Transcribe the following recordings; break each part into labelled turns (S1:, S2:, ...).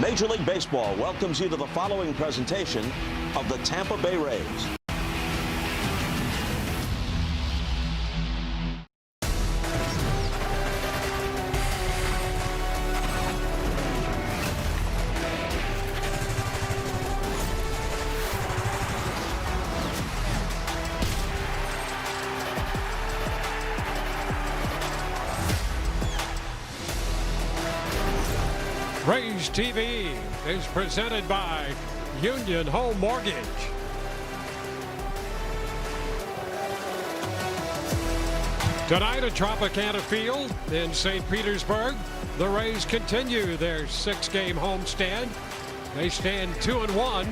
S1: Major League Baseball welcomes you to the following presentation of the Tampa Bay Rays.
S2: Rays TV is presented by Union Home Mortgage. Tonight at Tropicana Field in St. Petersburg, the Rays continue their 6-game homestand. They stand 2-1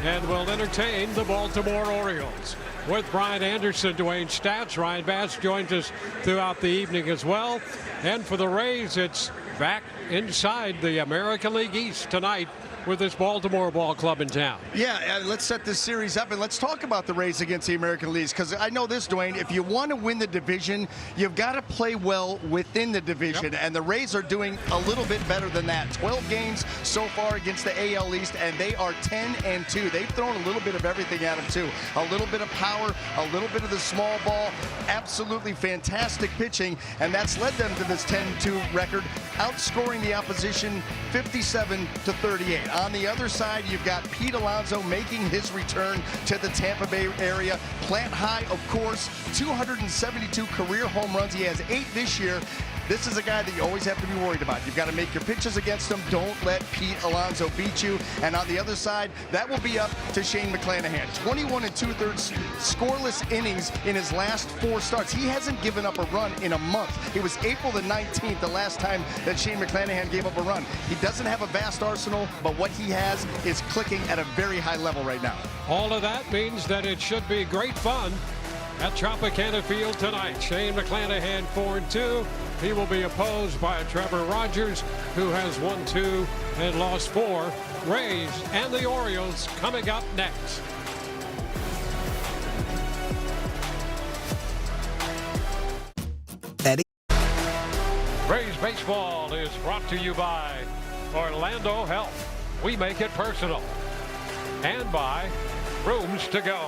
S2: and will entertain the Baltimore Orioles. With Brian Anderson, Dwayne Stats, Ryan Bass joins us throughout the evening as well. And for the Rays, it's back inside the American League East tonight with this Baltimore ball club in town.
S3: Yeah, let's set this series up and let's talk about the Rays against the American League, because I know this, Dwayne, if you want to win the division, you've got to play well within the division. Yep. And the Rays are doing a little bit better than that. 12 games so far against the AL East, and they are 10-2. They've thrown a little bit of everything at them too. A little bit of power, a little bit of the small ball, absolutely fantastic pitching, and that's led them to this 10-2 record, outscoring the opposition 57-38. On the other side, you've got Pete Alonso making his return to the Tampa Bay area. Plant high, of course, 272 career home runs. He has 8 this year. This is a guy that you always have to be worried about. You've got to make your pitches against him. Don't let Pete Alonso beat you. And on the other side, that will be up to Shane McClanahan. 21 2/3 scoreless innings in his last 4 starts. He hasn't given up a run in a month. It was April the 19th, the last time that Shane McClanahan gave up a run. He doesn't have a vast arsenal, but what he has is clicking at a very high level right now.
S2: All of that means that it should be great fun at Tropicana Field tonight. Shane McClanahan 4-2. He will be opposed by Trevor Rogers, who has won 2 and lost 4. Rays and the Orioles coming up next.
S4: Eddie.
S2: Rays baseball is brought to you by Orlando Health. We make it personal. And by Rooms to Go,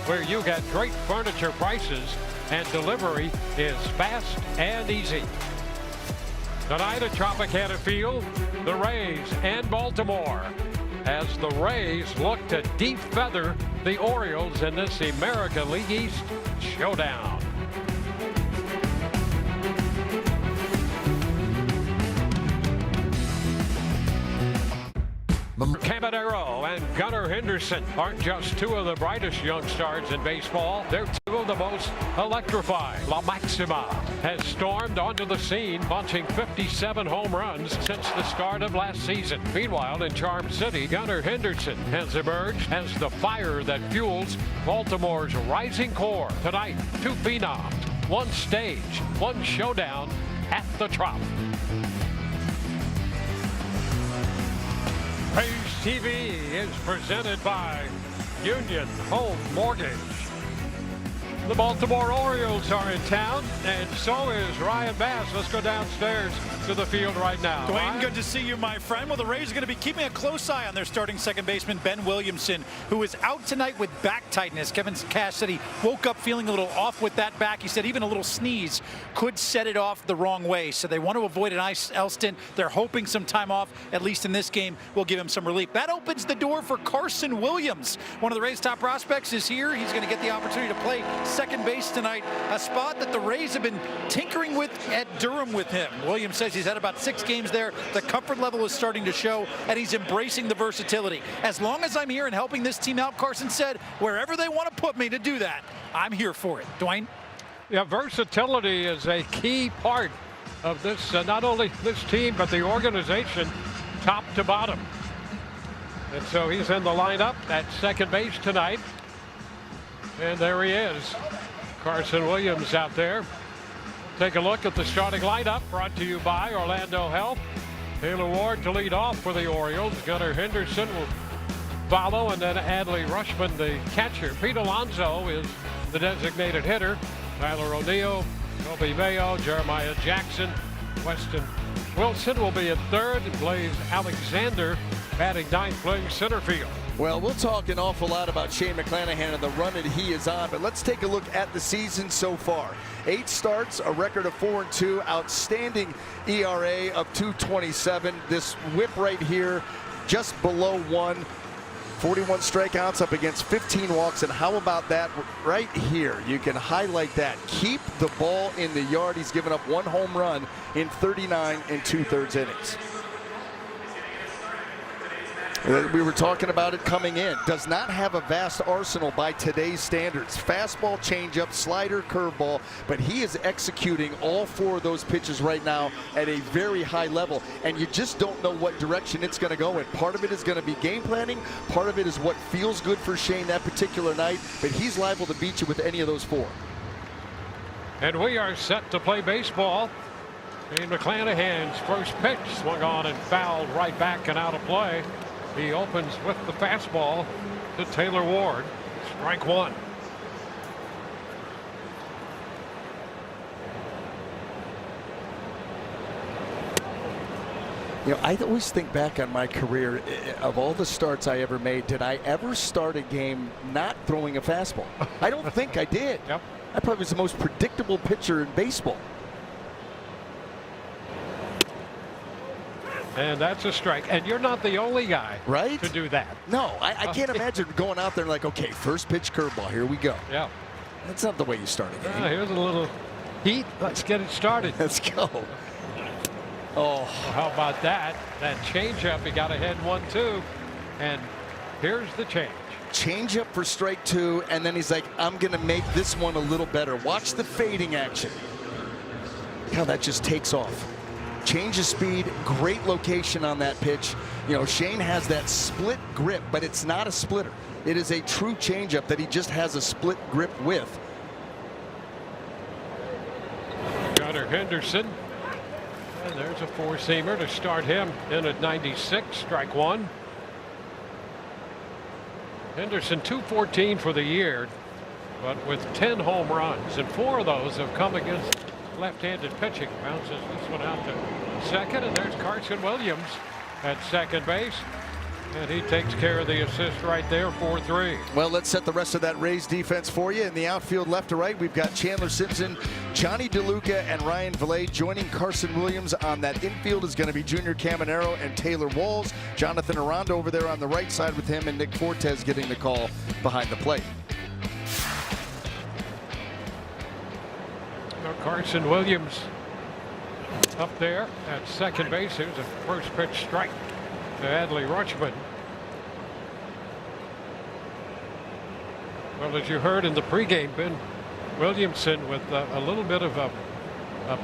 S2: where you get great furniture prices and delivery is fast and easy. Tonight at Tropicana Field, the Rays and Baltimore, as the Rays look to defeather the Orioles in this American League East showdown. Caminero and Gunnar Henderson aren't just 2 of the brightest young stars in baseball. They're 2 of the most electrifying. La Maxima has stormed onto the scene, launching 57 home runs since the start of last season. Meanwhile, in Charm City, Gunnar Henderson has emerged as the fire that fuels Baltimore's rising core. Tonight, 2 phenoms, 1 stage, 1 showdown at the Trop. Rays TV is presented by Union Home Mortgage. The Baltimore Orioles are in town, and so is Ryan Bass. Let's go downstairs to the field right now.
S5: Dwayne,
S2: Ryan?
S5: good to see you, my friend. Well, the Rays are going to be keeping a close eye on their starting second baseman, Ben Williamson, who is out tonight with back tightness. Kevin Cash said he woke up feeling a little off with that back. He said even a little sneeze could set it off the wrong way. So they want to avoid an IL stint. They're hoping some time off, at least in this game, will give him some relief. That opens the door for Carson Williams. One of the Rays' top prospects is here. He's going to get the opportunity to play second base tonight, a spot that the Rays have been tinkering with at Durham with him. Williams says he's had about 6 games there. The comfort level is starting to show, and he's embracing the versatility. As long as I'm here and helping this team out, Carson said, wherever they want to put me to do that, I'm here for it. Dwayne?
S2: Yeah, versatility is a key part of this, not only this team, but the organization, top to bottom. And so he's in the lineup at second base tonight. And there he is. Carson Williams out there. Take a look at the starting lineup, brought to you by Orlando Health. Taylor Ward to lead off for the Orioles. Gunnar Henderson will follow, and then Adley Rutschman, the catcher. Pete Alonso is the designated hitter. Tyler O'Neill, Kobe Mayo, Jeremiah Jackson, Weston Wilson will be at third. Blaze Alexander batting ninth, playing center field.
S3: Well, we'll talk an awful lot about Shane McClanahan and the run that he is on, but let's take a look at the season so far. 8 starts, a record of 4-2, outstanding ERA of 2.27. This whip right here, just below 1. 41 strikeouts up against 15 walks, and how about that right here? You can highlight that. Keep the ball in the yard. He's given up 1 home run in 39 2/3 innings. We were talking about it coming in. Does not have a vast arsenal by today's standards. Fastball, changeup, slider, curveball, but he is executing all 4 of those pitches right now at a very high level, and you just don't know what direction it's going to go in. Part of it is going to be game planning. Part of it is what feels good for Shane that particular night, but he's liable to beat you with any of those 4.
S2: And we are set to play baseball. Shane McClanahan's first pitch swung on and fouled right back and out of play. He opens with the fastball to Taylor Ward. Strike 1.
S3: You know, I always think back on my career, of all the starts I ever made, did I ever start a game not throwing a fastball? I don't think I did.
S2: Yep.
S3: I probably was the most predictable pitcher in baseball.
S2: And that's a strike. And you're not the only guy
S3: right?
S2: to do that.
S3: No, I can't imagine going out there and like, okay, first pitch curveball, here we go.
S2: Yeah.
S3: That's not the way you start a game.
S2: Here's a little heat. Let's get it started.
S3: Let's go. Oh.
S2: Well, how about that? That changeup, he got ahead 1-2. And here's the change.
S3: Change up for strike 2, and then he's like, I'm going to make this one a little better. Watch the fading action. How that just takes off. Change of speed, great location on that pitch. You know, Shane has that split grip, but it's not a splitter. It is a true changeup that he just has a split grip with.
S2: Gunnar Henderson. And there's a 4-seamer to start him in at 96, strike 1. Henderson 214 for the year, but with 10 home runs, and 4 of those have come against left-handed pitching. Bounces this one out to second, and there's Carson Williams at second base, and he takes care of the assist right there, 4-3.
S3: Well, let's set the rest of that Rays defense for you. In the outfield, left to right, we've got Chandler Simpson, Johnny DeLuca, and Ryan Villet. Joining Carson Williams on that infield is going to be Junior Caminero and Taylor Walls. Jonathan Aranda over there on the right side with him, and Nick Fortes getting the call behind the plate.
S2: Carson Williams up there at second base. Here's a first pitch strike to Adley Rutschman. Well, as you heard in the pregame, Ben Williamson with a little bit of a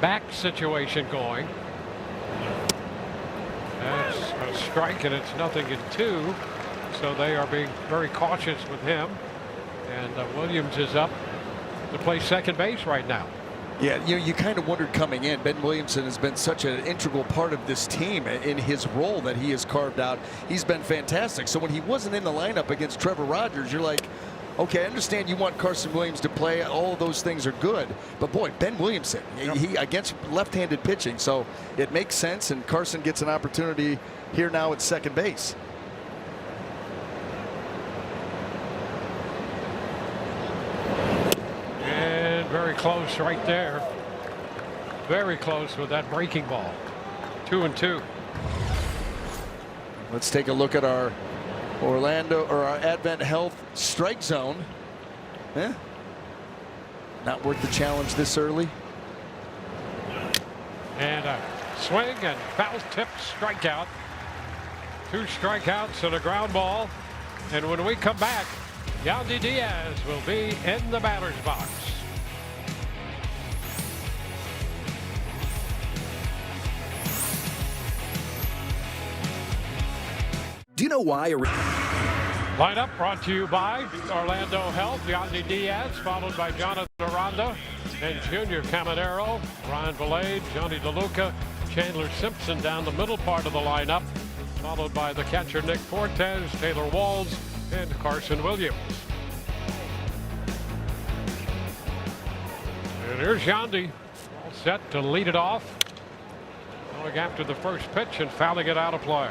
S2: back situation going. That's a strike, and it's 0-2. So they are being very cautious with him. And Williams is up to play second base right now.
S3: Yeah, you kind of wondered coming in. Ben Williamson has been such an integral part of this team in his role that he has carved out. He's been fantastic. So when he wasn't in the lineup against Trevor Rogers, you're like, okay, I understand you want Carson Williams to play. All of those things are good. But boy, Ben Williamson, he against left-handed pitching. So it makes sense, and Carson gets an opportunity here now at second base.
S2: Very close right there. Very close with that breaking ball. 2-2.
S3: Let's take a look at our our Advent Health strike zone. Not worth the challenge this early.
S2: And a swing and foul tip strikeout. 2 strikeouts and a ground ball. And when we come back, Yandy Diaz will be in the batter's box.
S4: Do you know why?
S2: Lineup brought to you by Orlando Health. Yandy Diaz, followed by Jonathan Aranda and Junior Caminero, Ryan Villet, Johnny DeLuca, Chandler Simpson down the middle part of the lineup, followed by the catcher Nick Fortes, Taylor Walls, and Carson Williams. And here's Yandy, all set to lead it off. Going after the first pitch and fouling it out of play.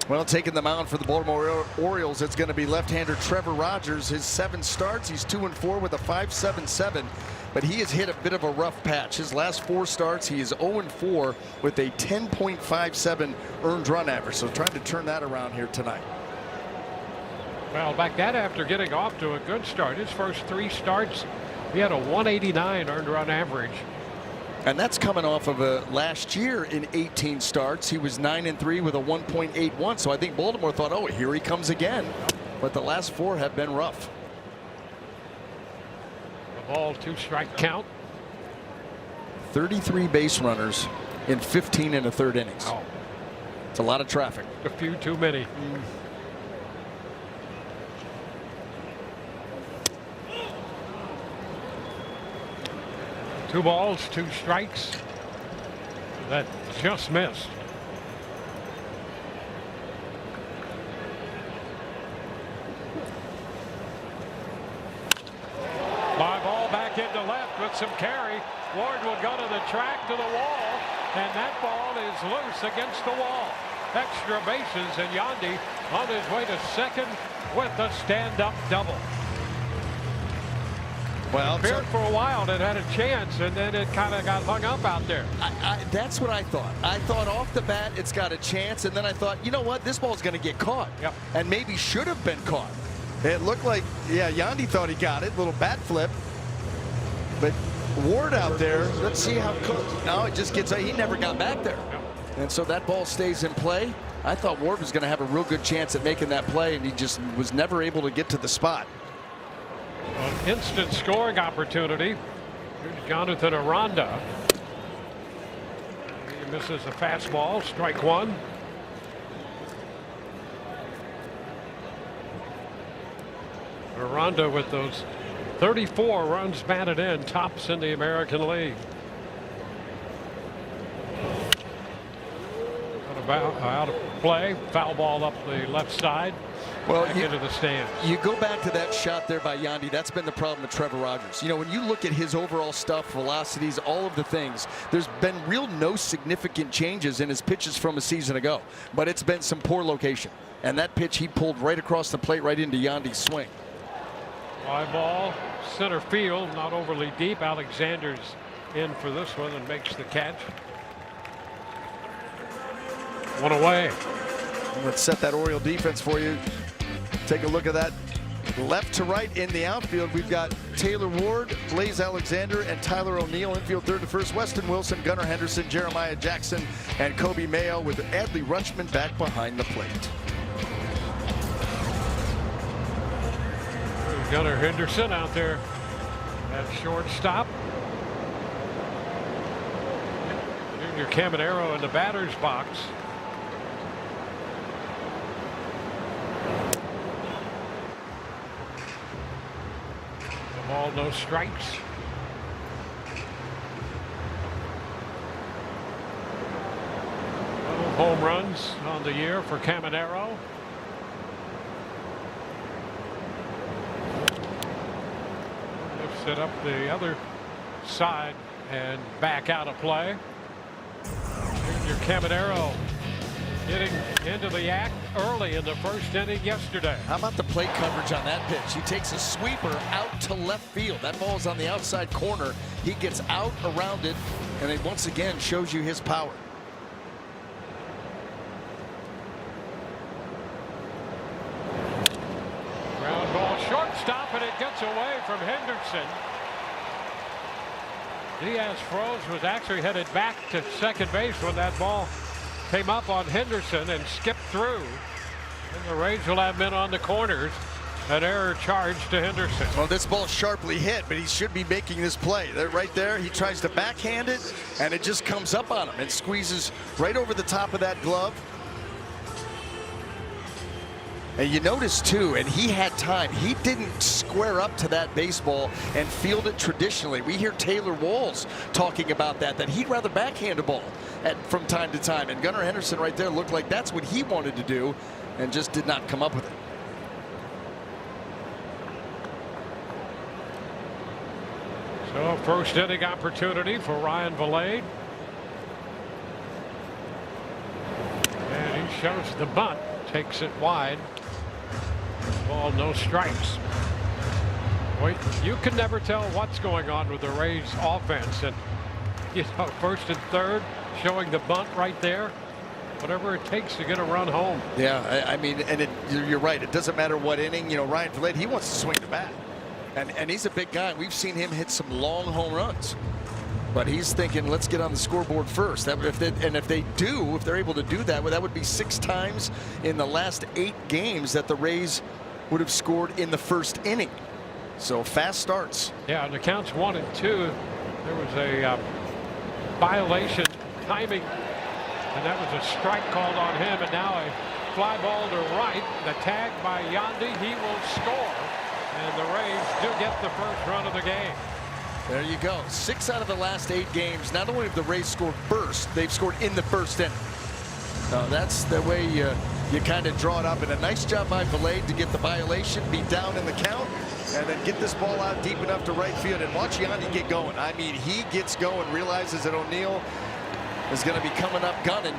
S3: Well, taking the mound for the Baltimore Orioles, it's going to be left-hander Trevor Rogers. His 7 starts, he's 2-4 with a 5.77, but he has hit a bit of a rough patch. His last 4 starts, he is 0-4 with a 10.57 earned run average. So trying to turn that around here tonight.
S2: Well, back that after getting off to a good start. His first 3 starts, he had a 189 earned run average.
S3: And that's coming off of a last year in 18 starts. He was 9-3 with a 1.81. So I think Baltimore thought, oh, here he comes again. But the last 4 have been rough.
S2: The ball, 2-strike count.
S3: 33 base runners in 15 1/3 innings.
S2: Oh.
S3: It's a lot of traffic.
S2: A few too many. 2 balls, 2 strikes. That just missed. Fly ball back into left with some carry. Ward will go to the track to the wall, and that ball is loose against the wall. Extra bases, and Yandy on his way to second with a stand-up double.
S3: Well,
S2: appeared for a while and had a chance, and then it kind of got hung up out there.
S3: That's what I thought. I thought off the bat it's got a chance, and then I thought, you know what, this ball's going to get caught.
S2: Yep.
S3: And maybe should have been caught. It looked like, yeah, Yandy thought he got it, little bat flip. But Ward out there, let's see how close. No, it just gets, he never got back there.
S2: Yep.
S3: And so that ball stays in play. I thought Ward was going to have a real good chance at making that play, and he just was never able to get to the spot.
S2: An instant scoring opportunity. Here's Jonathan Aranda. He misses a fastball, strike 1. Aranda with those 34 runs batted in, tops in the American League. Out of play, foul ball up the left side.
S3: Well,
S2: back into the stands.
S3: You go back to that shot there by Yandy. That's been the problem with Trevor Rogers. You know, when you look at his overall stuff, velocities, all of the things, there's been no significant changes in his pitches from a season ago. But it's been some poor location. And that pitch he pulled right across the plate, right into Yandy's swing.
S2: Fly ball, center field, not overly deep. Alexander's in for this one and makes the catch. 1 away.
S3: Let's set that Oriole defense for you. Take a look at that. Left to right in the outfield, we've got Taylor Ward, Blaze Alexander, and Tyler O'Neill. Infield third to first, Weston Wilson, Gunnar Henderson, Jeremiah Jackson, and Kobe Mayo, with Adley Rutschman back behind the plate.
S2: Gunnar Henderson out there at shortstop. Junior Caminero in the batter's box. The ball, no strikes. No home runs on the year for Caminero. Set up the other side and back out of play. Junior Caminero getting into the act early in the first inning yesterday.
S3: How about the plate coverage on that pitch? He takes a sweeper out to left field. That ball is on the outside corner. He gets out around it, and it once again shows you his power.
S2: Ground ball, shortstop, and it gets away from Henderson. Diaz froze, was actually headed back to second base when that ball came up on Henderson and skipped through. And the Rays will have men on the corners. An error charge to Henderson.
S3: Well, this ball sharply hit, but he should be making this play. Right there, he tries to backhand it, and it just comes up on him and squeezes right over the top of that glove. And you notice too, and he had time, he didn't square up to that baseball and field it traditionally. We hear Taylor Walls talking about that he'd rather backhand a ball from time to time. And Gunnar Henderson right there looked like that's what he wanted to do and just did not come up with it.
S2: So first inning opportunity for Ryan Valade. shows the bunt, takes it wide. Ball, no strikes. Wait, you can never tell what's going on with the Rays offense. And, you know, first and third, showing the bunt right there. Whatever it takes to get a run home.
S3: Yeah, I mean, and you're right. It doesn't matter what inning. You know, Ryan Vilade, he wants to swing the bat. And he's a big guy. We've seen him hit some long home runs. But he's thinking, let's get on the scoreboard first. If they're able to do that, well, that would be 6 times in the last 8 games that the Rays would have scored in the first inning. So fast starts.
S2: Yeah, and the count's 1 and 2. There was a violation timing, and that was a strike called on him. And now a fly ball to right. The tag by Yandy. He will score, and the Rays do get the first run of the game.
S3: There you go. 6 out of the last 8 games. Not only have the Rays scored first, they've scored in the first inning. That's the way you kind of draw it up. And a nice job by Vilade to get the violation, be down in the count, and then get this ball out deep enough to right field. And watch Yandy get going. I mean, he gets going, realizes that O'Neill is going to be coming up gunning.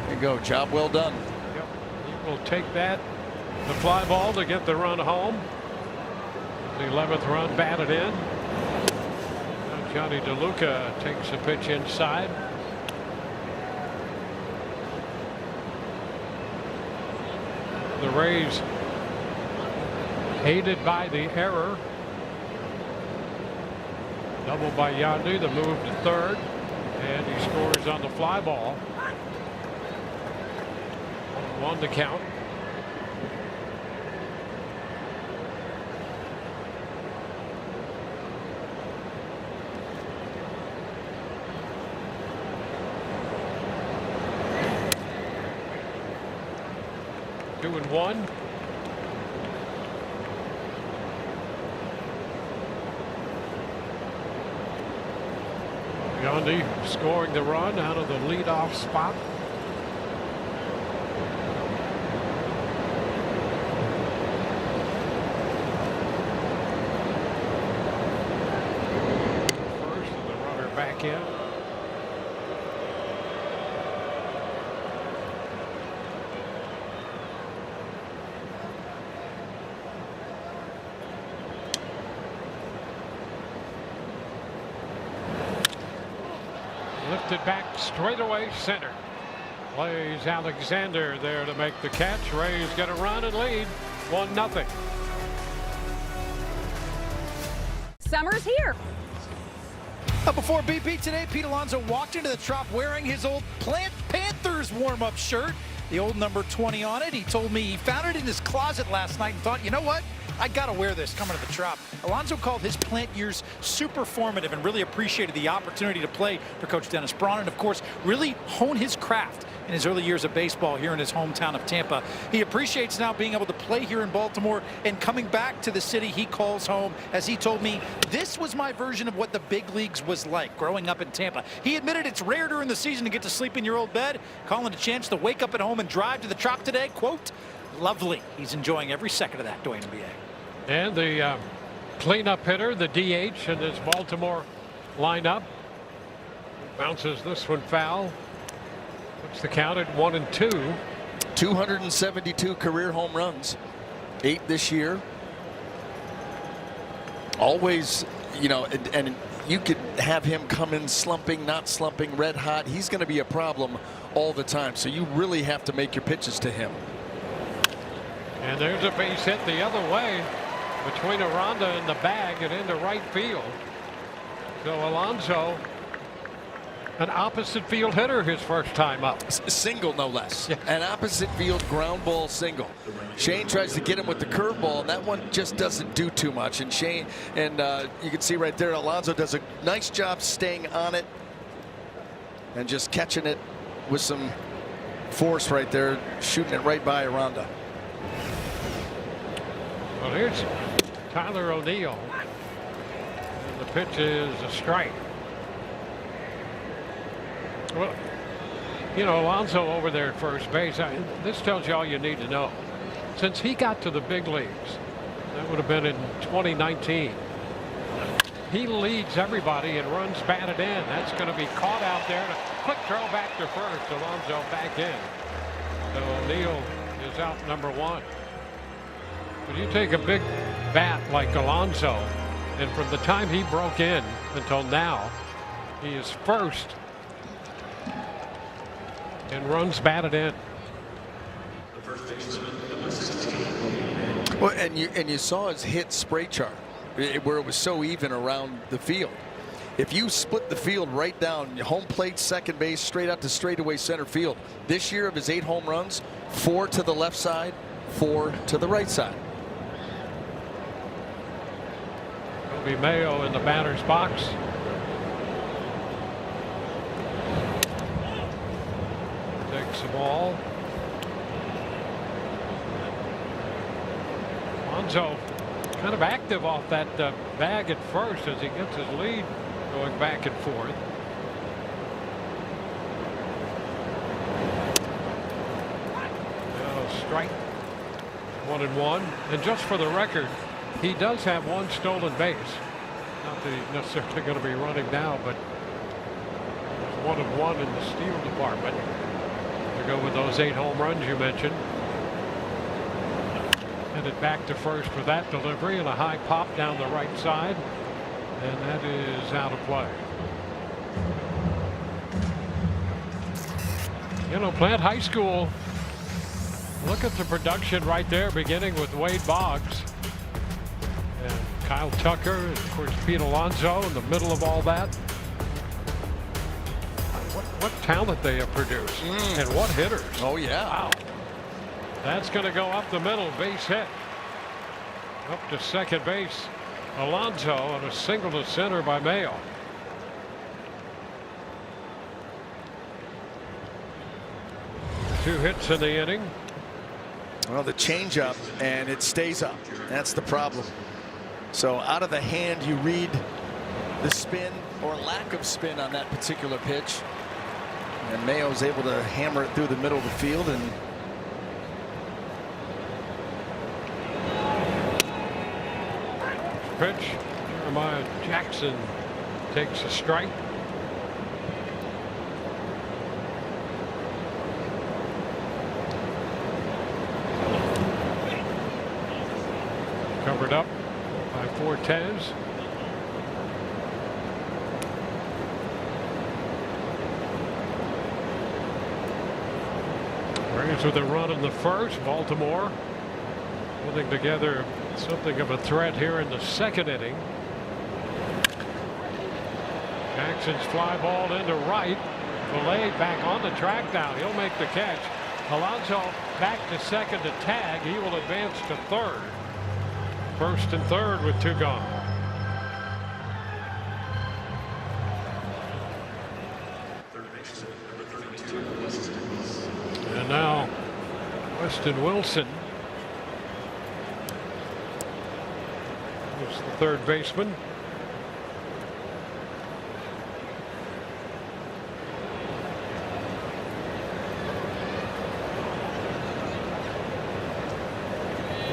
S3: There you go. Job well done.
S2: Yep. He will take that, the fly ball, to get the run home. The 11th run batted in. Now Johnny DeLuca takes a pitch inside. The Rays aided by the error. Double by Yandy, the move to third, and he scores on the fly ball. 1 to count. Two and one. Yandy scoring the run out of the leadoff spot. First, and the runner back in. Lifted back straightaway center. Plays Alexander there to make the catch. Rays get a run and lead 1-0.
S6: Summer's here.
S5: Before BP today, Pete Alonso walked into the Trop wearing his old Panthers warm-up shirt, the old number 20 on it. He told me he found it in his closet last night and thought, you know what? I got to wear this coming to the Trop. Alonso called his Plant years super formative and really appreciated the opportunity to play for Coach Dennis Braun and, of course, really hone his craft in his early years of baseball here in his hometown of Tampa. He appreciates now being able to play here in Baltimore and coming back to the city he calls home. As he told me, this was my version of what the big leagues was like growing up in Tampa. He admitted it's rare during the season to get to sleep in your old bed, calling a chance to wake up at home and drive to the Trop today. Quote, lovely. He's enjoying every second of that, Dwayne NBA.
S2: And the cleanup hitter, the DH in this Baltimore lineup, bounces this one foul. Puts the count at 1-2.
S3: 272 career home runs, 8 this year. Always, you know, and you could have him come in slumping, not slumping, red hot. He's going to be a problem all the time. So you really have to make your pitches to him.
S2: And there's a base hit the other way between Aranda and the bag and into right field. So Alonso, an opposite field hitter his first time up.
S3: Single, no less.
S2: Yeah.
S3: An opposite field ground ball single. Shane tries to get him with the curveball, and that one just doesn't do too much. And Shane, and you can see right there, Alonso does a nice job staying on it and just catching it with some force right there, shooting it right by Aranda.
S2: Well, here's Tyler O'Neill. And the pitch is a strike. Well, you know, Alonso over there at first base, this tells you all you need to know. Since he got to the big leagues, that would have been in 2019. he leads everybody and runs batted in. That's going to be caught out there. A quick throw back to first. Alonso back in. So O'Neill is out number 1. But you take a big bat like Alonso, and from the time he broke in until now, he is first in runs batted in.
S7: Well, and you saw his hit spray chart where it was so even around the field. If you split the field right down, home plate, second base, straight out to straightaway center field, this year of his 8 home runs, 4 to the left side, 4 to the right side.
S2: It'll be Mayo in the batter's box. Takes the ball. Alonso kind of active off that bag at first as he gets his lead going back and forth. Now strike 1-1. And just for the record, he does have 1 stolen base. Not that he's necessarily going to be running now, but 1-1 in the steal department to go with those 8 home runs you mentioned. Headed back to first for that delivery, and a high pop down the right side, and that is out of play. You know, Plant High School, look at the production right there, beginning with Wade Boggs and Kyle Tucker, and of course Pete Alonso in the middle of all that. What talent they have produced, and what hitters.
S7: Oh yeah.
S2: Wow. That's going to go up the middle, base hit. Up to second base, Alonso, on a single to center by Mayo. Two hits in the inning.
S7: Well, the changeup, and it stays up. That's the problem. So out of the hand, you read the spin or lack of spin on that particular pitch. And Mayo's able to hammer it through the middle of the field, and
S2: pitch. Jeremiah Jackson takes a strike. Covered up by Fortes. Braves with a run in the first. Baltimore putting together something of a threat here in the second inning. Jackson's fly ball into right. Valet back on the track now. He'll make the catch. Alonso back to second to tag. He will advance to third. First and third with 2 gone. And now Weston Wilson, who's the third baseman.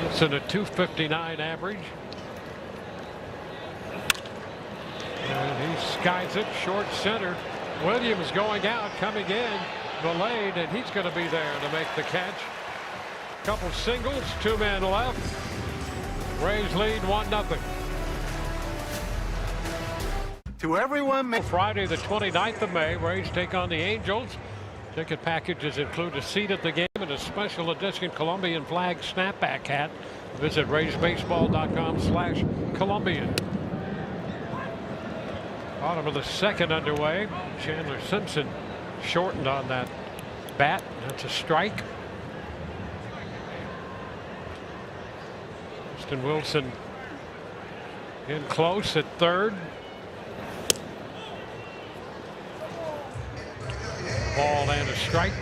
S2: Wilson a .259 average. And he skies it short center. Williams going out, coming in. Delayed, and he's going to be there to make the catch. Couple singles, 2 men left. Rays lead 1-0.
S8: To everyone,
S2: Friday the 29th of May, Rays take on the Angels. Ticket packages include a seat at the game and a special edition Colombian flag snapback hat. Visit RaysBaseball.com/Colombian. Bottom of the second underway. Chandler Simpson shortened on that bat. That's a strike. Weston Wilson in close at third. Ball and a strike.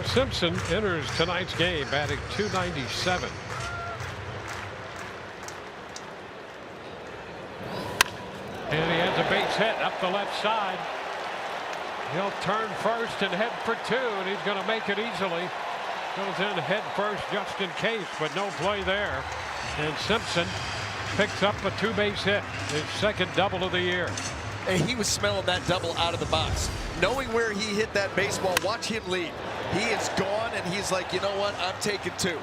S2: Simpson enters tonight's game batting .297. And he has a base hit up the left side. He'll turn first and head for 2, and he's going to make it easily. Goes in head first just in case, but no play there. And Simpson picks up a 2-base hit, his second double of the year.
S7: And he was smelling that double out of the box. Knowing where he hit that baseball, watch him leave. He is gone, and he's like, you know what, I'm taking 2.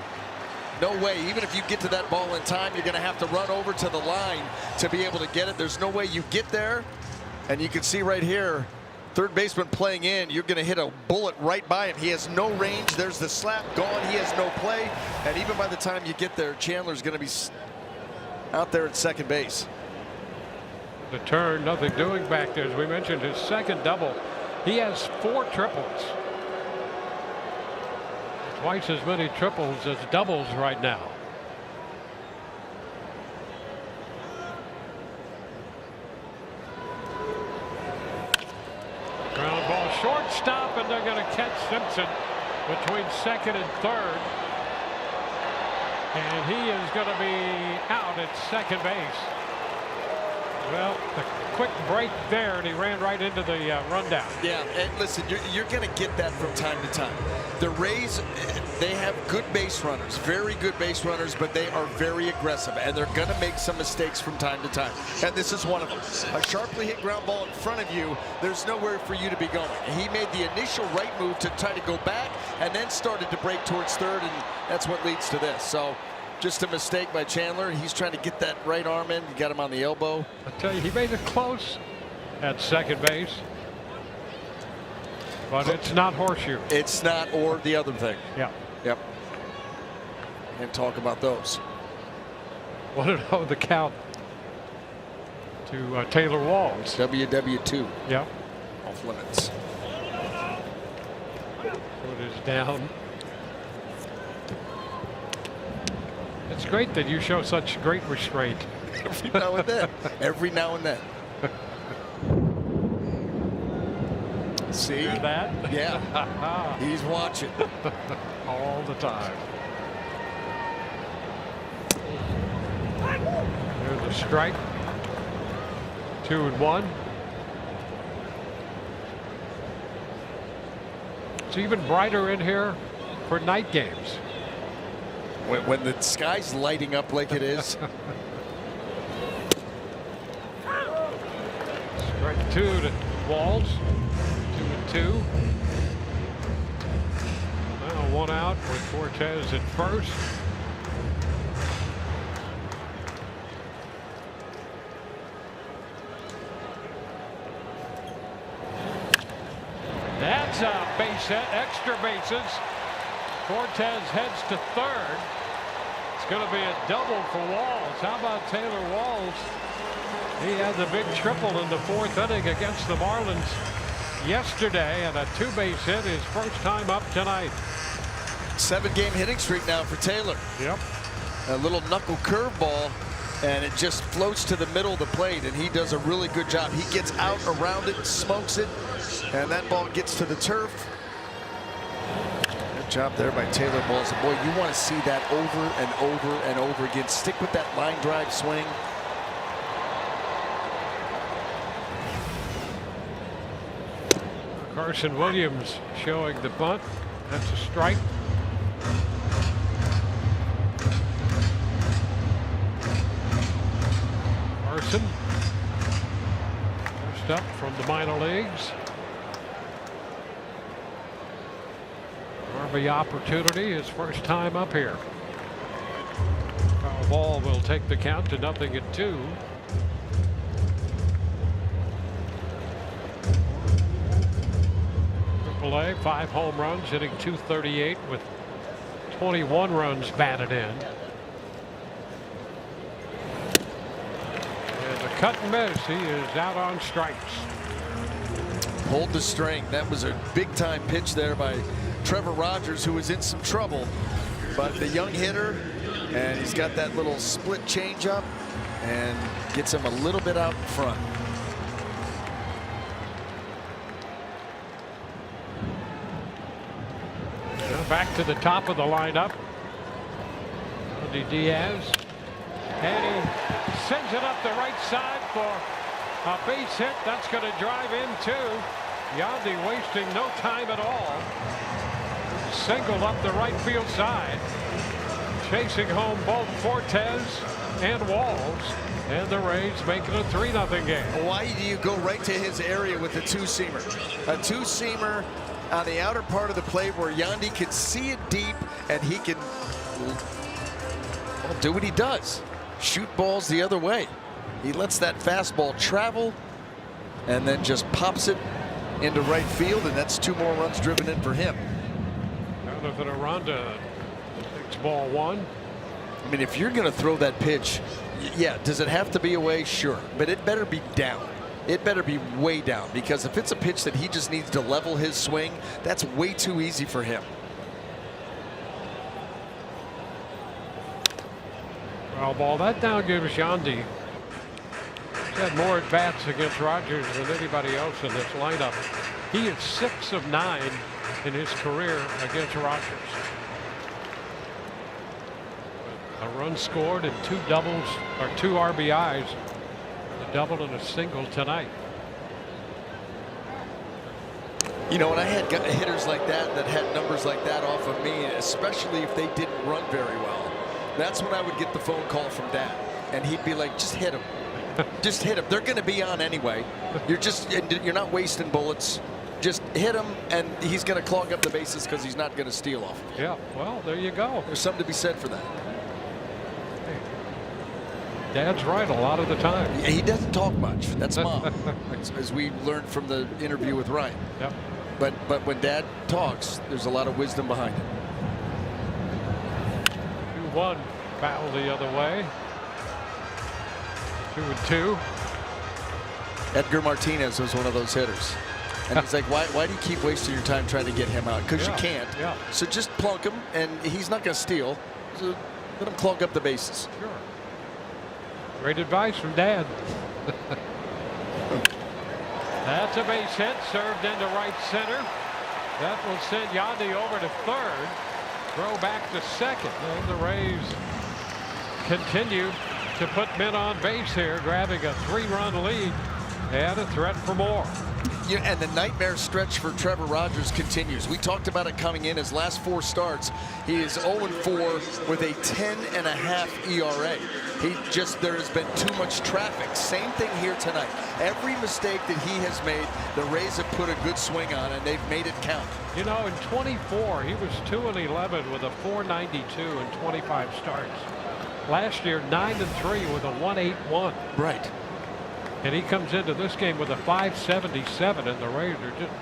S7: No way. Even if you get to that ball in time, you're going to have to run over to the line to be able to get it. There's no way you get there. And you can see right here, third baseman playing in, you're going to hit a bullet right by him. He has no range. There's the slap gone. He has no play. And even by the time you get there, Chandler's going to be out there at second base.
S2: The turn, nothing doing back there. As we mentioned, his second double. He has 4 triples. Twice as many triples as doubles right now. Ground ball, shortstop, and they're going to catch Simpson between second and third. And he is going to be out at second base. Well, the quick break there, and he ran right into the rundown.
S7: Yeah, and listen, you're going to get that from time to time. The Rays, they have good base runners, very good base runners, but they are very aggressive, and they're going to make some mistakes from time to time. And this is one of them. A sharply hit ground ball in front of you, there's nowhere for you to be going. He made the initial right move to try to go back, and then started to break towards third, and that's what leads to this. So just a mistake by Chandler. He's trying to get that right arm in, got him on the elbow.
S2: I tell you, he made it close at second base. But it's not horseshoe.
S7: It's not, or the other thing.
S2: Yeah.
S7: Yep. And talk about those.
S2: 1-0 the count to Taylor Walls.
S7: WW2.
S2: Yep.
S7: Off limits.
S2: Foot is down. It's great that you show such great restraint.
S7: Every now and then. Every now and then. See?
S2: Hear that?
S7: Yeah. He's watching.
S2: All the time. There's a strike. 2-1. It's even brighter in here for night games.
S7: When the sky's lighting up like it is.
S2: Strike 2 to Walls. 2-2. Now 1 out with Cortez at first. That's a base hit, extra bases. Cortez heads to third. It's going to be a double for Walls. How about Taylor Walls? He had the big triple in the 4th inning against the Marlins yesterday, and a 2-base hit his first time up tonight.
S7: 7-game hitting streak now for Taylor.
S2: Yep.
S7: A little knuckle curveball, and it just floats to the middle of the plate, and he does a really good job. He gets out around it, smokes it, and that ball gets to the turf. Good job there by Taylor Walls. Boy, you want to see that over and over and over again. Stick with that line drive swing.
S2: Carson Williams showing the bunt. That's a strike. Carson, first up from the minor leagues. RB opportunity, his first time up here. Foul ball will take the count to 0-2. AAA, 5 home runs, hitting .238 with 21 runs batted in. And a cut and miss. He is out on strikes.
S7: Hold the string. That was a big time pitch there by Trevor Rogers, who was in some trouble. But the young hitter, and he's got that little split changeup and gets him a little bit out in front.
S2: Back to the top of the lineup. Andy Diaz. And he sends it up the right side for a base hit. That's going to drive in too. Yandy wasting no time at all. Singled up the right field side. Chasing home both Cortez and walls, and the Rays make it a 3-0 game.
S7: Why do you go right to his area with a two-seamer? A two-seamer on the outer part of the plate where Yandy can see it deep and he can do what he does. Shoot balls the other way. He lets that fastball travel and then just pops it into right field, and that's 2 more runs driven in for him.
S2: Jonathan Aranda takes ball 1.
S7: I mean, if you're going to throw that pitch, yeah, does it have to be away? Sure, but it better be down. It better be way down, because if it's a pitch that he just needs to level his swing, that's way too easy for him.
S2: Foul ball. That now gives Yandy. He's had more at bats against Rogers than anybody else in this lineup. He is 6 of 9 in his career against Rogers. A run scored and 2 doubles, or 2 RBIs, a double and a single tonight.
S7: You know, when I had hitters like that had numbers like that off of me, especially if they didn't run very well, that's when I would get the phone call from Dad, and he'd be like, just hit him. Just hit him. They're going to be on anyway. You're not wasting bullets. Just hit him, and he's going to clog up the bases because he's not going to steal off.
S2: Yeah, well, there you go.
S7: There's something to be said for that.
S2: Hey, Dad's right a lot of the time.
S7: Yeah, he doesn't talk much. That's Mom, as we learned from the interview with Ryan.
S2: Yep.
S7: But when Dad talks, there's a lot of wisdom behind it.
S2: 2-1, foul the other way. 2-2.
S7: Edgar Martinez was one of those hitters. And he's like, why do you keep wasting your time trying to get him out? Because you can't.
S2: Yeah.
S7: So just plunk him, and he's not going to steal. So let him clog up the bases.
S2: Sure. Great advice from Dad. That's a base hit, served into right center. That will send Yandy over to third. Throw back to second. And the Rays continue to put men on base here, grabbing a 3-run lead and a threat for more.
S7: Yeah, and the nightmare stretch for Trevor Rogers continues. We talked about it coming in. His last 4 starts, he is 0-4 with a 10.5 ERA. There has been too much traffic. Same thing here tonight. Every mistake that he has made, the Rays have put a good swing on, and they've made it count.
S2: You know, in 24, he was 2-11 with a 492 in 25 starts. Last year, 9-3 with a 181.
S7: Right.
S2: And he comes into this game with a 577, and the Rays are just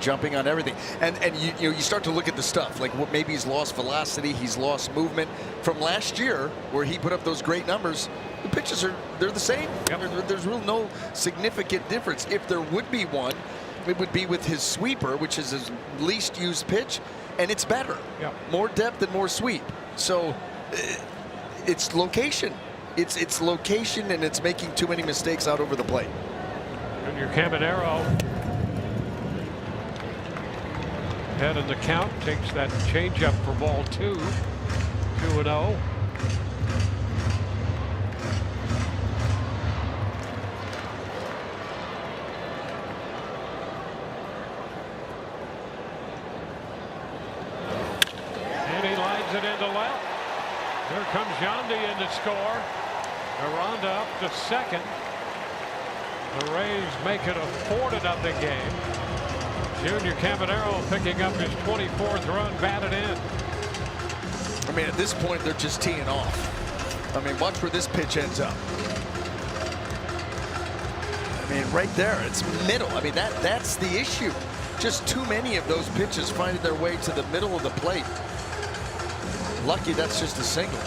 S2: jumping on
S7: everything. And you start to look at the stuff like what maybe he's lost velocity, he's lost movement from last year where he put up those great numbers. The pitches they're the same.
S2: Yep.
S7: There's really no significant difference. If there would be one, it would be with his sweeper, which is his least used pitch, and it's better.
S2: Yep.
S7: More depth and more sweep. So it's location. It's location, and it's making too many mistakes out over the plate.
S2: Junior Caminero head in the count, takes that changeup for ball 2. 2-0. And he lines it into left. Here comes Yandy in to score. Aranda up to second. The Rays make it a 4-0 game. Junior Caminero picking up his 24th run batted in.
S7: I mean, at this point, they're just teeing off. I mean, watch where this pitch ends up. I mean, right there, it's middle. I mean, that's the issue. Just too many of those pitches finding their way to the middle of the plate. Lucky that's just a single.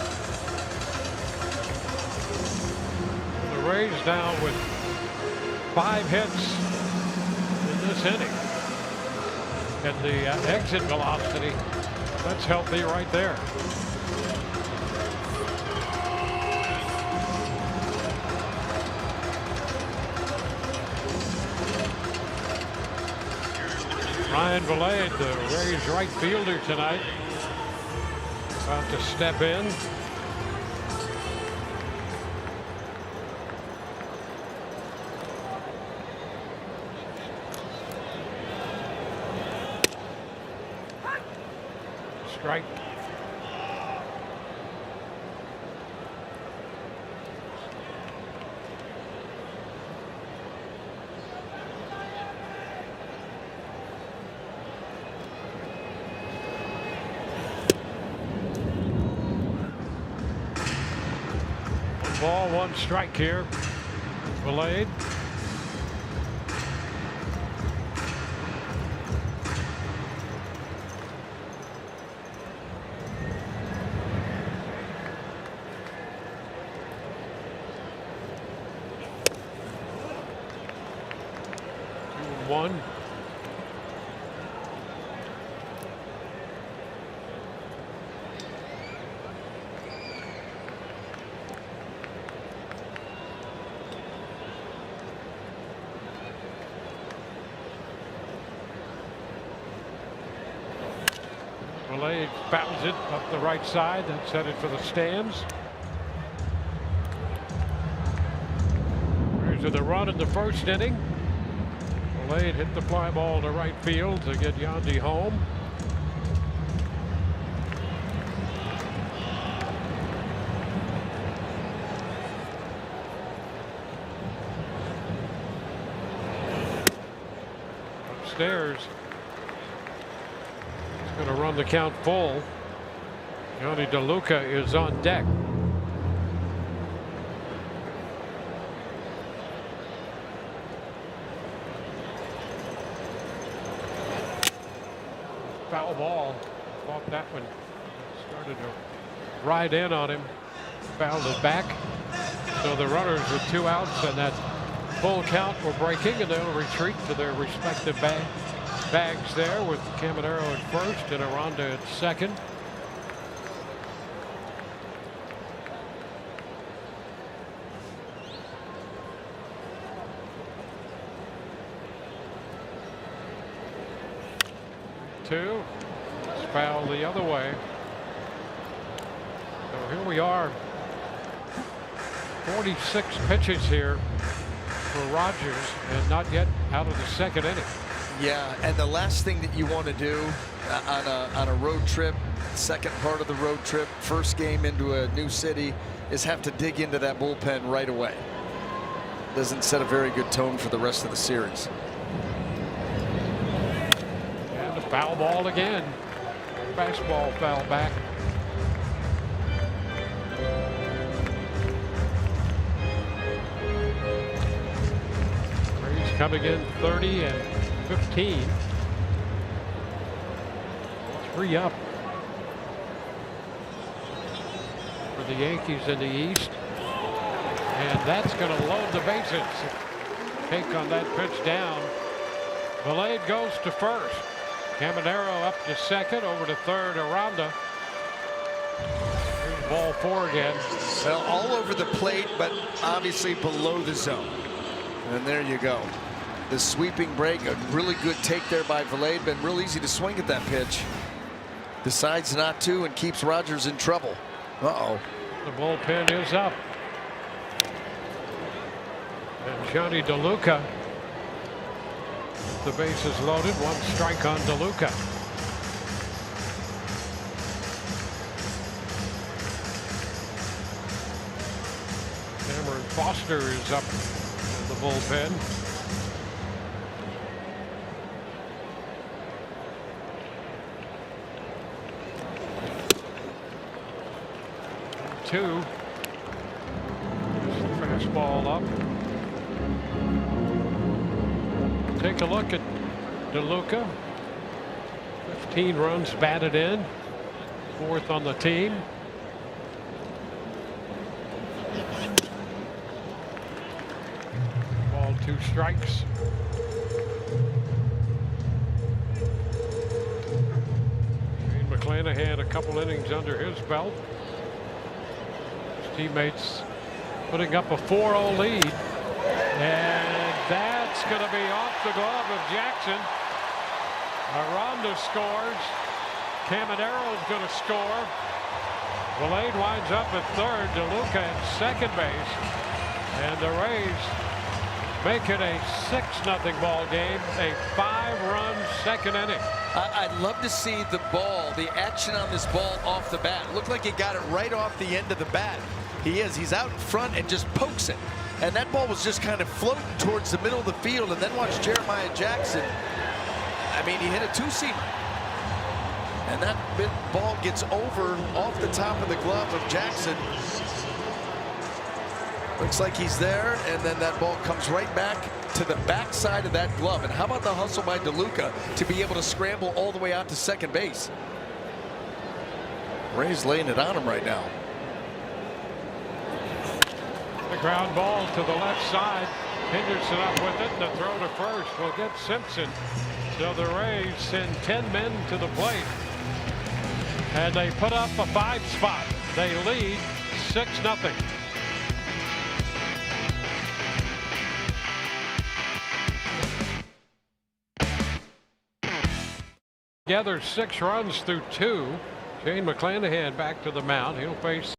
S2: The Rays down with 5 hits in this inning. And the exit velocity, that's healthy right there. Ryan Vilade, the Rays right fielder tonight, about to step in. Strike. Ball, 1 strike here. Valade. One. Valade bounds it up the right side. That's headed for the stands. Here's the run in the first inning. Valade hit the fly ball to right field to get Yandy home. Upstairs. He's going to run the count full. Yandy DeLuca is on deck. Foul ball. Thought that one started to ride in on him. Fouled it back. So the runners with 2 outs and that full count were breaking, and they'll retreat to their respective bags there with Caminero at first and Aranda at second. Two. It's foul the other way. So here we are. 46 pitches here for Rogers, and not yet out of the second inning.
S7: Yeah, and the last thing that you want to do on a road trip, second part of the road trip, first game into a new city, is have to dig into that bullpen right away. Doesn't set a very good tone for the rest of the series.
S2: And a foul ball again. Fastball foul back. Rays coming in 30 and 15. 3 up for the Yankees in the East. And that's going to load the bases. Take on that pitch down. Valade goes to first. Caminero up to second, over to third. Aranda. Here's ball 4 again.
S7: Well, all over the plate, but obviously below the zone. And there you go. The sweeping break, a really good take there by Valade. Been real easy to swing at that pitch. Decides not to and keeps Rogers in trouble. Uh-oh.
S2: The bullpen is up. And Johnny DeLuca. The base is loaded. 1 strike on DeLuca. Cameron Foster is up in the bullpen. Two. Fastball up. Take a look at DeLuca. 15 runs batted in. 4th on the team. Ball 2 strikes. Shane McClanahan a couple innings under his belt. His teammates putting up a 4-0 lead. And that's going to be off the glove of Jackson. Aranda scores. Caminero's going to score. Valade winds up at third. DeLuca at second base. And the Rays make it a 6-0 ball game. A 5-run second inning.
S7: I'd love to see the ball, the action on this ball off the bat. Looked like he got it right off the end of the bat. He's out in front and just pokes it. And that ball was just kind of floating towards the middle of the field. And then watch Jeremiah Jackson. I mean, he hit a 2-seamer. And that ball gets over off the top of the glove of Jackson. Looks like he's there, and then that ball comes right back to the backside of that glove. And how about the hustle by DeLuca to be able to scramble all the way out to second base? Ray's laying it on him right now.
S2: The ground ball to the left side. Henderson up with it. The throw to first will get Simpson. So the Rays send 10 men to the plate. And they put up a 5 spot. They lead 6-0. Together 6 runs through 2. Shane McClanahan back to the mound. He'll face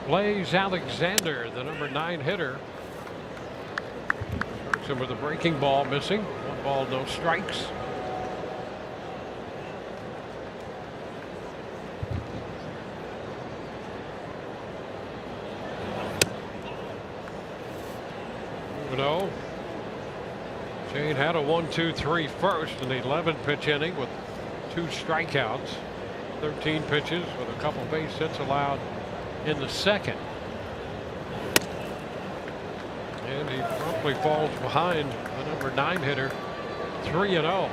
S2: Blaze Alexander, the number 9 hitter. Starts him with a breaking ball missing. 1 ball, no strikes. No. Shane had a 1-2-3 first in the 11th pitch inning with 2 strikeouts. 13 pitches with a couple base hits allowed in the second. And he promptly falls behind the number 9 hitter, 3-0.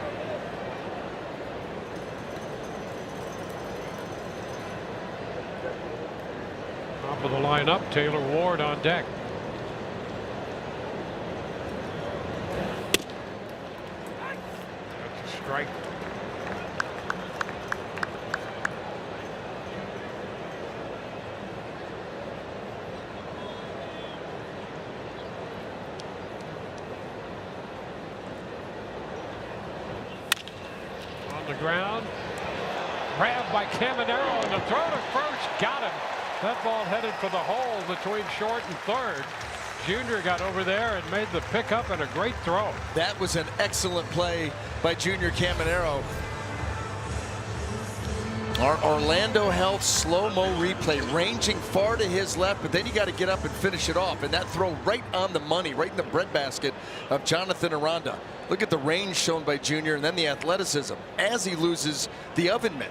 S2: Top of the lineup, Taylor Ward on deck. That's a strike. The ground, grabbed by Caminero, and the throw to first got him. That ball headed for the hole between short and third. Junior got over there and made the pickup and a great throw.
S7: That was an excellent play by Junior Caminero. Our Orlando Health slow-mo replay, ranging far to his left, but then you got to get up and finish it off. And that throw right on the money, right in the breadbasket of Jonathan Aranda. Look at the range shown by Junior, and then the athleticism as he loses the oven mitt.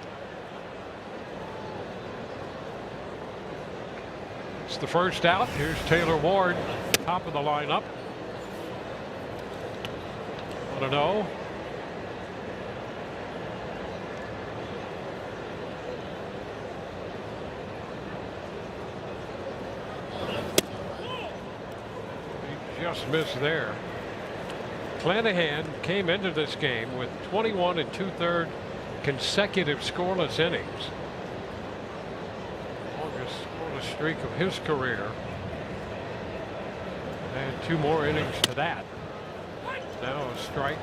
S2: It's the first out. Here's Taylor Ward, top of the lineup. 1-0. Just missed there. Clanahan came into this game with 21 2/3 consecutive scoreless innings. Longest scoreless streak of his career. And 2 more innings to that. Now a strike.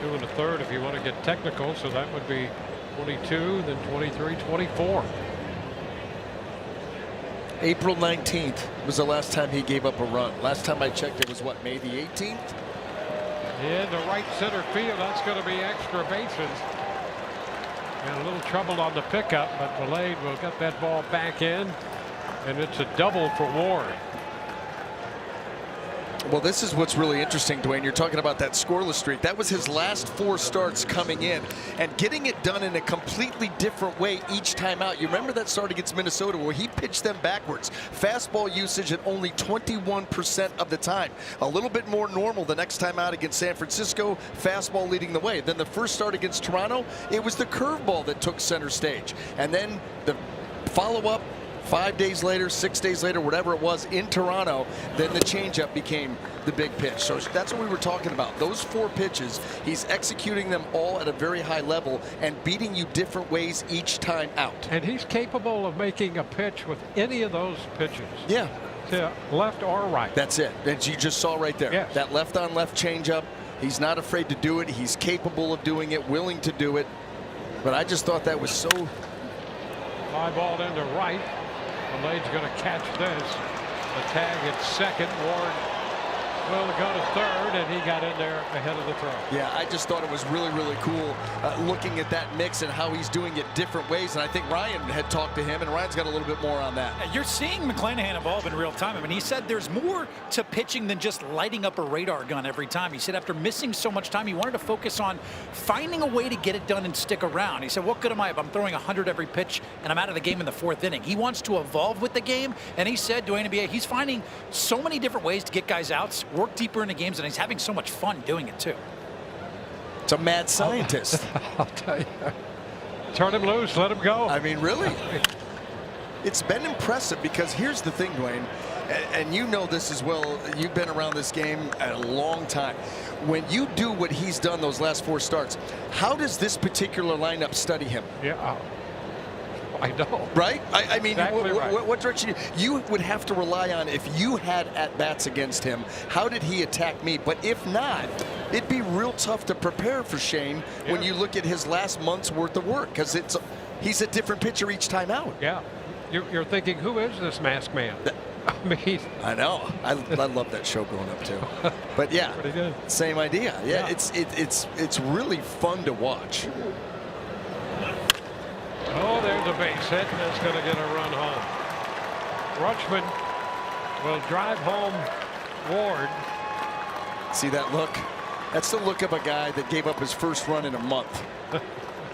S2: 2 1/3 if you want to get technical. So that would be 22, then 23, 24.
S7: April 19th was the last time he gave up a run. Last time I checked, it was what, May the 18th?
S2: In the right center field, that's going to be extra bases. And a little trouble on the pickup, but Valade will get that ball back in, and it's a double for Ward.
S7: Well, this is what's really interesting, Dwayne. You're talking about that scoreless streak. That was his last 4 starts coming in, and getting it done in a completely different way each time out. You remember that start against Minnesota where he pitched them backwards. Fastball usage at only 21% of the time. A little bit more normal the next time out against San Francisco. Fastball leading the way. Then the first start against Toronto, it was the curveball that took center stage. And then the follow-up 5 days later, 6 days later, whatever it was in Toronto, then the changeup became the big pitch. So that's what we were talking about. Those 4 pitches, he's executing them all at a very high level and beating you different ways each time out.
S2: And he's capable of making a pitch with any of those pitches.
S7: Yeah.
S2: To left or right.
S7: That's it. As you just saw right there.
S2: Yes.
S7: That left-on-left changeup. He's not afraid to do it. He's capable of doing it, willing to do it. But I just thought that was so.
S2: Fly ball into right. Valade's going to catch this. The tag at second. Ward will go to third, and he got in there ahead of the throw.
S7: Yeah, I just thought it was really, really cool looking at that mix and how he's doing it different ways. And I think Ryan had talked to him, and Ryan's got a little bit more on that.
S5: You're seeing McClanahan evolve in real time. I mean, he said there's more to pitching than just lighting up a radar gun every time. He said after missing so much time, he wanted to focus on finding a way to get it done and stick around. He said, what good am I if I'm throwing 100 every pitch and I'm out of the game in the 4th inning? He wants to evolve with the game, and he said, Dwayne NBA, he's finding so many different ways to get guys outs, work deeper into games, and he's having so much fun doing it too.
S7: It's a mad scientist.
S2: I'll tell you. Turn him loose, let him go.
S7: I mean, really. It's been impressive because here's the thing, Dwayne, and you know this as well. You've been around this game a long time. When you do what he's done those last 4 starts, how does this particular lineup study him?
S2: Yeah, I know.
S7: Right? I mean,
S2: exactly right.
S7: what direction you would have to rely on if you had at-bats against him? How did he attack me? But if not, it'd be real tough to prepare for Shane when you look at his last month's worth of work, because he's a different pitcher each time out.
S2: Yeah. You're thinking, who is this masked man? I mean,
S7: I know. I love that show growing up too. But yeah,
S2: pretty good.
S7: Same idea. Yeah, it's really fun to watch.
S2: Oh, there's a base hit, and that's going to get a run home. Rutschman will drive home Ward.
S7: See that look? That's the look of a guy that gave up his first run in a month.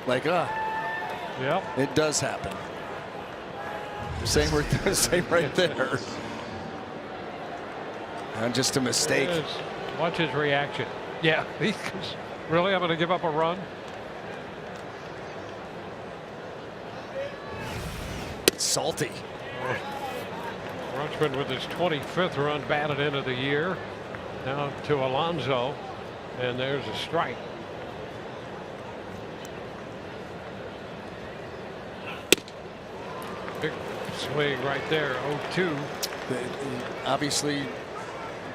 S7: Like,
S2: yep,
S7: it does happen. Same right there. And just a mistake.
S2: Watch his reaction. Yeah, he goes, really? I'm going to give up a run?
S7: Salty.
S2: Rutschman with his 25th run batted into the year. Now to Alonso, and there's a strike. Big swing right there, 0-2.
S7: Obviously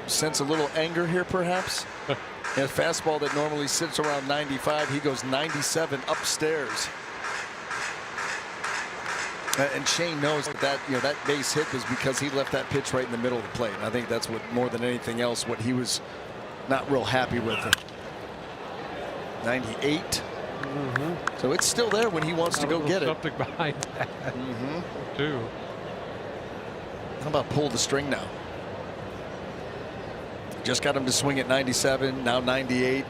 S7: sense a little anger here, perhaps. And a fastball that normally sits around 95, he goes 97 upstairs. And Shane knows that that base hit was because he left that pitch right in the middle of the plate. And I think that's what, more than anything else, what he was not real happy with. 98. So it's still there when he wants to go get it.
S2: Something behind that. Too.
S7: How about pull the string now? Just got him to swing at 97, now 98.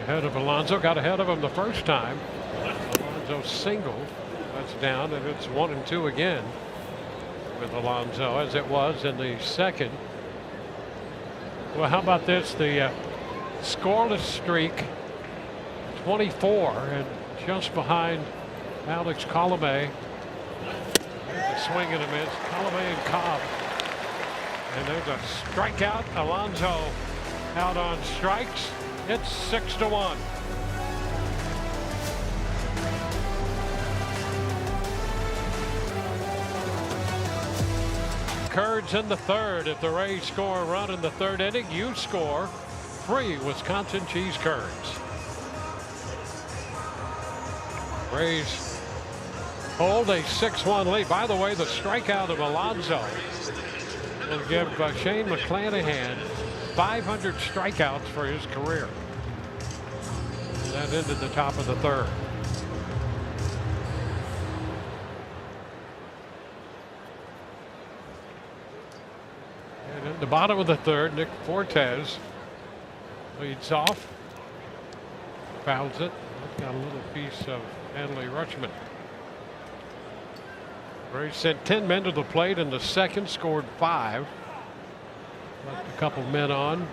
S2: Ahead of Alonso, got ahead of him the first time. Alonso single, that's down, and it's 1-2 again with Alonso, as it was in the second. Well, how about this? The scoreless streak, 24, and just behind Alex Colomé. There's a swing and a miss. Colomé and Cobb. And there's a strikeout. Alonso out on strikes. It's 6-1. Kurds in the third. If the Rays score a run in the 3rd inning, you score free Wisconsin cheese curds. Rays hold a 6-1 lead. By the way, the strikeout of Alonso will give Shane McClanahan 500 strikeouts for his career. And that ended the top of the 3rd. And in the bottom of the 3rd, Nick Fortes leads off, fouls it. Got a little piece of Adley Rutschman. Rays sent 10 men to the plate in the 2nd, scored 5. Left a couple men on.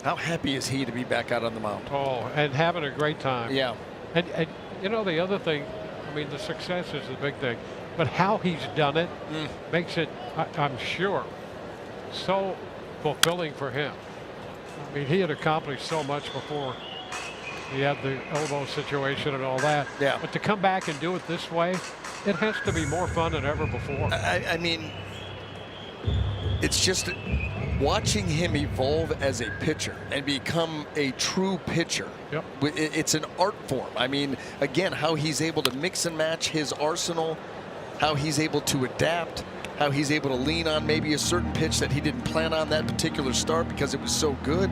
S7: How happy is he to be back out on the mound?
S2: Oh, and having a great time.
S7: Yeah.
S2: And you know, the other thing, I mean, the success is the big thing, but how he's done it makes it, I'm sure, so fulfilling for him. I mean, he had accomplished so much before he had the elbow situation and all that.
S7: Yeah.
S2: But to come back and do it this way, it has to be more fun than ever before.
S7: I mean, it's just watching him evolve as a pitcher and become a true pitcher.
S2: Yep.
S7: It's an art form. I mean, again, how he's able to mix and match his arsenal, how he's able to adapt, how he's able to lean on maybe a certain pitch that he didn't plan on that particular start because it was so good,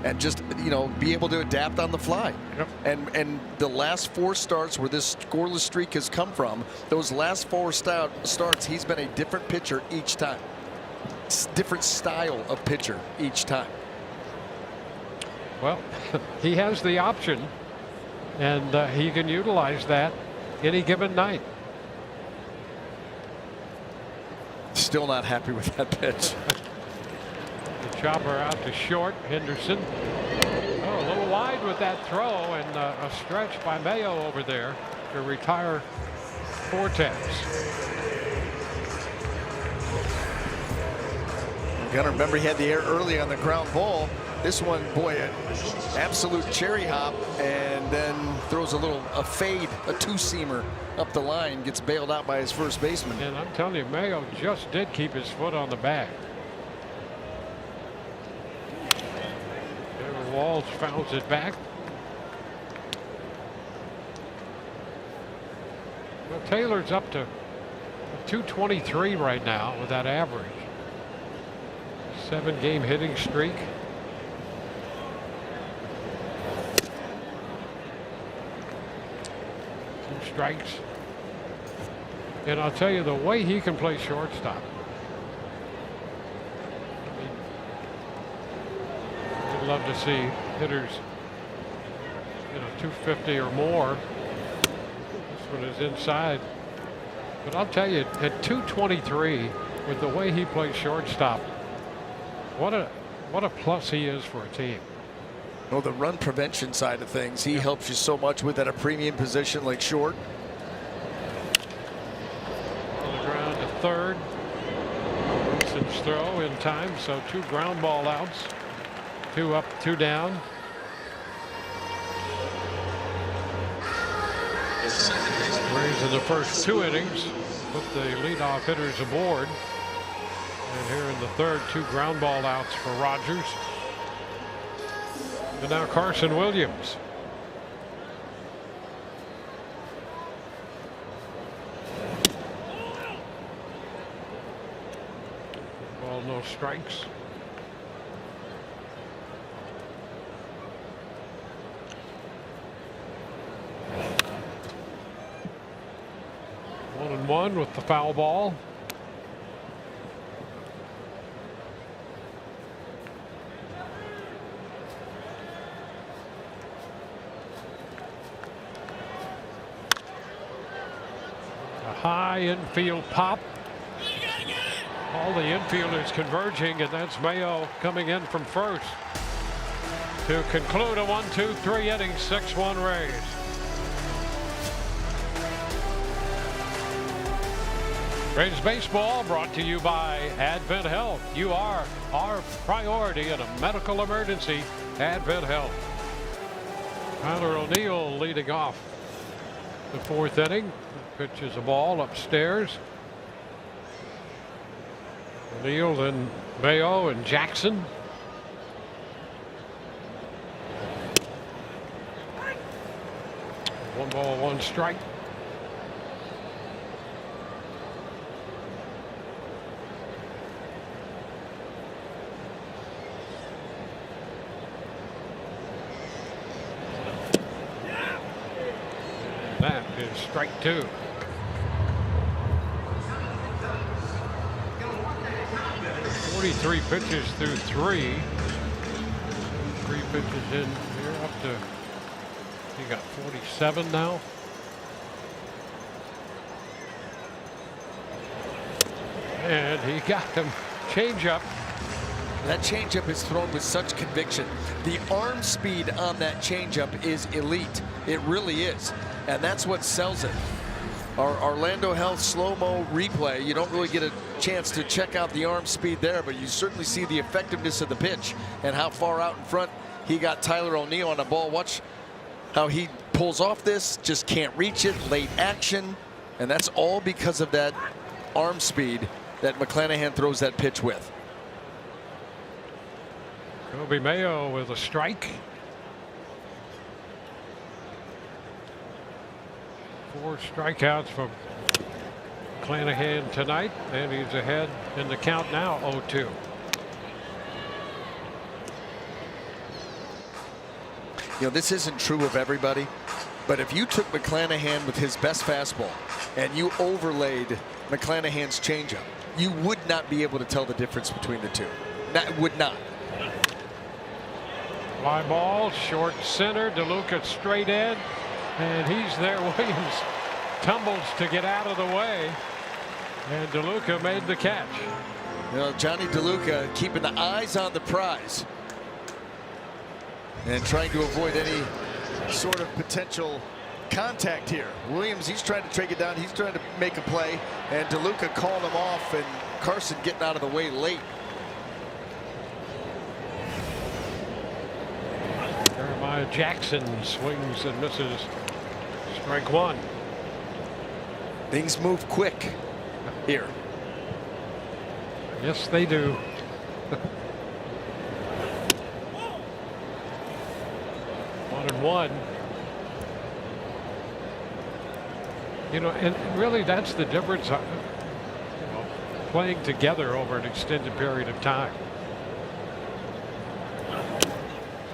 S7: and just, you know, be able to adapt on the fly.
S2: Yep.
S7: And the last 4 starts where this scoreless streak has come from, those last 4 starts, he's been a different pitcher each time. Different style of pitcher each time.
S2: Well, he has the option, and he can utilize that any given night.
S7: Still not happy with that pitch.
S2: The chopper out to short. Henderson. Oh, a little wide with that throw, and a stretch by Mayo over there to retire Fortes.
S7: You gotta remember he had the air early on the ground ball. This one, boy, an absolute cherry hop, and then throws a fade, a 2-seamer up the line, gets bailed out by his first baseman.
S2: And I'm telling you, Mayo just did keep his foot on the bag. There, Walsh fouls it back. Well, Taylor's up to 223 right now with that average. 7-game hitting streak. 2 strikes. And I'll tell you, the way he can play shortstop. I mean, I'd love to see hitters, 250 or more. This one is inside. But I'll tell you, at 223, with the way he plays shortstop, what a plus he is for a team.
S7: Well, the run prevention side of things, he helps you so much with at a premium position like short.
S2: On the ground to third. Wilson's throw in time, so 2 ground ball outs. 2 up, 2 down. Rays in the first 2 innings put the leadoff hitters aboard. And here in the third, 2 ground ball outs for Rogers. And now Carson Williams. Ball, no strikes. One and one with the foul ball. High infield pop. All the infielders converging, and that's Mayo coming in from first to conclude a 1-2-3 inning, 6-1 Rays. Rays baseball brought to you by Advent Health. You are our priority in a medical emergency. Advent Health. Tyler O'Neill leading off the 4th inning. Pitches a ball upstairs. O'Neill and Mayo and Jackson. One ball, 1 strike. That is strike 2. Pitches through 3. 3 pitches in here up to, he got 47 now. And he got him. Changeup.
S7: That changeup is thrown with such conviction. The arm speed on that changeup is elite. It really is. And that's what sells it. Our Orlando Health slow-mo replay, you don't really get a chance to check out the arm speed there, but you certainly see the effectiveness of the pitch and how far out in front he got Tyler O'Neill on a ball. Watch how he pulls off this, just can't reach it. Late action, And that's all because of that arm speed that McClanahan throws that pitch with.
S2: Kobe Mayo with a strike. 4 strikeouts from McClanahan tonight, and he's ahead in the count now, 0-2.
S7: You know, this isn't true of everybody, but if you took McClanahan with his best fastball and you overlaid McClanahan's changeup, you would not be able to tell the difference between the two. That would not.
S2: Fly ball, short center, DeLuca straight in, and he's there. Williams tumbles to get out of the way, and DeLuca made the catch.
S7: You know, Johnny DeLuca keeping the eyes on the prize and trying to avoid any sort of potential contact here. Williams, he's trying to take it down. He's trying to make a play, and DeLuca calling him off, and Carson getting out of the way late.
S2: Jeremiah Jackson swings and misses. Strike 1.
S7: Things move quick here.
S2: Yes, they do. 1-1. You know, and really that's the difference, you know, playing together over an extended period of time.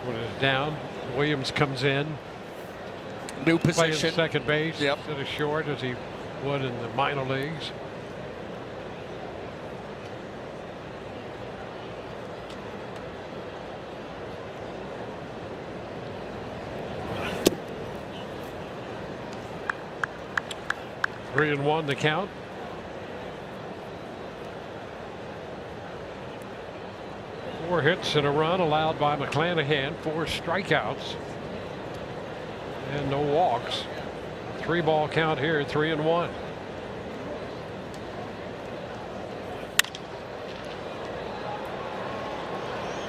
S2: When it's down, Williams comes in.
S7: New position.
S2: Playing second base.
S7: Yep.
S2: Instead of short as he would in the minor leagues. Three and 1 the count. Four hits and a run allowed by McClanahan. 4 strikeouts and no walks. 3-ball count here. 3 and 1.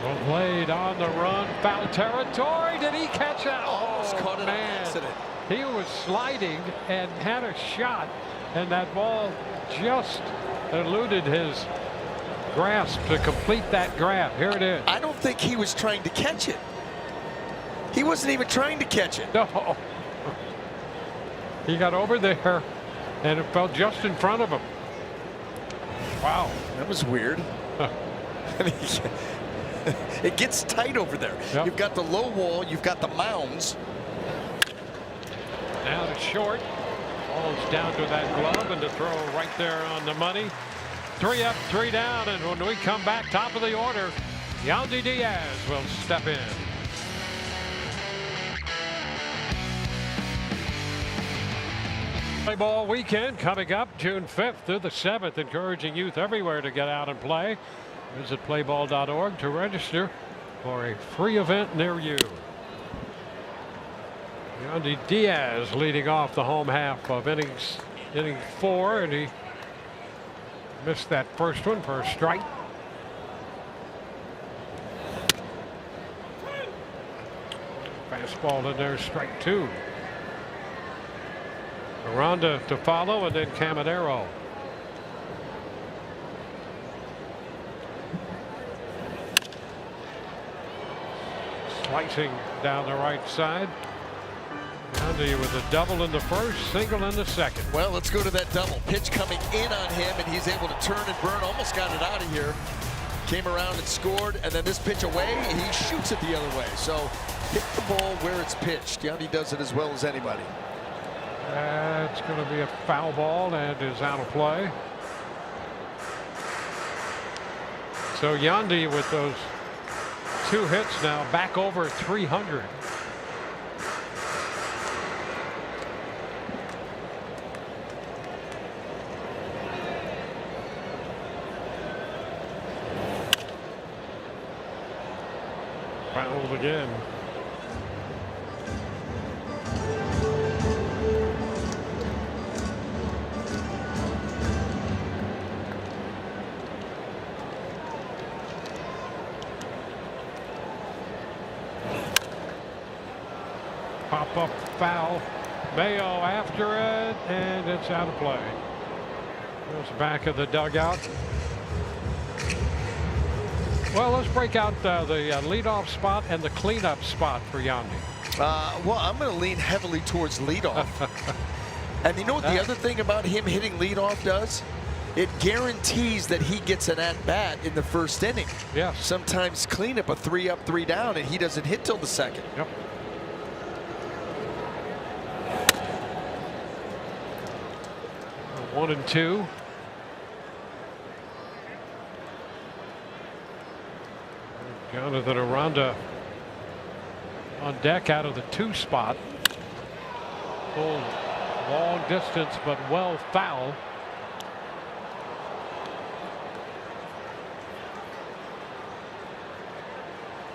S2: Well played on the run. Foul territory. Did he catch it?
S7: Almost caught it on accident.
S2: He was sliding and had a shot, and that ball just eluded his grasp to complete that grab. Here it is.
S7: I don't think he was trying to catch it. He wasn't even trying to catch it.
S2: No. He got over there, and it fell just in front of him. Wow.
S7: That was weird. It gets tight over there.
S2: Yep.
S7: You've got the low wall. You've got the mounds.
S2: Now to short. Ball's down to that glove, and to throw right there on the money. 3 up, 3 down, and when we come back, top of the order, Yandy Diaz will step in. Play ball weekend coming up June 5th through the 7th, encouraging youth everywhere to get out and play. Visit playball.org to register for a free event near you. Yandy Diaz leading off the home half of inning 4, and he missed that first one for a strike. Fastball in there, strike 2. Aranda to follow, and then Caminero. Slicing down the right side. Yandy with a double in the first, single in the second.
S7: Well, let's go to that double. Pitch coming in on him, and he's able to turn and burn. Almost got it out of here. Came around and scored, and then this pitch away, and he shoots it the other way. So hit the ball where it's pitched. Yandy does it as well as anybody.
S2: That's going to be a foul ball and is out of play. So Yandy with those 2 hits now back over 300. Fouled again. Pop-up foul Mayo after it, and it's out of play. Goes back of the dugout. Well, let's break out the leadoff spot and the cleanup spot for Yandy.
S7: Well, I'm going to lean heavily towards leadoff. And you know what the other thing about him hitting leadoff does? It guarantees that he gets an at-bat in the first inning.
S2: Yes.
S7: Sometimes cleanup a 3 up, 3 down, and he doesn't hit till the second.
S2: Yep. One and two. Jonathan Aranda on deck out of the 2 spot. Pulled long distance, but well foul.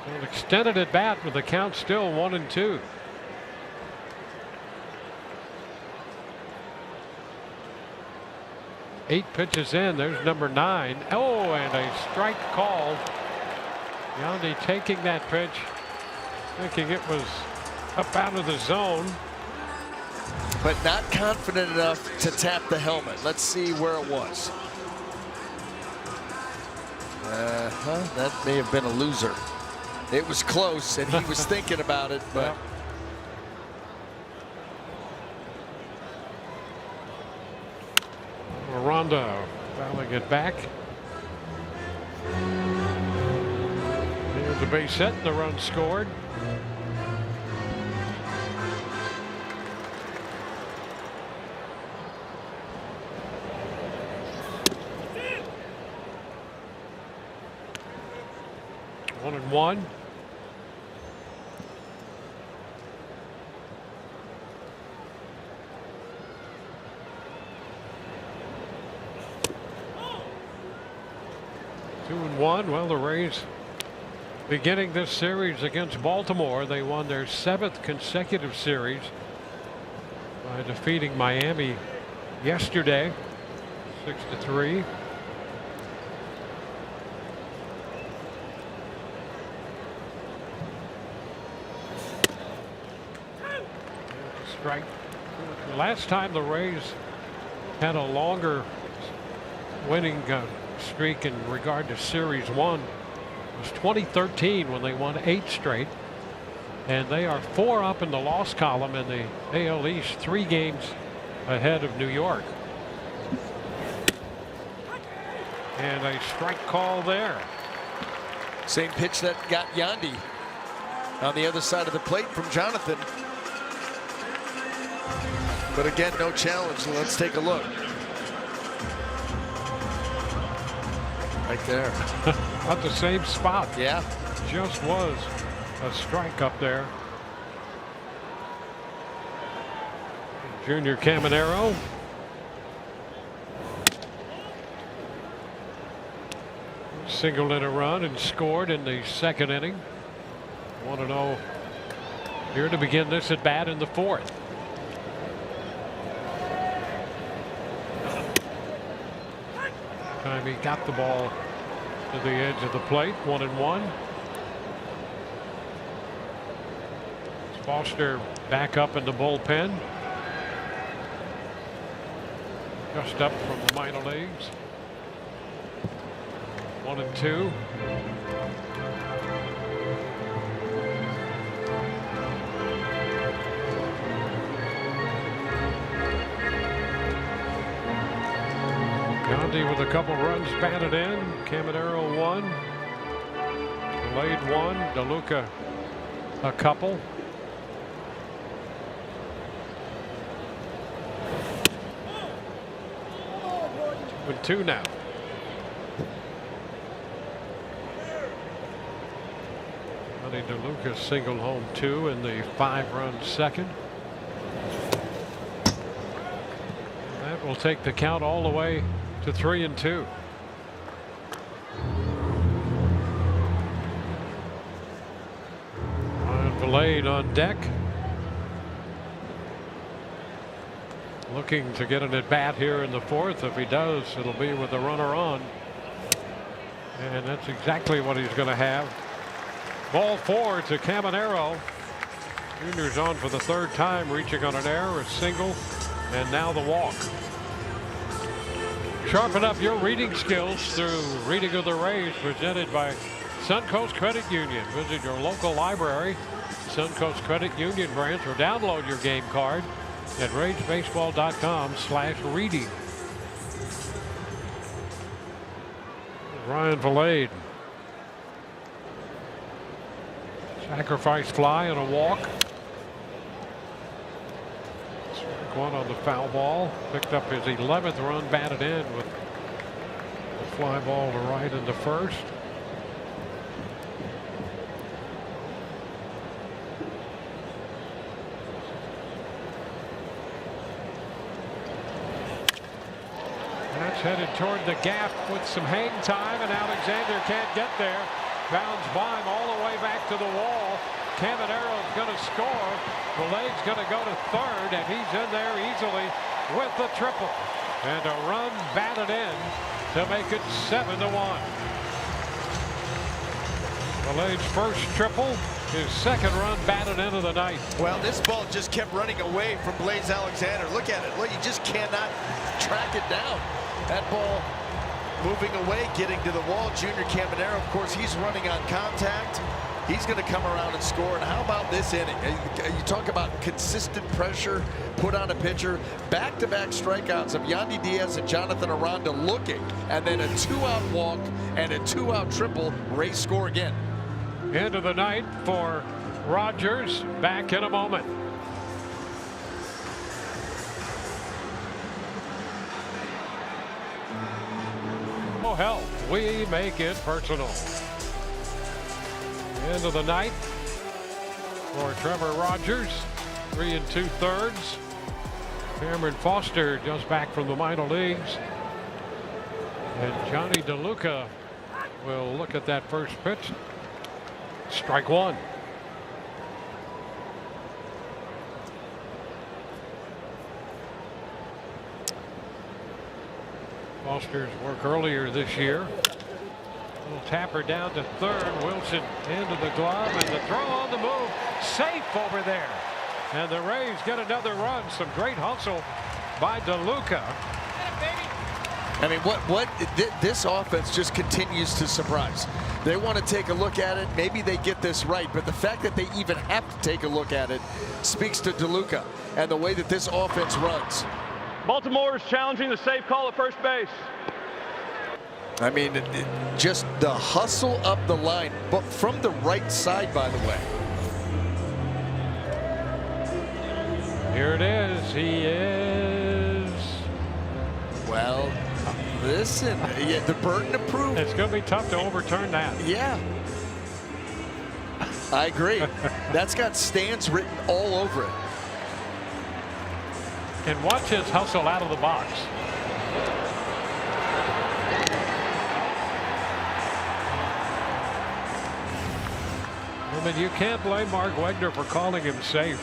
S2: An extended at bat with the count still 1 and 2. Eight pitches in. There's number 9. Oh, and a strike called. Yandy taking that pitch, thinking it was up out of the zone.
S7: But not confident enough to tap the helmet. Let's see where it was. That may have been a loser. It was close, and he was thinking about it, but.
S2: Aranda fouling it back. Here's the base hit, and the run scored. One and one. Two and one. Well, the Rays beginning this series against Baltimore. They won their 7th consecutive series by defeating Miami yesterday 6-3. Strike. Last time the Rays had a longer winning streak in regard to Series 1 was 2013 when they won 8 straight, and they are 4 up in the loss column in the AL East, 3 games ahead of New York. And a strike call there.
S7: Same pitch that got Yandy on the other side of the plate from Jonathan. But again, no challenge. Let's take a look. Right there.
S2: At the same spot.
S7: Yeah.
S2: Just was a strike up there. Junior Caminero. Singled in a run and scored in the 2nd inning. 1-0 here to begin this at bat in the 4th. Time he got the ball to the edge of the plate. 1-1. Foster back up in the bullpen. Just up from the minor leagues. 1-2. Yandy with a couple runs batted in. Caminero 1. Delayed 1. DeLuca a couple. With 2 now. Yandy DeLuca singled home 2 in the 5-run 2nd. That will take the count all the way to 3-2. Vilade on deck. Looking to get an at bat here in the 4th. If he does, it'll be with the runner on. And that's exactly what he's going to have. Ball 4 to Caminero. Junior's on for the third time, reaching on an error, a single, and now the walk. Sharpen up your reading skills through Reading of the Rays, presented by Suncoast Credit Union. Visit your local library, Suncoast Credit Union branch, or download your game card at RaysBaseball.com/reading. Ryan Valade. Sacrifice fly and a walk. Strike one on the foul ball. Picked up his 11th run, batted in with the fly ball to right into first. That's headed toward the gap with some hang time, and Alexander can't get there. Bounds by him all the way back to the wall. Camanero's going to score. Valade's going to go to third, and he's in there easily with the triple. And a run batted in to make it 7-1. Valade's first triple, his second run batted into the night.
S7: Well, this ball just kept running away from Blaze Alexander. Look at it. Look, you just cannot track it down. That ball moving away, getting to the wall. Junior Caminero, of course, he's running on contact. He's going to come around and score. And how about this inning? You talk about consistent pressure put on a pitcher. Back-to-back strikeouts of Yandy Diaz and Jonathan Aranda looking. And then a 2-out walk and a 2-out triple. Rays score again.
S2: End of the night for Rogers. Back in a moment. Oh, hell, we make it personal. End of the night for Trevor Rogers. 3 2/3. Cameron Foster just back from the minor leagues. And Johnny DeLuca will look at that first pitch. Strike one. Foster's work earlier this year. Little tapper down to third. Wilson into the glove, and the throw on the move. Safe over there. And the Rays get another run. Some great hustle by DeLuca.
S7: I mean, this offense just continues to surprise. They want to take a look at it. Maybe they get this right, but the fact that they even have to take a look at it speaks to DeLuca and the way that this offense runs.
S9: Baltimore is challenging the safe call at first base.
S7: I mean, just the hustle up the line, but from the right side, by the way.
S2: Here it is. He is.
S7: Well, listen, yeah, the burden of proof.
S2: It's going to be tough to overturn that.
S7: Yeah. I agree. That's got stands written all over it.
S2: And watch his hustle out of the box. I mean, you can't blame Mark Wegner for calling him safe.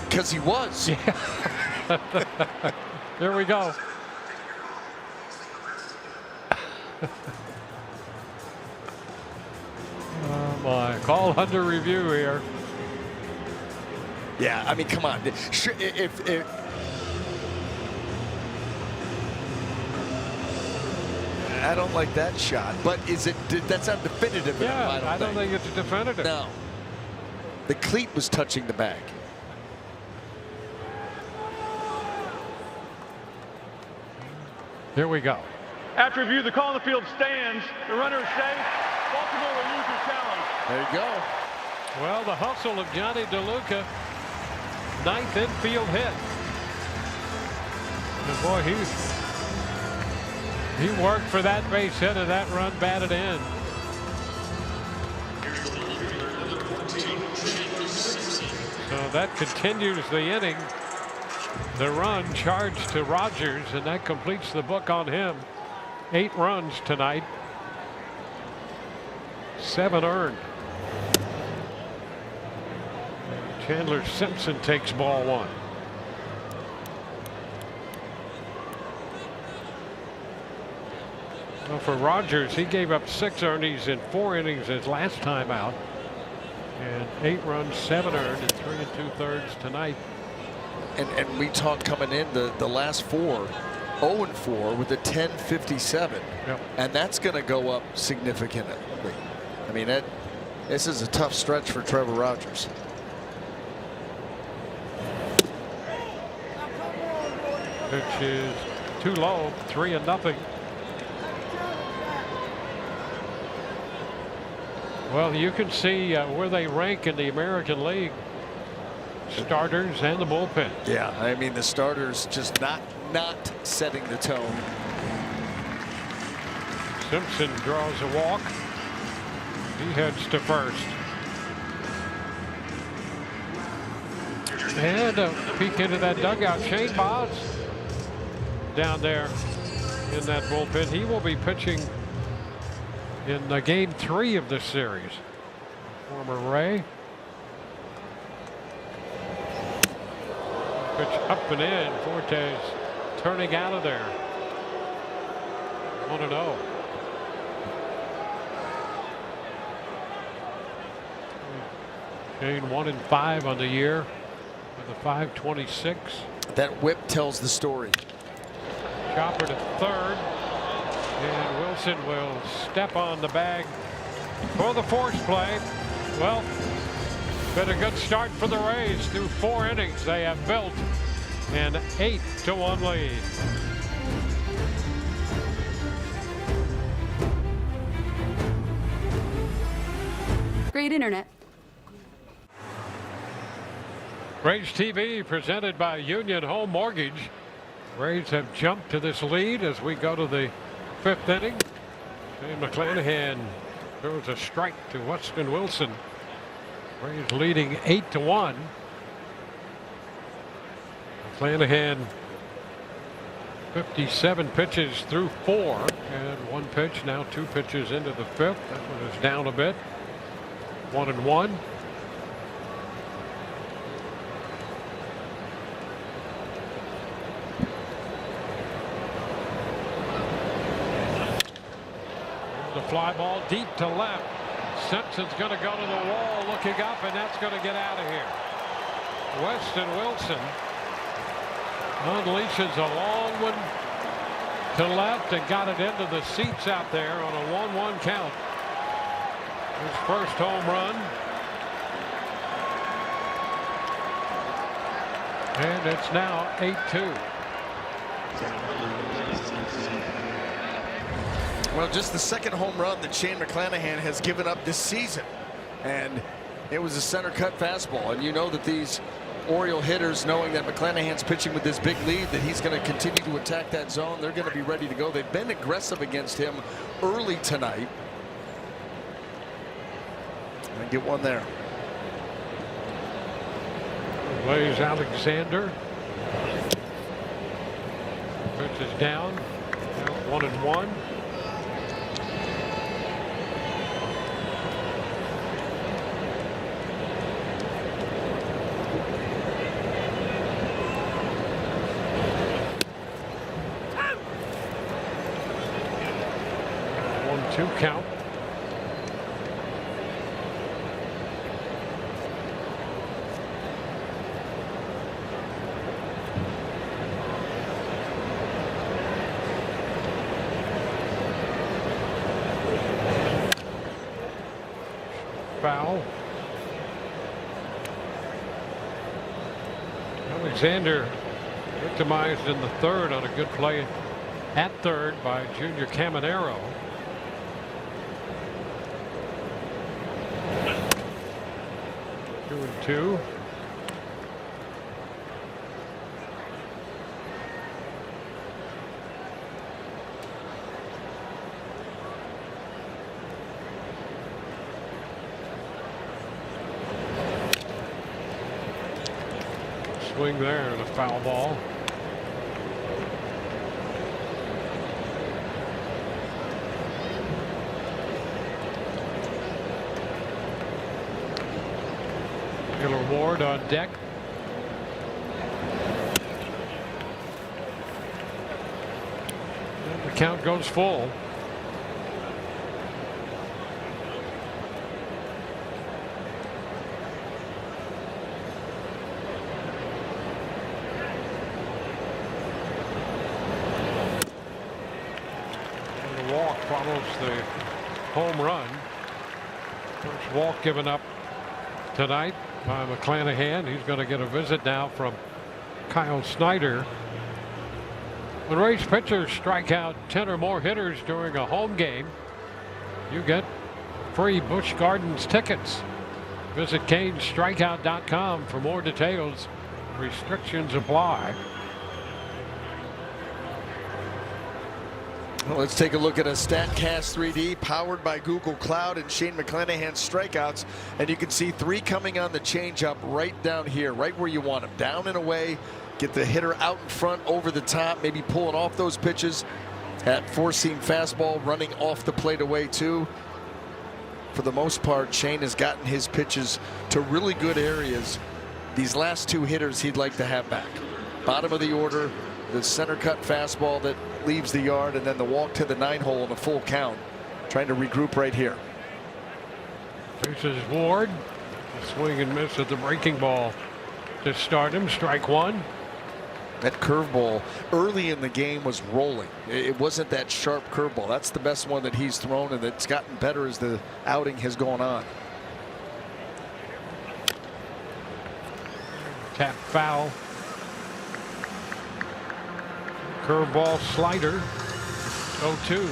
S7: Because he was.
S2: Yeah. Here we go. Oh my, call under review here.
S7: Yeah, I mean, come on. If I don't like that shot, but is it? That's not definitive.
S2: Yeah, I don't think it's definitive.
S7: No. The cleat was touching the bag.
S2: Here we go.
S9: After review, the call on the field stands. The runner is safe. Baltimore will lose their challenge.
S7: There you go.
S2: Well, the hustle of Johnny DeLuca, 9th infield hit. And boy, he worked for that base hit, and that run batted in. So that continues the inning. The run charged to Rogers, and that completes the book on him. 8 runs tonight. 7 earned. Chandler Simpson takes ball 1. Well, for Rogers, he gave up 6 earnings in 4 innings his last time out. And 8 runs, 7 earned, and 3 2/3 tonight.
S7: And we talked coming in the last 4, 0-4 with a 10.57.
S2: Yep.
S7: And that's going to go up significantly. I mean, this is a tough stretch for Trevor Rogers.
S2: Pitch is too low, 3-0. Well, you can see where they rank in the American League. Starters and the bullpen.
S7: Yeah, I mean the starters just not setting the tone.
S2: Simpson draws a walk. He heads to first. And a peek into that dugout. Shane Baz down there in that bullpen. He will be pitching in game 3 of this series. Former Ray. Pitch up and in. Fortes turning out of there. 1-0. Shane 1-5 on the year with a 5.26.
S7: That whip tells the story.
S2: Chopper to third. And Wilson will step on the bag for the force play. Well, been a good start for the Rays. Through 4 innings, they have built an 8-1 lead.
S6: Great internet.
S2: Rays TV presented by Union Home Mortgage. Rays have jumped to this lead as we go to the 5th inning. And McClanahan throws a strike to Weston Wilson. Rays leading 8-1. McClanahan 57 pitches through 4 and 1 pitch. Now 2 pitches into the 5th. That one is down a bit. 1-1. The fly ball deep to left. Simpson's going to go to the wall, looking up, and that's going to get out of here. Weston Wilson unleashes a long one to left and got it into the seats out there on a 1-1 count. His first home run. And it's now 8-2.
S7: Well, just the second home run that Shane McClanahan has given up this season. And it was a center cut fastball. And you know that these Oriole hitters, knowing that McClanahan's pitching with this big lead, that he's going to continue to attack that zone. They're going to be ready to go. They've been aggressive against him early tonight. And get one there.
S2: Blaze Alexander. Pitch is down. Now 1-1. Two count. Foul. Alexander victimized in the 3rd on a good play at 3rd by Junior Caminero. 2-2. Swing there and a foul ball. Taylor Ward on deck. And the count goes full. home run. First walk given up tonight by McClanahan. He's going to get a visit now from Kyle Snyder. When Rays pitchers strike out 10 or more hitters during a home game, you get free Busch Gardens tickets. Visit CaneStrikeout.com for more details. Restrictions apply.
S7: Well, let's take a look at a StatCast 3D powered by Google Cloud and Shane McClanahan's strikeouts. And you can see 3 coming on the changeup right down here, right where you want them. Down and away, get the hitter out in front, over the top, maybe pulling off those pitches. That four-seam fastball running off the plate away too. For the most part, Shane has gotten his pitches to really good areas. These last 2 hitters he'd like to have back. Bottom of the order, the center cut fastball that leaves the yard, and then the walk to the 9-hole in a full count. Trying to regroup right here.
S2: Faces Ward. A swing and miss at the breaking ball to start him. Strike 1.
S7: That curveball early in the game was rolling. It wasn't that sharp curveball. That's the best one that he's thrown, and it's gotten better as the outing has gone on.
S2: Tap foul. Curveball slider. 0-2.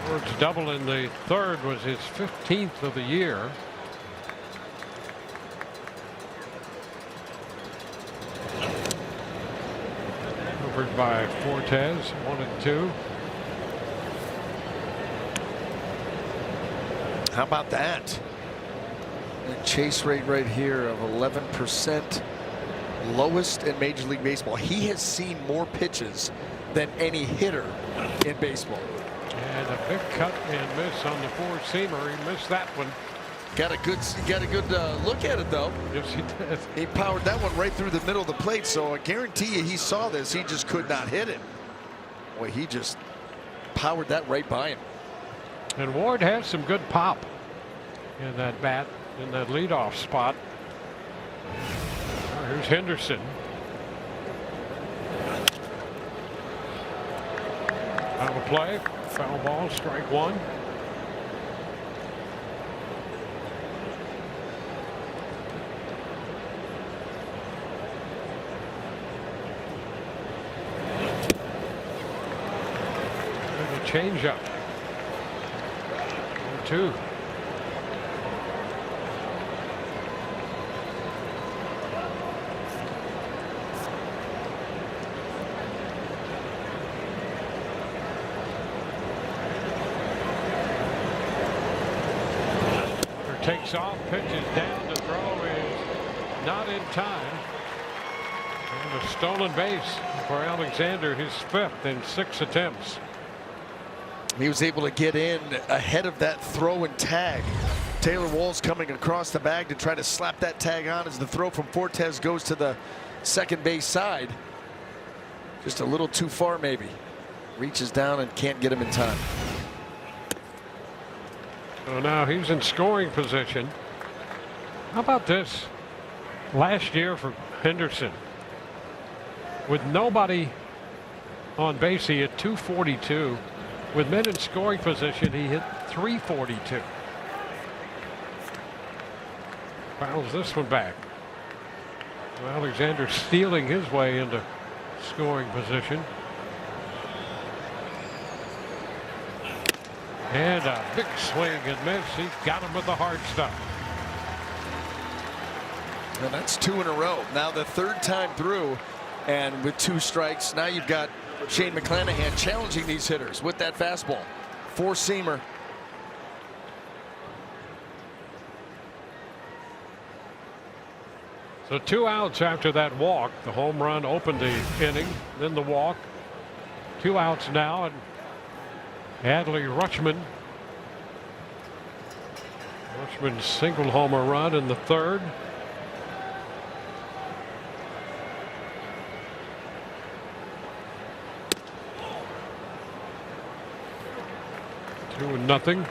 S2: Ward's double in the third was his 15th of the year. Covered by Fortes. 1-2.
S7: How about that? A chase rate right here of 11%. Lowest in Major League Baseball. He has seen more pitches than any hitter in baseball.
S2: And a big cut and miss on the four-seamer. He missed that one.
S7: Got a good look at it though.
S2: Yes, he did.
S7: He powered that one right through the middle of the plate. So I guarantee you he saw this. He just could not hit it. Boy, he just powered that right by him.
S2: And Ward has some good pop in that bat, in that leadoff spot. Here's Henderson. Foul play. Foul ball. Strike 1. And a changeup. 2. Takes off, pitches down, the throw is not in time. And a stolen base for Alexander, his 5th in 6 attempts.
S7: He was able to get in ahead of that throw and tag. Taylor Wall's coming across the bag to try to slap that tag on as the throw from Fortes goes to the second base side. Just a little too far maybe. Reaches down and can't get him in time.
S2: So now he's in scoring position. How about this? Last year for Henderson, with nobody on base, he hit 242. With men in scoring position, he hit 342. Fouls this one back. Well, Alexander stealing his way into scoring position. And a big swing and miss. He got him with the hard stuff.
S7: And that's 2 in a row. Now the 3rd time through, and with 2 strikes, now you've got Shane McClanahan challenging these hitters with that fastball. Four-seamer.
S2: So 2 outs after that walk. The home run opened the inning, then the walk. 2 outs now, and Adley Rutschman. Rutschman's single homer run in the 3rd. Two and nothing.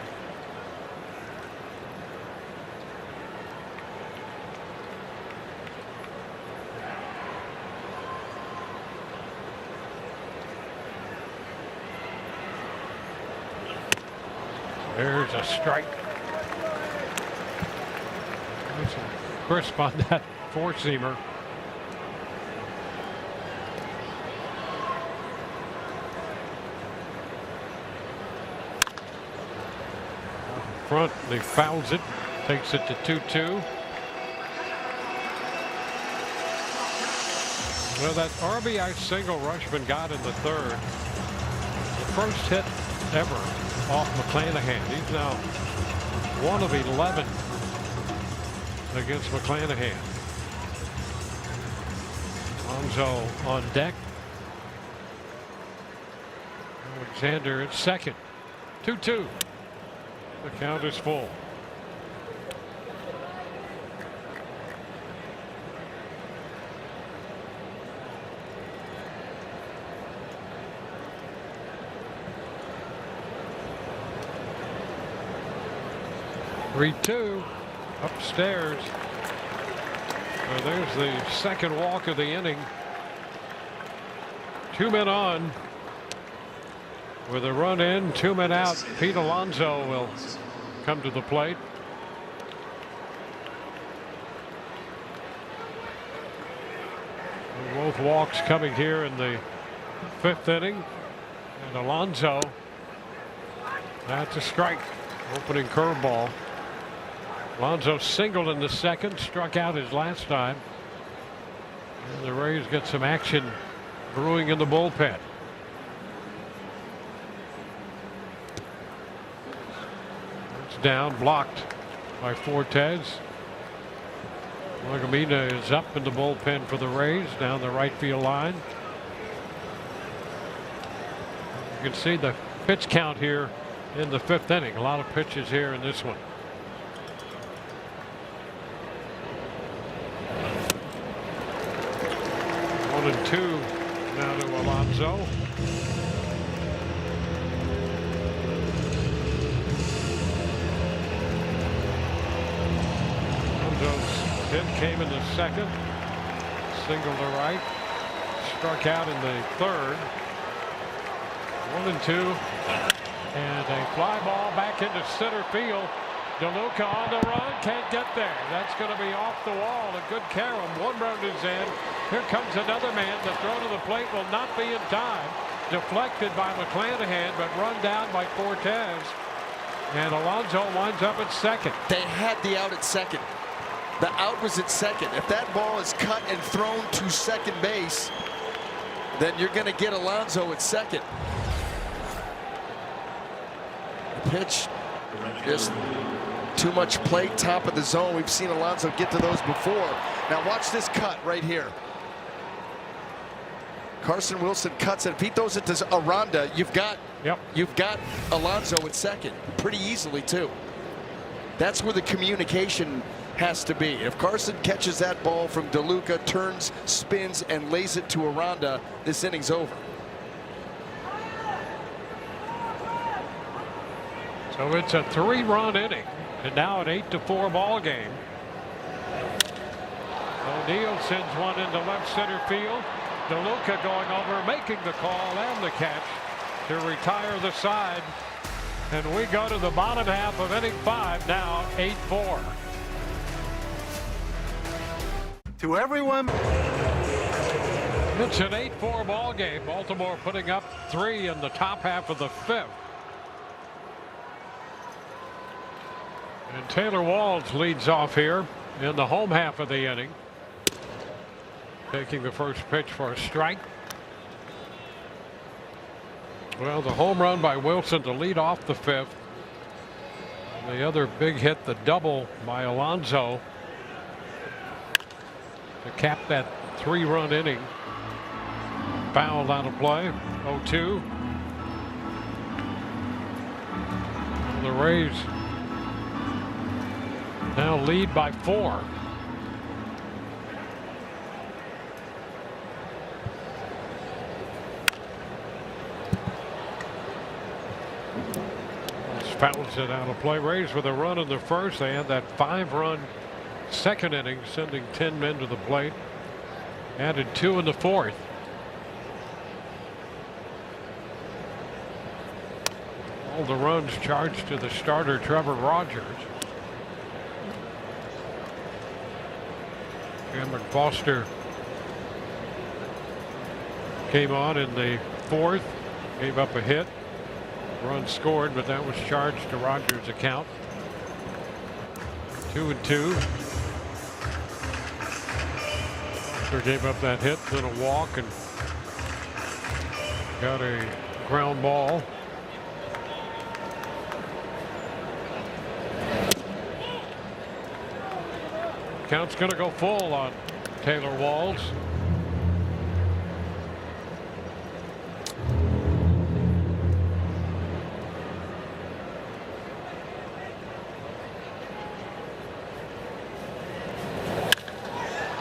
S2: There's a strike. There's some crisp on that four-seamer. Front, he fouls it, takes it to 2-2. Well, that RBI single Rushman got in the third, the first hit ever off McClanahan. He's now 1 of 11 against McClanahan. Alonso on deck. Alexander at second. 2-2. The count is full. Three-two upstairs. Well, there's the second walk of the inning. 2 men on. With a run in, 2 men out, Pete Alonso will come to the plate. Both walks coming here in the 5th inning. And Alonso, that's a strike. Opening curveball. Alonso singled in the second, struck out his last time. And the Rays get some action brewing in the bullpen. Down, blocked by Fortes. Margamita is up in the bullpen for the Rays down the right field line. You can see the pitch count here in the 5th inning. A lot of pitches here in this one. One and two now to Alonso. Hit came in the second, single to right, struck out in the third. 1 and 2, and a fly ball back into center field. DeLuca on the run, can't get there. That's going to be off the wall. A good carom. 1 run is in. Here comes another man. The throw to the plate will not be in time. Deflected by McClanahan, but run down by Fortes. And Alonso winds up at second.
S7: They had the out at second. The out was at second. If that ball is cut and thrown to second base, then you're going to get Alonso at second. The pitch, just too much plate, top of the zone. We've seen Alonso get to those before. Now watch this cut right here. Carson Wilson cuts it. If he throws it to Aranda, you've got Alonso at second pretty easily too. That's where the communication has to be. If Carson catches that ball from DeLuca, turns, spins, and lays it to Aranda, this inning's over.
S2: So it's a 3-run inning, and now an 8-4 ball game. O'Neill sends one into left center field. DeLuca going over, making the call and the catch to retire the side. And we go to the bottom half of inning 5 now, 8-4.
S8: To everyone.
S2: It's an 8-4 ball game. Baltimore putting up 3 in the top half of the 5th. And Taylor Walls leads off here in the home half of the inning. Taking the first pitch for a strike. Well, the home run by Wilson to lead off the 5th. And the other big hit, the double by Alonso, to cap that 3-run inning. Fouled out of play. 0-2. The Rays now lead by 4. Fouls it out of play. Rays with a run in the first. They had that 5-run second inning, sending 10 men to the plate. Added 2 in the 4th. All the runs charged to the starter, Trevor Rogers. Cameron Foster came on in the 4th, gave up a hit. Run scored, but that was charged to Rogers' account. 2-2. Foster gave up that hit, then a walk, and got a ground ball. Count's going to go full on Taylor Walls.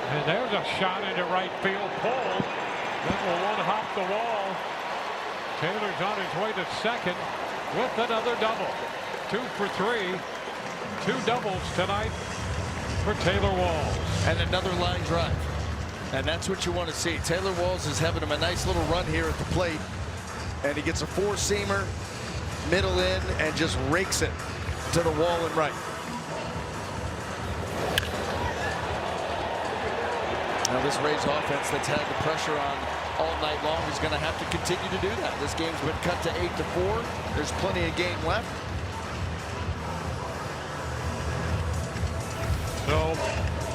S2: And there's a shot into right field, pulled. That will one hop the wall. Taylor's on his way to second with another double. 2 for 3. 2 doubles tonight for Taylor Walls.
S7: And another line drive. And that's what you want to see. Taylor Walls is having him a nice little run here at the plate. And he gets a 4-seamer, middle in, and just rakes it to the wall and right. Now this Rays offense that's had the pressure on all night long is going to have to continue to do that. This game's been cut to 8-4. There's plenty of game left.
S2: So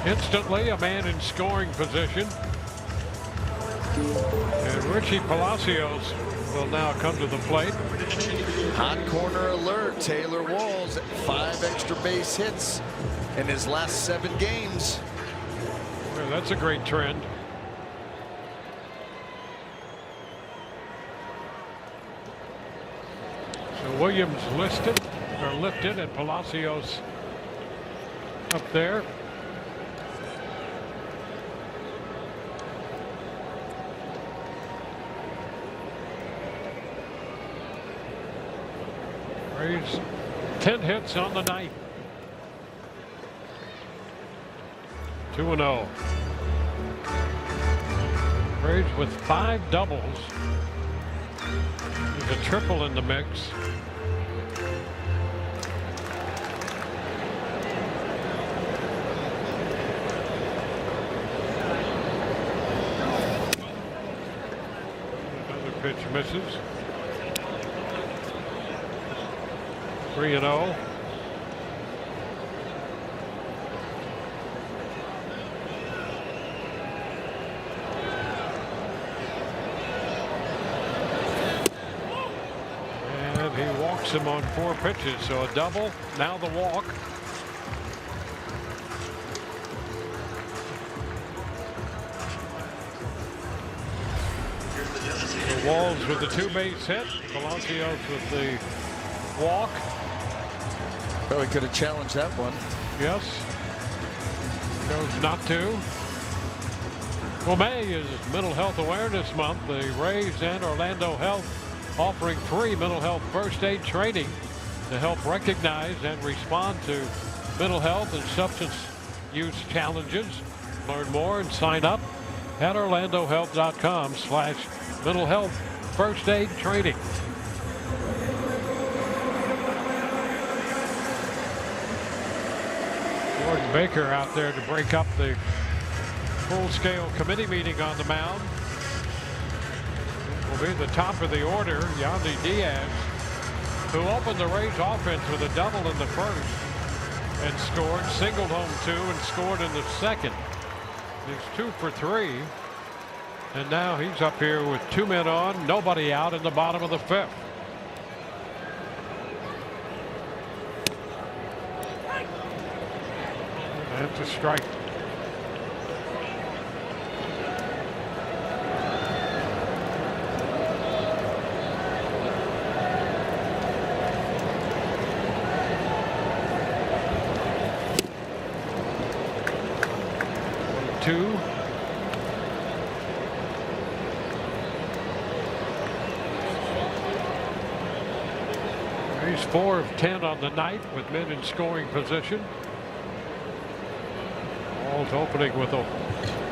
S2: instantly a man in scoring position. And Richie Palacios will now come to the plate.
S7: Hot corner alert. Taylor Walls, 5 extra base hits in his last 7 games.
S2: Well, that's a great trend. So Williams lifted and Palacios up there. Rays 10 hits on the night. 2-0. Rays with 5 doubles. There's a triple in the mix. Another pitch misses. 3-0. And he walks him on 4 pitches, so a double, now the walk. The Walls with the 2-base hit, Palacios with the walk.
S7: Oh, he could have challenged that one.
S2: Yes. Chose not to. Well, May is Mental Health Awareness Month. The Rays and Orlando Health offering free mental health first aid training to help recognize and respond to mental health and substance use challenges. Learn more and sign up at orlandohealth.com/mental health first aid training. Jordan Baker out there to break up the full-scale committee meeting on the mound. Will be the top of the order, Yandy Diaz, who opened the Rays offense with a double in the first and scored, singled home 2 and scored in the second. He's 2 for 3, and now he's up here with 2 men on, nobody out in the bottom of the 5th. That's a strike. Two. He's 4 of 10 on the night with men in scoring position. Walls opening with a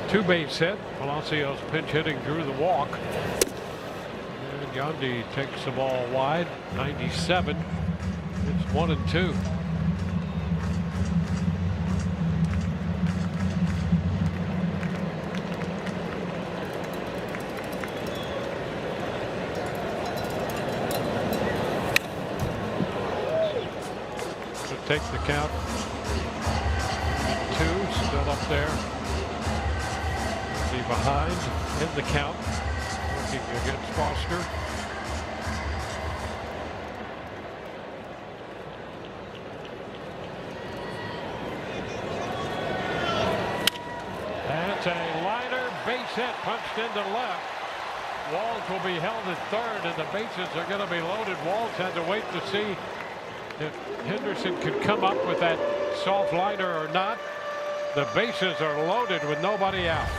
S2: 2-base hit. Palacios pinch hitting drew the walk. And Yandy takes the ball wide. 97. It's 1-2. Take the count. 2 still up there. See behind in the count. Looking against Foster. That's a liner, base hit, punched into left. Walls will be held at third, and the bases are going to be loaded. Walls had to wait to see if Henderson could come up with that soft liner or not. The bases are loaded with nobody out.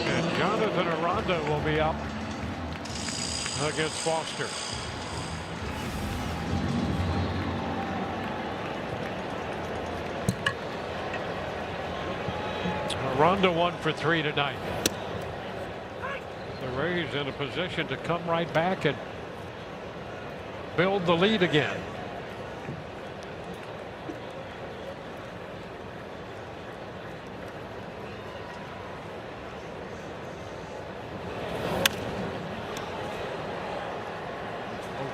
S2: And Jonathan Aranda will be up against Foster. Aranda 1 for 3 tonight. The Rays in a position to come right back and build the lead again.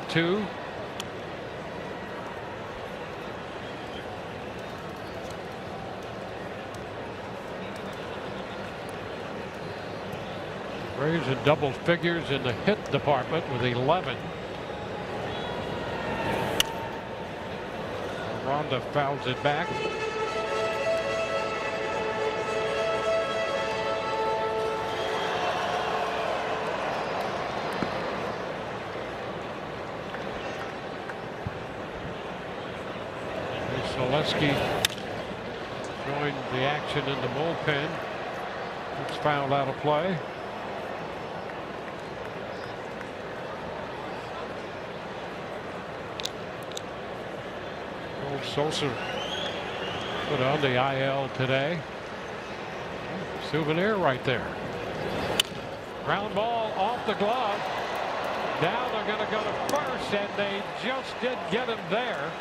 S2: Two. Rays in double figures in the hit department with 11. Aranda fouls it back. Zaleski joined the action in the bullpen. It's fouled out of play. Sosa put on the IL today. Souvenir right there. Ground ball off the glove. Now they're going to go to first, and they just did get him there.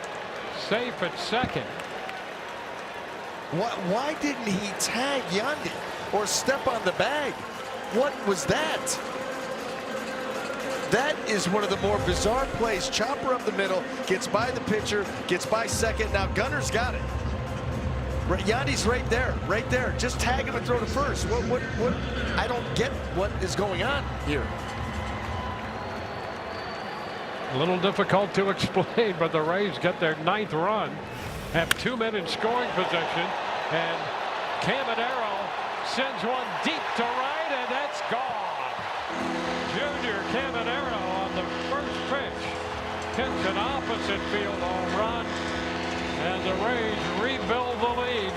S2: Safe at second.
S7: Why didn't he tag Yandy or step on the bag? What was that? That is one of the more bizarre plays. Chopper up the middle, gets by the pitcher, gets by second. Now Gunner's got it. Yandy's right there. Just tag him and throw to first. What? I don't get what is going on here.
S2: A little difficult to explain, but the Rays get their 9th run, have 2 men in scoring position, and Caminero sends one deep to right, and that's gone. Junior Caminero on the first pitch hits an opposite field home run, and the Rays rebuild the lead.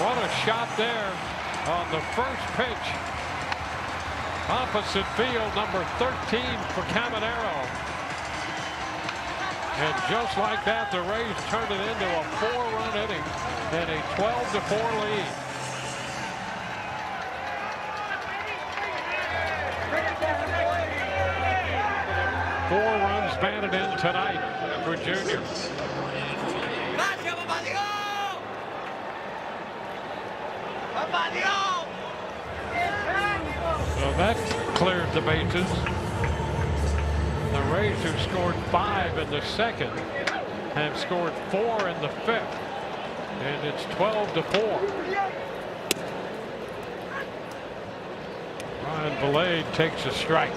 S2: What a shot there on the first pitch. Opposite field, number 13 for Caminero. And just like that, the Rays turned it into a 4-run inning and a 12-4 lead. Four runs batted in tonight for Junior. So that cleared the bases. The Rays, who scored 5 in the second, have scored 4 in the 5th, and it's 12-4. Ryan Valade takes a strike.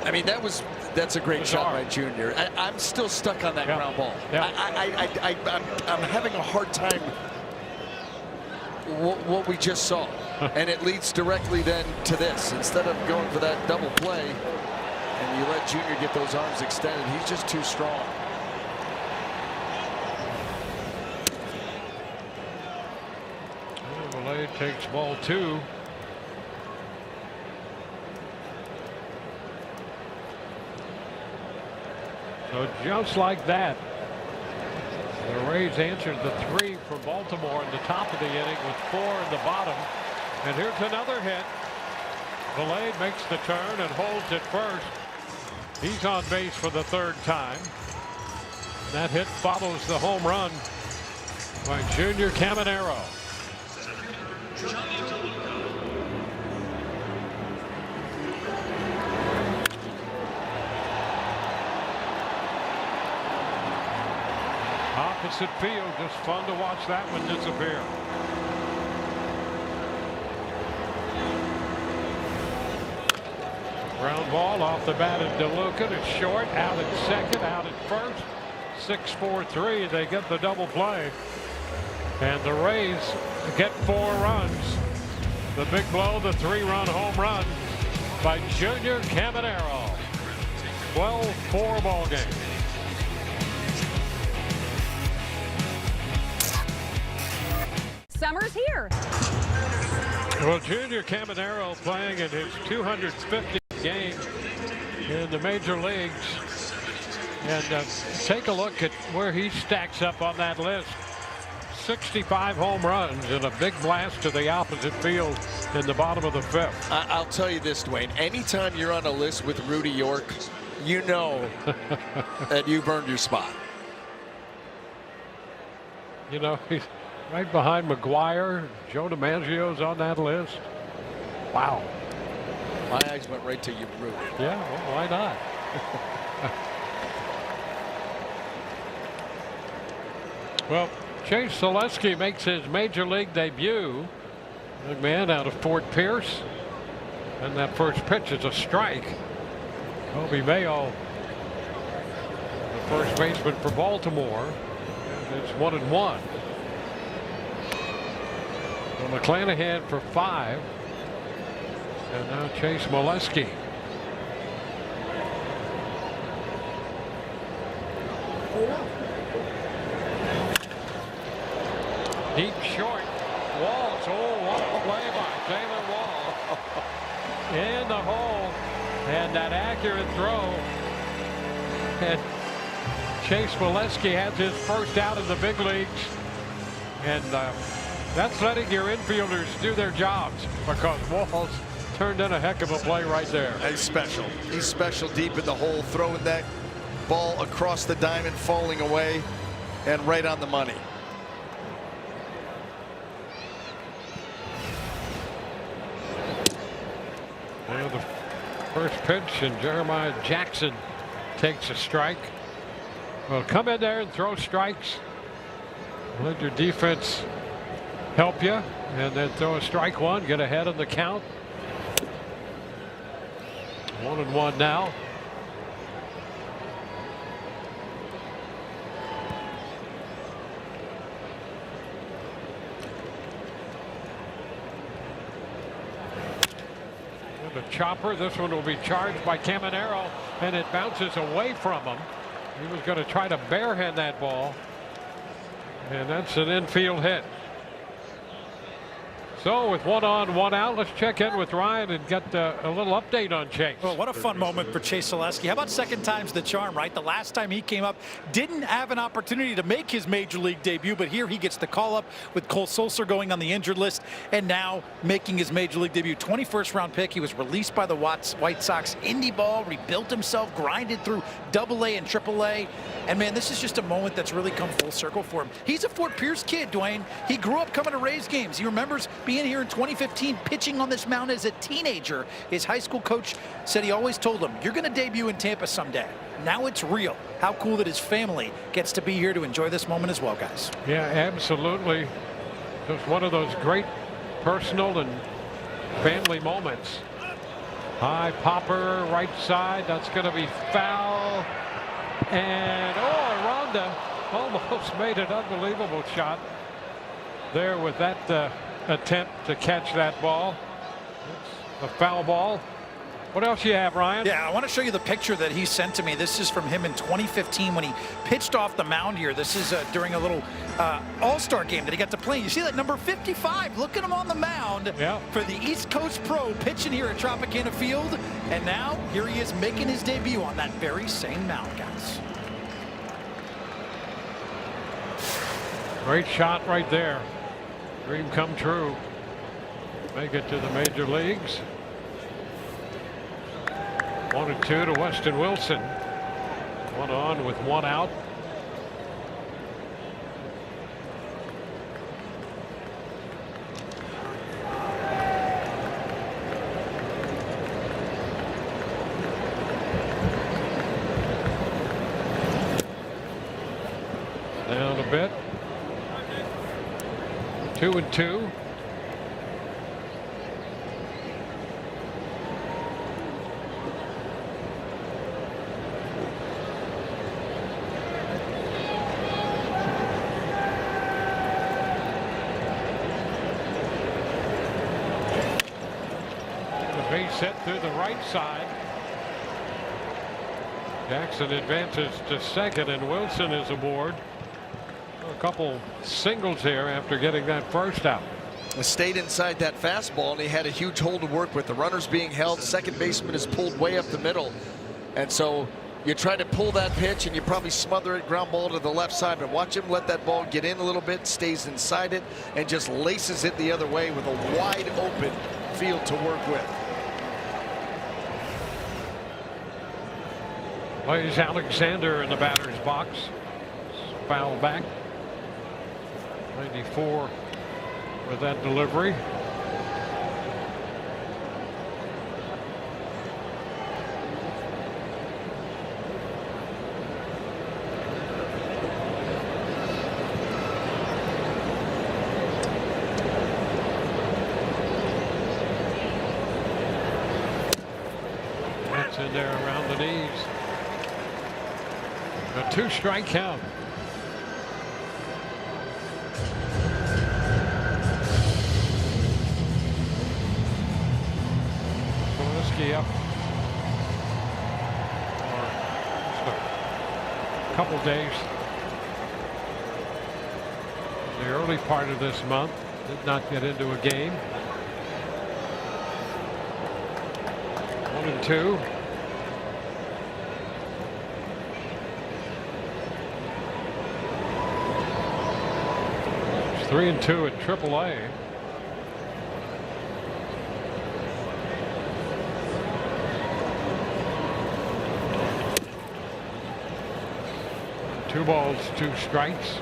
S7: I mean, that's a great shot by Junior. I'm still stuck on that ground ball. I'm having a hard time what we just saw. And it leads directly then to this. Instead of going for that double play and you let Junior get those arms extended, he's just too strong.
S2: Valade takes ball 2. So just like that, the Rays answered the 3 for Baltimore in the top of the inning with 4 in the bottom. And here's another hit. Valade makes the turn and holds it first. He's on base for the 3rd time. That hit follows the home run by Junior Caminero. Opposite field, just fun to watch that one disappear. Ground ball off the bat of DeLuca. It's short, out at second, out at first. 6-4-3. They get the double play. And the Rays get 4 runs. The big blow, the 3-run home run by Junior Caminero. 12-4 ball game.
S6: Summer's here.
S2: Well, Junior Caminero playing in his 250th game in the major leagues. And take a look at where he stacks up on that list. 65 home runs and a big blast to the opposite field in the bottom of the 5th.
S7: I'll tell you this, Dwayne. Anytime you're on a list with Rudy York, you know that you've earned your spot.
S2: You know, he's right behind McGuire. Joe DiMaggio's on that list. Wow.
S7: My eyes went right to you, Rudy.
S2: Yeah, well, why not? Well, Chase Selesky makes his major league debut. Young man out of Fort Pierce. And that first pitch is a strike. Kobe Mayo, the first baseman for Baltimore. It's 1-1. So McClanahan for 5. And now Chase Selesky. Deep short. Walls. Oh, what a play by Taylor Wall. In the hole. And that accurate throw. And Chase Selesky has his first out in the big leagues. And that's letting your infielders do their jobs, because Walls turned in a heck of a play right there.
S7: He's special. He's special deep in the hole, throwing that ball across the diamond, falling away, and right on the money.
S2: Well, the first pitch, and Jeremiah Jackson takes a strike. Well, come in there and throw strikes. Let your defense help you, and then throw a strike one, get ahead of the count. 1-1 now. The chopper. This one will be charged by Caminero, and it bounces away from him. He was going to try to barehand that ball, and that's an infield hit. So with 1 on, 1 out, let's check in with Ryan and get a little update on Chase.
S5: Well, what a fun moment for Chase Selesky. How about second time's the charm, right? The last time he came up, didn't have an opportunity to make his major league debut, but here he gets the call up with Cole Sulser going on the injured list, and now making his major league debut. 21st round pick. He was released by the White Sox. Indie ball, rebuilt himself, grinded through AA and AAA. And man, this is just a moment that's really come full circle for him. He's a Fort Pierce kid, Dwayne. He grew up coming to Rays games. He remembers being here in 2015, pitching on this mound as a teenager. His high school coach said he always told him, you're going to debut in Tampa someday. Now it's real. How cool that his family gets to be here to enjoy this moment as well, guys.
S2: Yeah, absolutely. Just one of those great personal and family moments. High popper, right side. That's going to be foul. And Aranda almost made an unbelievable shot there with that attempt to catch that ball. It's a foul ball. What else do you have, Ryan?
S5: Yeah, I want to show you the picture that he sent to me. This is from him in 2015 when he pitched off the mound here. This is during a little all-star game that he got to play. You see that number 55? Look at him on the mound for the East Coast Pro, pitching here at Tropicana Field. And now here he is making his debut on that very same mound, guys.
S2: Great shot right there. Dream come true. Make it to the major leagues. 1-2 to Weston Wilson. One on with one out. Down a bit. 2-2. Base hit through the right side. Jackson advances to second, and Wilson is aboard. A couple singles here after getting that first out.
S7: Stayed inside that fastball, and he had a huge hole to work with. The runners being held, second baseman is pulled way up the middle, and so you try to pull that pitch and you probably smother it, ground ball to the left side, but watch him let that ball get in a little bit, stays inside it, and just laces it the other way with a wide open field to work with.
S2: Plays Alexander in the batter's box. Foul back. 94 with that delivery. That's in there around the knees. A 2-strike count. Up for a couple days. The early part of this month did not get into a game. 1-2. It's 3-2 at AAA. Two balls, 2 strikes.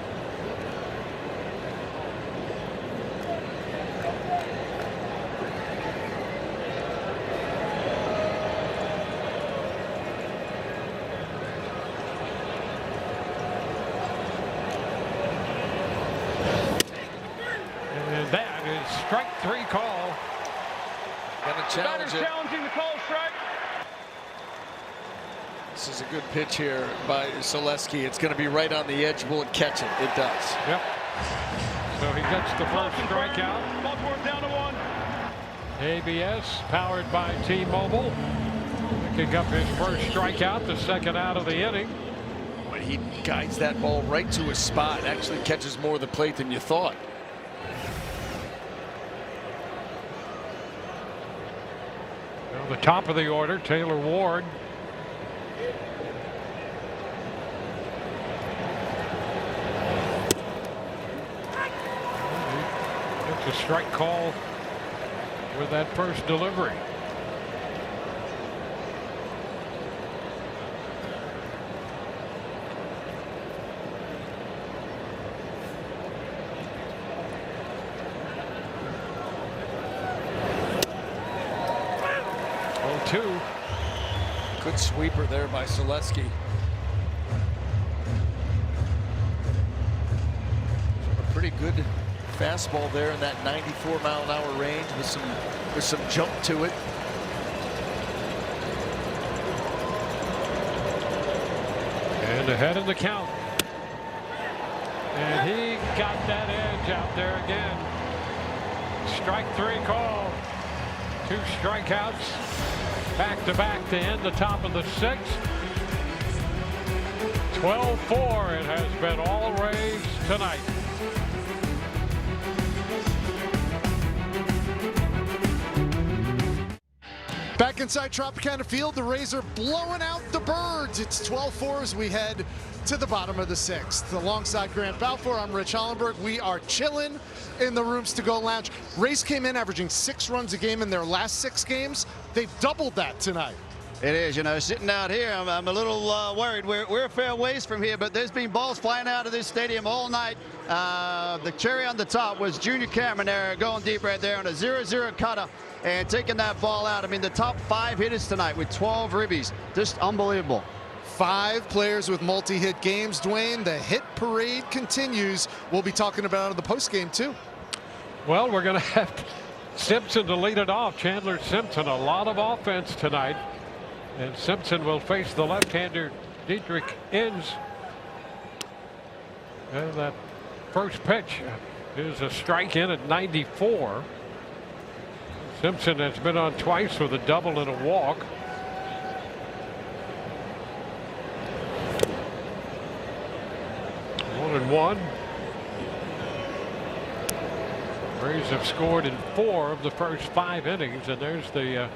S2: And that is strike 3 call.
S7: Gonna challenge it.
S9: Challenging the call strike.
S7: This is a good pitch here by Selesky. It's going to be right on the edge. Will it catch it? It does.
S2: Yep. So he gets the first strikeout.
S9: Baltimore down to 1.
S2: ABS powered by T-Mobile. Picking up his first strikeout, the second out of the inning.
S7: But he guides that ball right to his spot. Actually catches more of the plate than you thought.
S2: Well, the top of the order, Taylor Ward. A strike call with that first delivery. Oh, 2.
S7: Good sweeper there by Selesky. A pretty good fastball there in that 94-mile-an-hour range with some jump to it.
S2: And ahead in the count. And he got that edge out there again. Strike 3 call. 2 strikeouts back to back to end the top of the 6th. 12-4. It has been all Rays tonight.
S10: Back inside Tropicana Field, the Rays are blowing out the Birds. It's 12-4 as we head to the bottom of the 6th. Alongside Grant Balfour, I'm Rich Hollenberg. We are chilling in the Rooms to Go Lounge. Rays came in averaging 6 runs a game in their last 6 games. They've doubled that tonight.
S3: It is, you know, sitting out here, I'm a little worried. We're a fair ways from here, but there's been balls flying out of this stadium all night. The cherry on the top was Junior Cameron there going deep right there on a 0-0 cutter and taking that ball out. I mean, the top 5 hitters tonight with 12 ribbies. Just unbelievable.
S10: 5 players with multi-hit games, Dwayne. The hit parade continues. We'll be talking about it in the postgame, too.
S2: Well, we're going to have Simpson to lead it off. Chandler Simpson, a lot of offense tonight. And Simpson will face the left-hander Dietrich Inns. And that first pitch is a strike in at 94. Simpson has been on twice with a double and a walk. One and one. Rays have scored in 4 of the first 5 innings, and there's the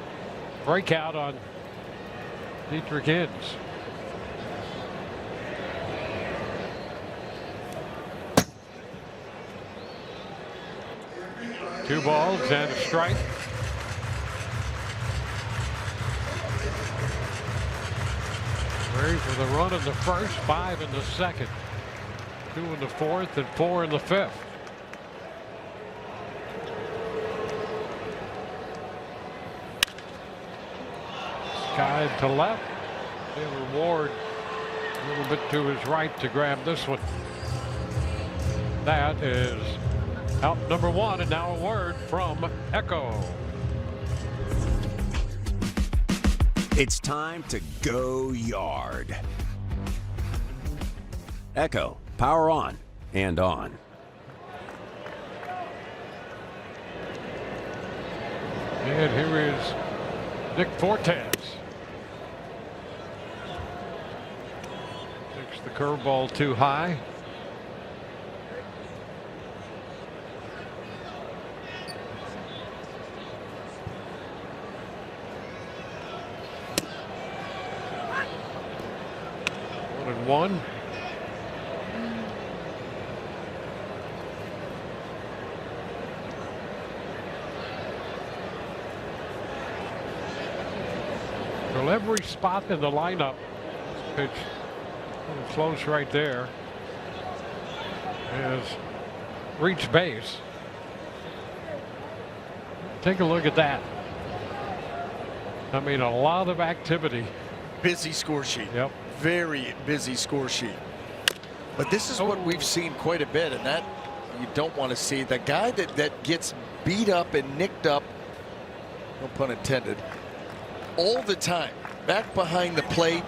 S2: breakout on Dietrich Inns. Two balls and a strike. Rays with a run in the first, 5 in the second, 2 in the fourth, and 4 in the fifth. Sky to left. Taylor Ward a little bit to his right to grab this one. That is out number 1, and now a word from Echo.
S4: It's time to go yard. Echo, power on and on.
S2: And here is Nick Fortes. Takes the curveball too high. One. Well, every spot in the lineup, pitch close right there, has reached base. Take a look at that. I mean, a lot of activity.
S7: Busy score sheet.
S2: Yep.
S7: Very busy score sheet. But this is what we've seen quite a bit, and that you don't want to see. The guy that gets beat up and nicked up, no pun intended, all the time, back behind the plate.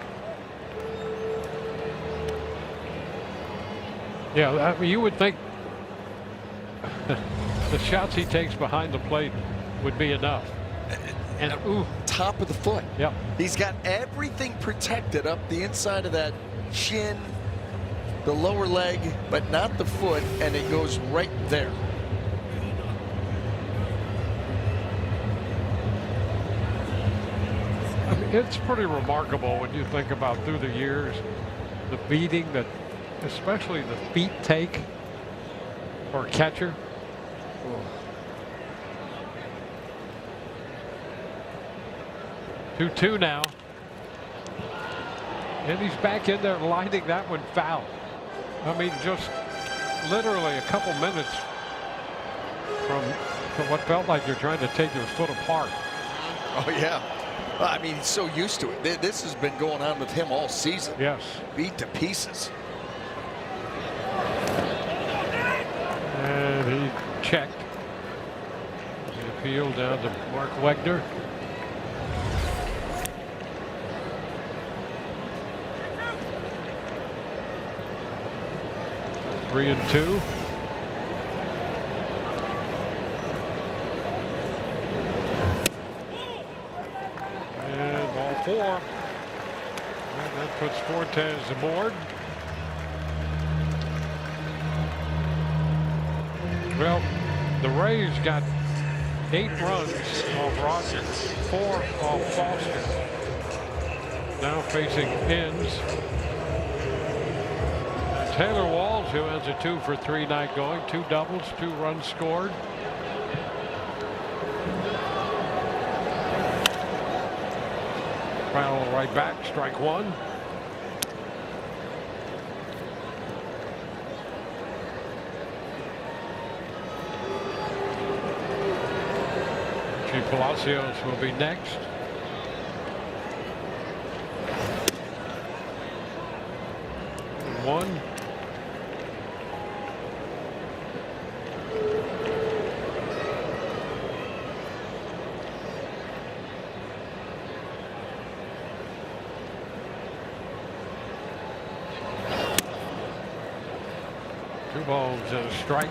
S2: Yeah, I mean, you would think the shots he takes behind the plate would be enough. And ooh,
S7: top of the foot.
S2: Yep.
S7: He's got everything protected up the inside of that shin, the lower leg, but not the foot, and it goes right there.
S2: I mean, it's pretty remarkable when you think about through the years the beating that especially the feet take for a catcher. Oh. 2-2 now. And he's back in there lining that one foul. I mean, just literally a couple minutes from what felt like you're trying to take your foot apart.
S7: Oh, yeah. Well, I mean, he's so used to it. This has been going on with him all season.
S2: Yes.
S7: Beat to pieces.
S2: And he checked. The appeal down to Mark Wegner. Three and 2. And ball 4. And that puts Fortes aboard. Well, the Rays got 8 runs off Rogers, 4 off Foster. Now facing Inns. Taylor Walls, who has a 2 for 3 night going, 2 doubles, 2 runs scored. Foul right back, strike 1. Palacios will be next. One. Two balls and a strike.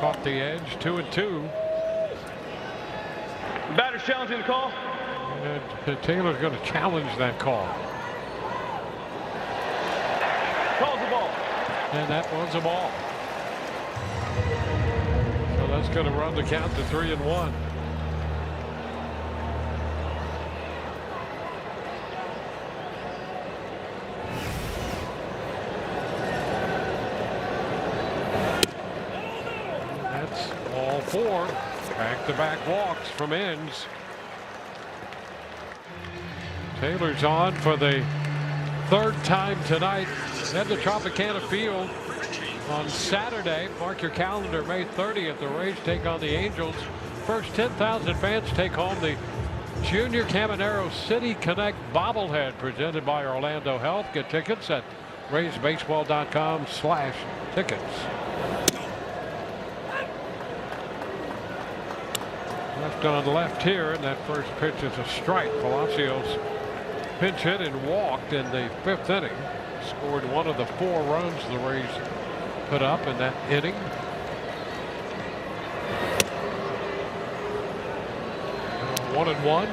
S2: Caught the edge, 2-2.
S9: Batter's challenging the call.
S2: And Taylor's going to challenge that call.
S9: Calls the ball.
S2: And that was a ball. So that's going to run the count to 3-1. That's all 4 back-to-back walks from ends. Taylor's on for the 3rd time tonight at the Tropicana Field on Saturday. Mark your calendar, May 30th. The Rays take on the Angels. First 10,000 fans take home the Junior Caminero City Connect bobblehead presented by Orlando Health. Get tickets at RaysBaseball.com/tickets. Left on left here, and that first pitch is a strike. Palacios pinch hit and walked in the 5th inning. Scored one of the 4 runs the Rays put up in that inning. One and one.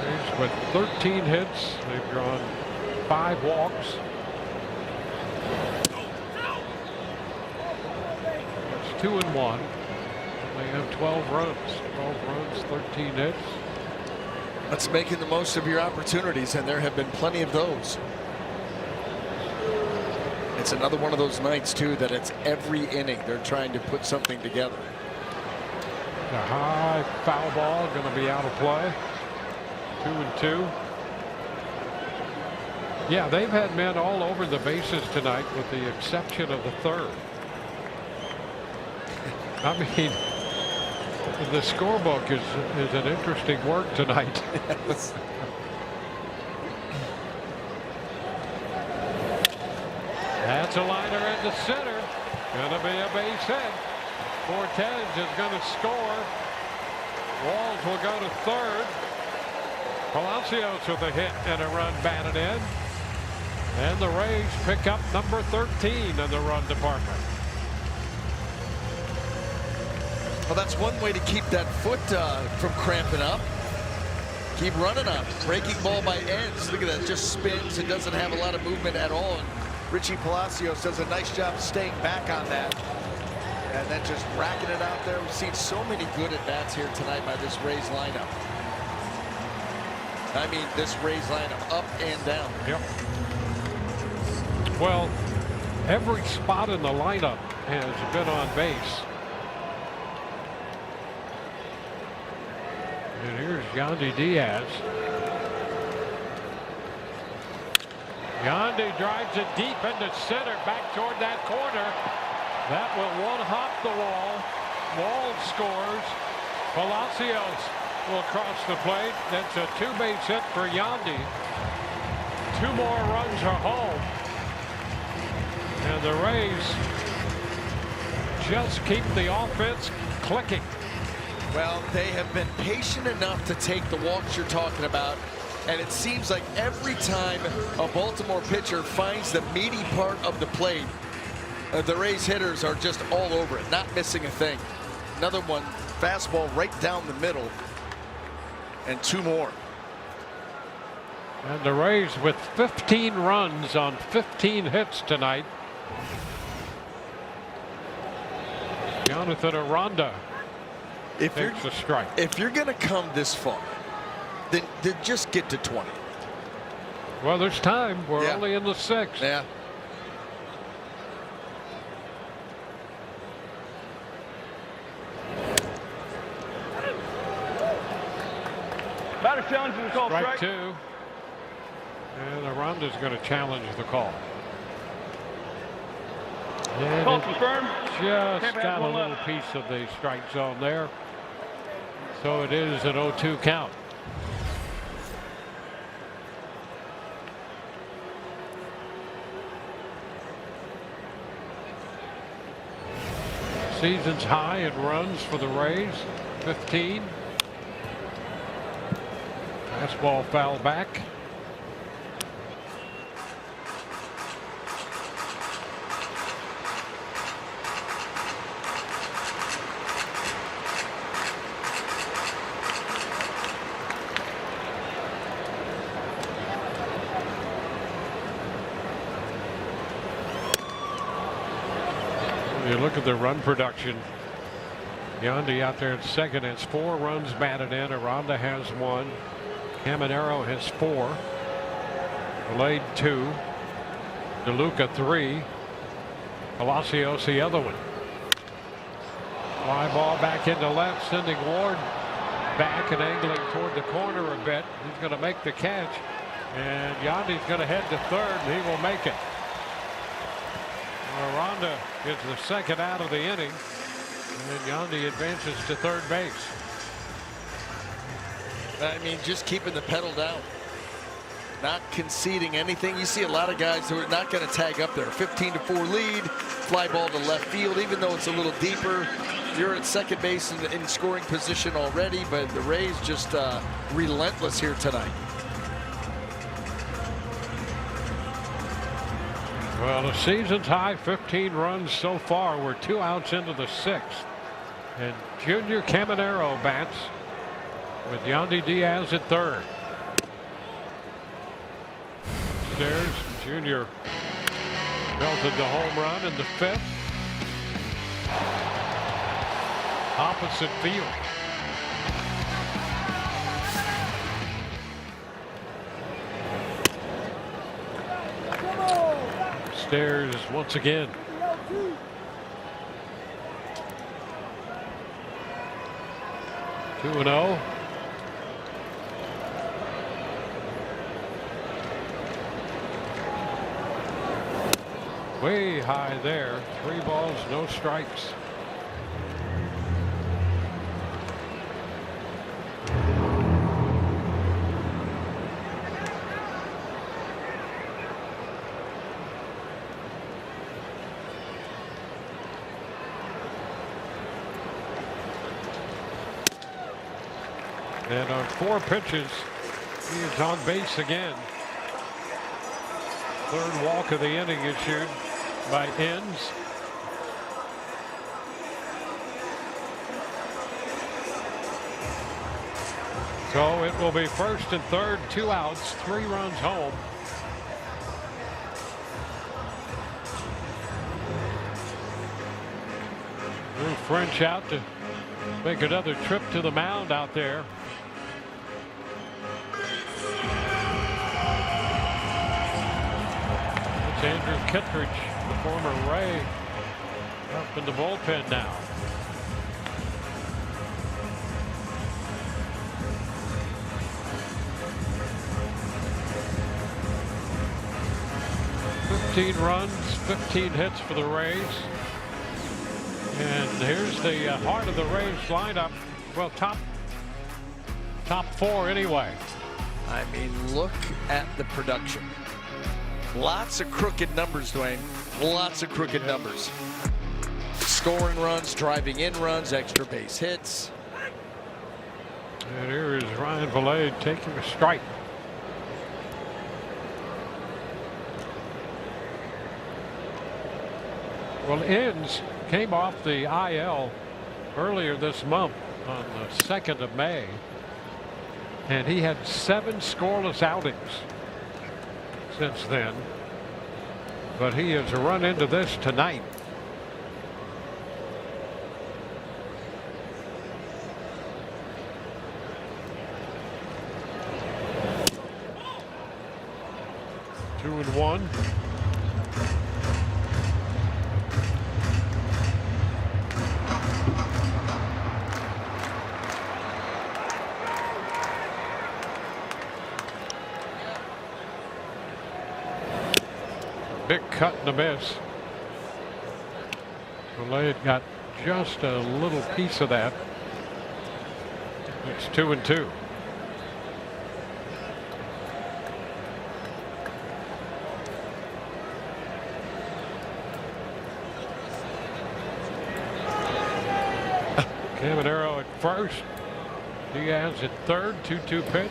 S2: Rays with 13 hits. They've drawn 5 walks. It's 2-1. They have 12 runs. 12 runs, 13 hits.
S7: That's making the most of your opportunities, and there have been plenty of those. It's another one of those nights, too, that it's every inning they're trying to put something together.
S2: The high foul ball going to be out of play. 2-2. Yeah, they've had men all over the bases tonight with the exception of the 3rd. I mean, the scorebook is an interesting work tonight.
S7: Yes.
S2: That's a liner into center. Gonna be a base hit. Cortez is gonna score. Walls will go to 3rd. Palacios with a hit and a run batted in. And the Rays pick up number 13 in the run department.
S7: Well, that's one way to keep that foot from cramping up. Keep running up. Breaking ball by ends. Look at that. Just spins. It doesn't have a lot of movement at all. And Richie Palacios does a nice job staying back on that. And then just racking it out there. We've seen so many good at-bats here tonight by this Rays lineup. I mean, this Rays lineup up and down.
S2: Yep. Well, every spot in the lineup has been on base. And here's Yandy Diaz. Yandy drives it deep into center, back toward that corner. That will one-hop the wall. Wall scores. Palacios will cross the plate. That's a 2-base hit for Yandy. 2 more runs are home. And the Rays just keep the offense clicking.
S7: Well, they have been patient enough to take the walks you're talking about. And it seems like every time a Baltimore pitcher finds the meaty part of the plate, the Rays hitters are just all over it, not missing a thing. Another one fastball right down the middle, and 2 more.
S2: And the Rays with 15 runs on 15 hits tonight. Jonathan Aranda takes a strike.
S7: If you're going to come this far, then just get to 20.
S2: Well, there's time. We're only in the 6th.
S7: Yeah.
S9: Batter challenging the call.
S2: Strike 2. And Aranda's going to challenge the call. And
S9: Call confirmed.
S2: Just got a little piece of the strike zone there. So it is an 0-2 count. Season's high in runs for the Rays, 15. Fastball foul back. You look at the run production. Yandy out there at second has 4 runs batted in. Aranda has 1. Caminero has 4. Blade 2. DeLuca 3. Palacios the other one. Fly ball back into left, sending Ward back and angling toward the corner a bit. He's going to make the catch, and Yandy's going to head to third, and he will make it. Aranda gets the second out of the inning, and Yandy advances to third base.
S7: I mean, just keeping the pedal down, not conceding anything. You see a lot of guys who are not going to tag up there. 15-4 lead, fly ball to left field, even though it's a little deeper. You're at second base in scoring position already, but the Rays just relentless here tonight.
S2: Well, the season's high, 15 runs so far. We're 2 outs into the 6th. And Junior Caminero bats with Yandy Diaz at third. Stairs, Junior belted the home run in the 5th. Opposite field. Stairs once again. Two 2-0. Way high there. 3 balls, no strikes. And on 4 pitches, he is on base again. 3rd walk of the inning issued by Inns. So it will be 1st and 3rd, 2 outs, 3 runs home. Drew French out to make another trip to the mound out there. It's Andrew Kittredge, the former Ray, up in the bullpen now. Runs, 15 hits for the Rays. And here's the heart of the Rays lineup. Well, top 4 anyway.
S7: I mean, look at the production. Lots of crooked numbers, Dwayne. Lots of crooked numbers. Scoring runs, driving in runs, extra base hits.
S2: And here is Ryan Valade taking a strike. Well, Inns came off the IL earlier this month. on the 2nd of May. And he had 7 scoreless outings since then. But he has run into this tonight. Two and one. Big cut and a miss. Belay got just a little piece of that. It's 2 and 2. Caminero at first. Diaz at third. 2-2 pitch.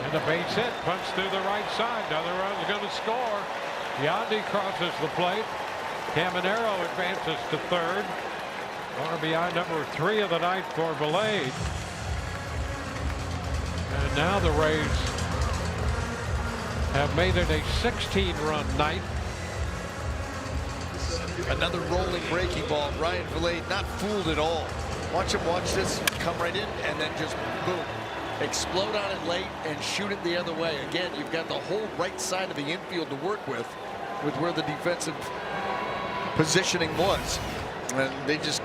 S2: And a base hit. Punch through the right side. Another run's going to score. Yandy crosses the plate. Caminero advances to third. RBI number 3 of the night for Belay. And now the Rays have made it a 16-run night.
S7: Another rolling breaking ball. Ryan Belay not fooled at all. Watch him watch this come right in and then just boom. Explode on it late and shoot it the other way. Again, you've got the whole right side of the infield to work with where the defensive positioning was. And they just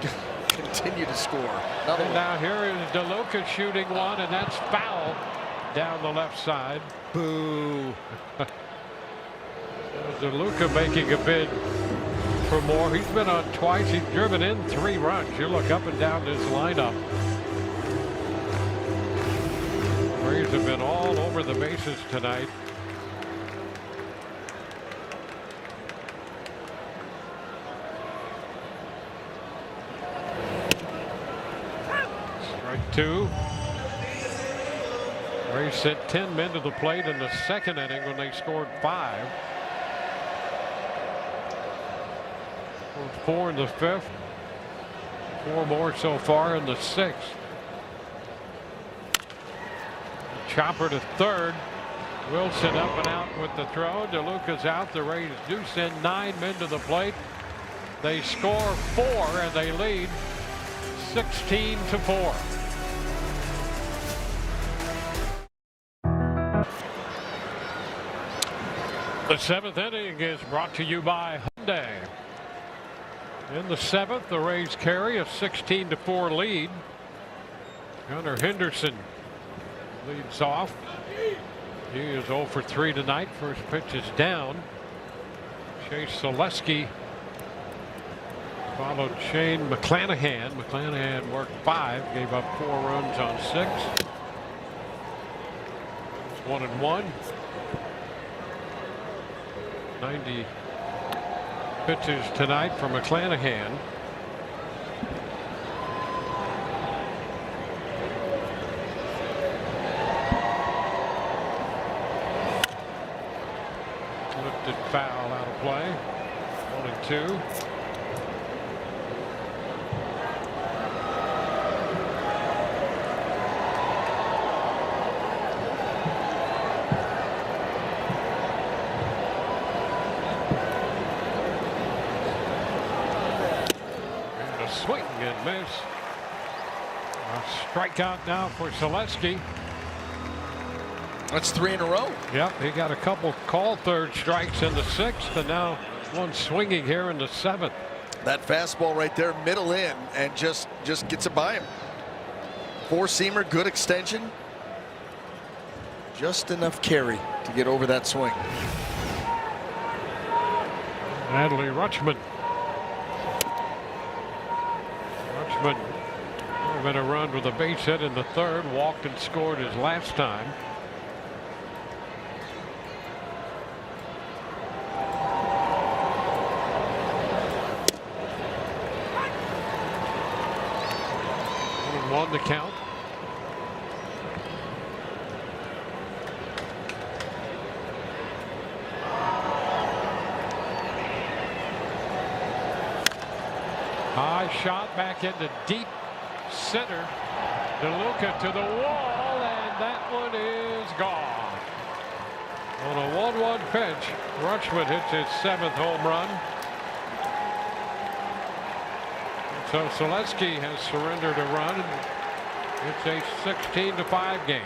S7: continue to score. Another one.
S2: Now here is DeLuca shooting one, and that's foul down the left side. Boo. DeLuca making a bid for more. He's been on twice. He's driven in 3 runs. You look up and down this lineup. Rays have been all over the bases tonight. Strike 2. Rays sent 10 men to the plate in the 2nd inning when they scored 5. 4 in the 5th. 4 more so far in the 6th. Chopper to third. Wilson up and out with the throw. DeLuca's out. The Rays do send 9 men to the plate. They score 4 and they lead 16-4. The 7th inning is brought to you by Hyundai. In the 7th, the Rays carry a 16-4 lead. Gunnar Henderson leads off. He is 0 for 3 tonight. First pitch is down. Chase Selesky followed Shane McClanahan. McClanahan worked 5, gave up 4 runs on 6. It's 1-1. 90 pitches tonight for McClanahan. Lifted foul out of play. 1-2. Swing and miss. A strikeout now for Selesky.
S7: That's 3 in a row.
S2: Yep, he got a couple called third strikes in the 6th, and now one swinging here in the 7th.
S7: That fastball right there, middle in, and just gets it by him. 4-seamer, good extension. Just enough carry to get over that swing.
S2: Adley Rutschman. Rutschman having a run with a base hit in the 3rd, walked and scored his last time. Won the count. High shot back into deep center. DeLuca to the wall, and that one is gone. On a 1-1 pitch, Rutschman hits his 7th home run. So Seletsky has surrendered a run. It's a 16-5 game.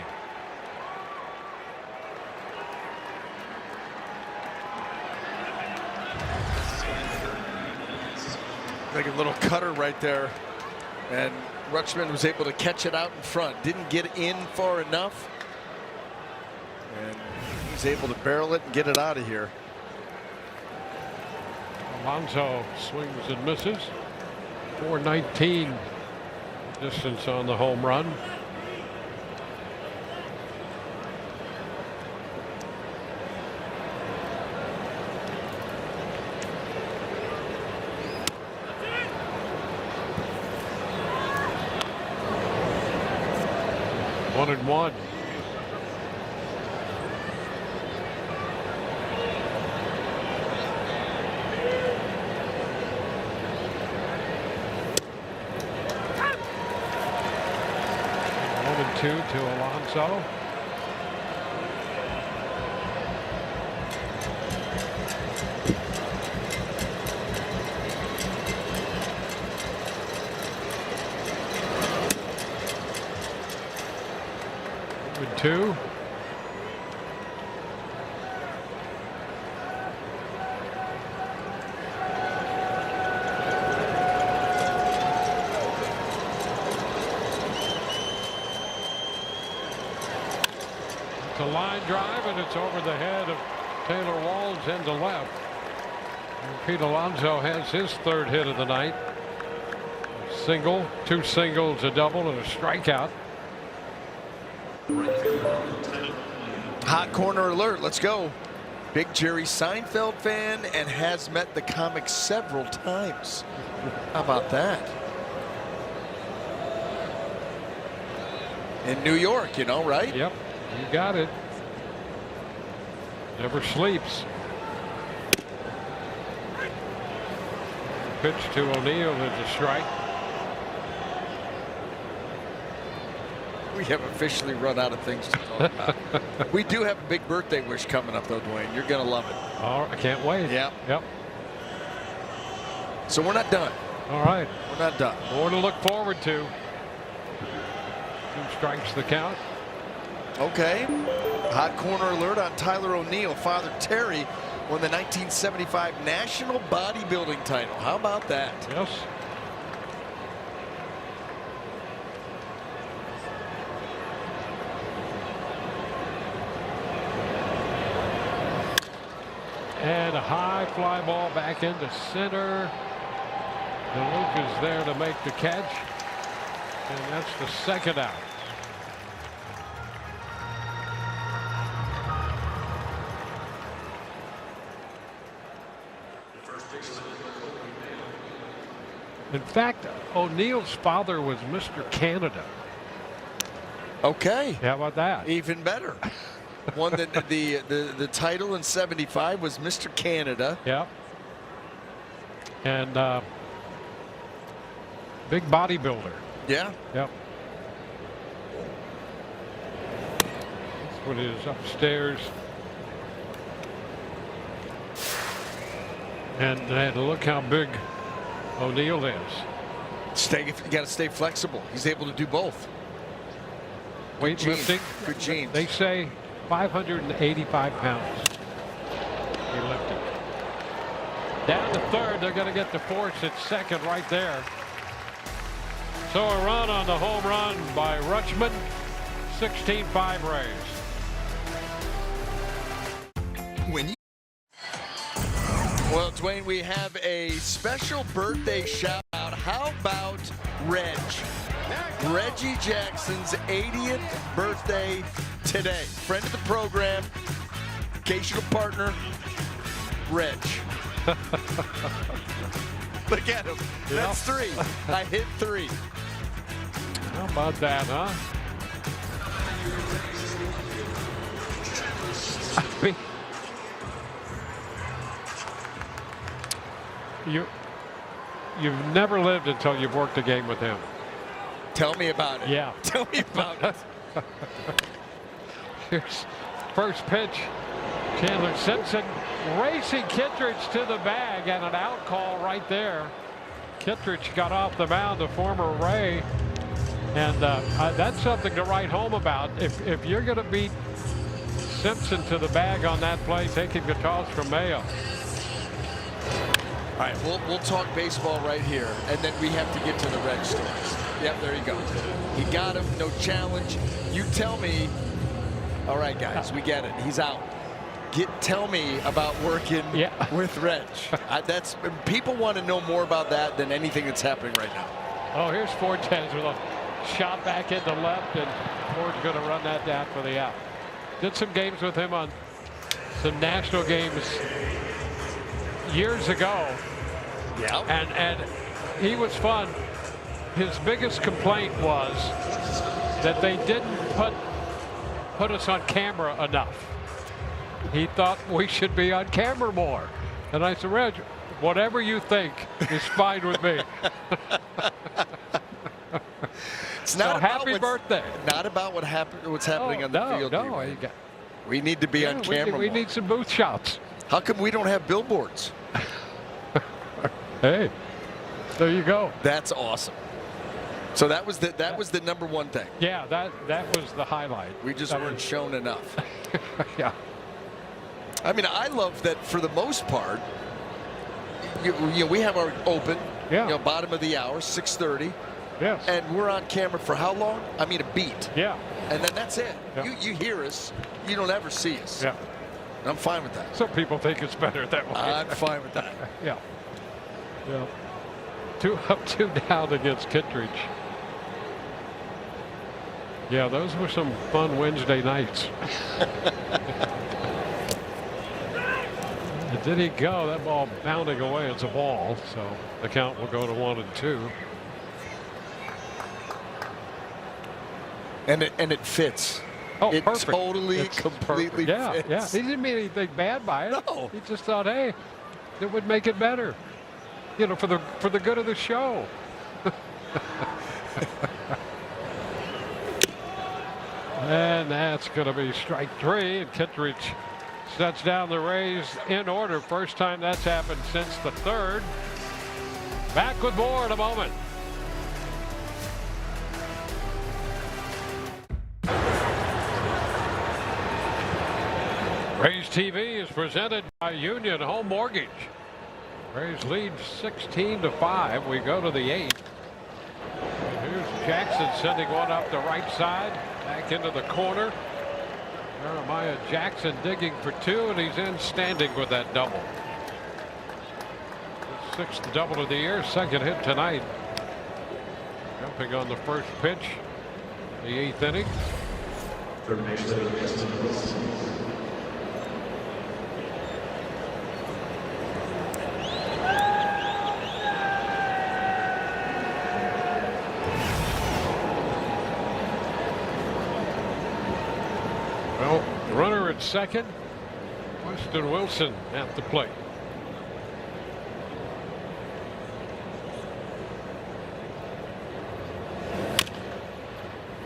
S7: Like a little cutter right there, and Rutschman was able to catch it out in front. Didn't get in far enough, and he's able to barrel it and get it out of here.
S2: Alonso swings and misses. 419 distance on the home run. One and one. Two to Alonso. Good two. A line drive, and it's over the head of Taylor Walls into left. And Pete Alonso has his 3rd hit of the night. A single, 2 singles, a double, and a strikeout.
S7: Hot corner alert. Let's go. Big Jerry Seinfeld fan and has met the comic several times. How about that? In New York, you know, right?
S2: Yep. You got it. Never sleeps. Pitch to O'Neill is a strike.
S7: We have officially run out of things to talk about. We do have a big birthday wish coming up, though, Dwayne. You're going to love it.
S2: Oh, I can't wait.
S7: Yep.
S2: Yep.
S7: So we're not done.
S2: All right.
S7: We're not done.
S2: More to look forward to. 2 strikes the count.
S7: Okay. Hot corner alert on Tyler O'Neill. Father Terry won the 1975 National Bodybuilding title. How about that?
S2: Yes. And a high fly ball back into center. DeLuca is there to make the catch. And that's the 2nd out. In fact, O'Neill's father was Mr. Canada.
S7: Okay.
S2: How about that?
S7: Even better. Won the title in '75 was Mr. Canada.
S2: Yep. And big bodybuilder.
S7: Yeah.
S2: Yep. That's what it is upstairs. And look how big O'Neill is.
S7: You got to stay flexible. He's able to do both.
S2: Weightlifting.
S7: Good genes.
S2: They say 585 pounds. He lifted. Down to 3rd. They're going to get the force at 2nd right there. So a run on the home run by Rutschman. 16-5 Rays.
S7: Well, Dwayne, we have a special birthday shout out. How about Reg? Reggie Jackson's 80th birthday today. Friend of the program, occasional partner, Reg. Look at him.
S2: Yep.
S7: That's 3. I hit 3.
S2: How about that, huh? I mean, you've never lived until you've worked a game with him.
S7: Tell me about it.
S2: Yeah.
S7: Tell me about it.
S2: Here's first pitch. Chandler Simpson racing Kittredge to the bag, and an out call right there. Kittredge got off the mound, the former Ray, and that's something to write home about. If you're going to beat Simpson to the bag on that play, taking the toss from Mayo.
S7: All right, we'll talk baseball right here, and then we have to get to the Red stories. Yep, there you go. He got him, no challenge. You tell me. All right, guys, we get it. He's out. Tell me about working with Reg. That's people want to know more about that than anything that's happening right now.
S2: Oh, here's Fortes with a shot back into left, and Ford's going to run that down for the out. Did some games with him on some national games years ago.
S7: Yeah.
S2: And he was fun. His biggest complaint was that they didn't put us on camera enough. He thought we should be on camera more. And I said, Reg, whatever you think is fine with me.
S7: It's not
S2: so
S7: about
S2: happy birthday.
S7: Not about what's happening on the field.
S2: No,
S7: we need to be on camera.
S2: We need some booth shots.
S7: How come we don't have billboards?
S2: Hey, there you go.
S7: That's awesome. So that was the #1 thing.
S2: Yeah, that was the highlight.
S7: We just weren't shown enough.
S2: Yeah.
S7: I mean, I love that for the most part. We have our open.
S2: Yeah.
S7: Bottom of the hour, 6:30.
S2: Yes.
S7: And we're on camera for how long? I mean, a beat.
S2: Yeah.
S7: And then that's it.
S2: Yeah.
S7: You hear us. You don't ever see us.
S2: Yeah.
S7: I'm fine with that.
S2: Some people think it's better that way.
S7: I'm fine with that.
S2: Yeah. Yeah. 2 up, 2 down against Kittredge. Yeah, those were some fun Wednesday nights. And did he go? That ball bounding away. It's a ball, so the count will go to 1-2.
S7: And it fits.
S2: Oh,
S7: it
S2: perfect.
S7: totally,
S2: It's
S7: completely
S2: perfect.
S7: fits.
S2: Yeah. He didn't mean anything bad by it.
S7: No.
S2: He just thought, hey, it would make it better. For the good of the show. And that's going to be strike 3. And Kittredge sets down the Rays in order. First time that's happened since the 3rd. Back with more in a moment. Rays TV is presented by Union Home Mortgage. Rays lead 16-5. We go to the 8th. Here's Jackson sending one up the right side. Back into the corner. Jeremiah Jackson digging for 2, and he's in standing with that double. 6th double of the year, 2nd hit tonight. Jumping on the first pitch, the 8th inning. Well, runner at second. Weston Wilson at the plate.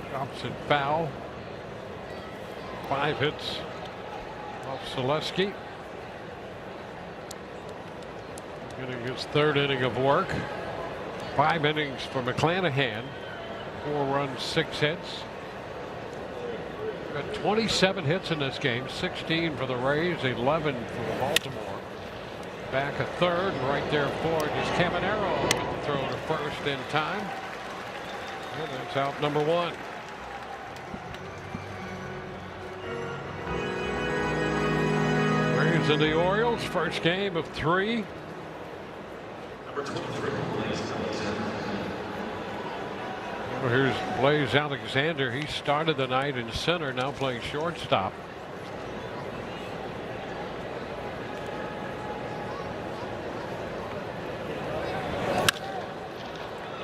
S2: Drops it foul. 5 hits off Selesky. Getting his 3rd inning of work. 5 innings for McClanahan. 4 runs, 6 hits. Got 27 hits in this game, 16 for the Rays, 11 for the Baltimore. Back a 3rd, right there Ford is Caminero with the throw to first in time. And that's out number 1. Rays and the Orioles, first game of 3. Number 23. Well, here's Blaze Alexander. He started the night in center, now playing shortstop.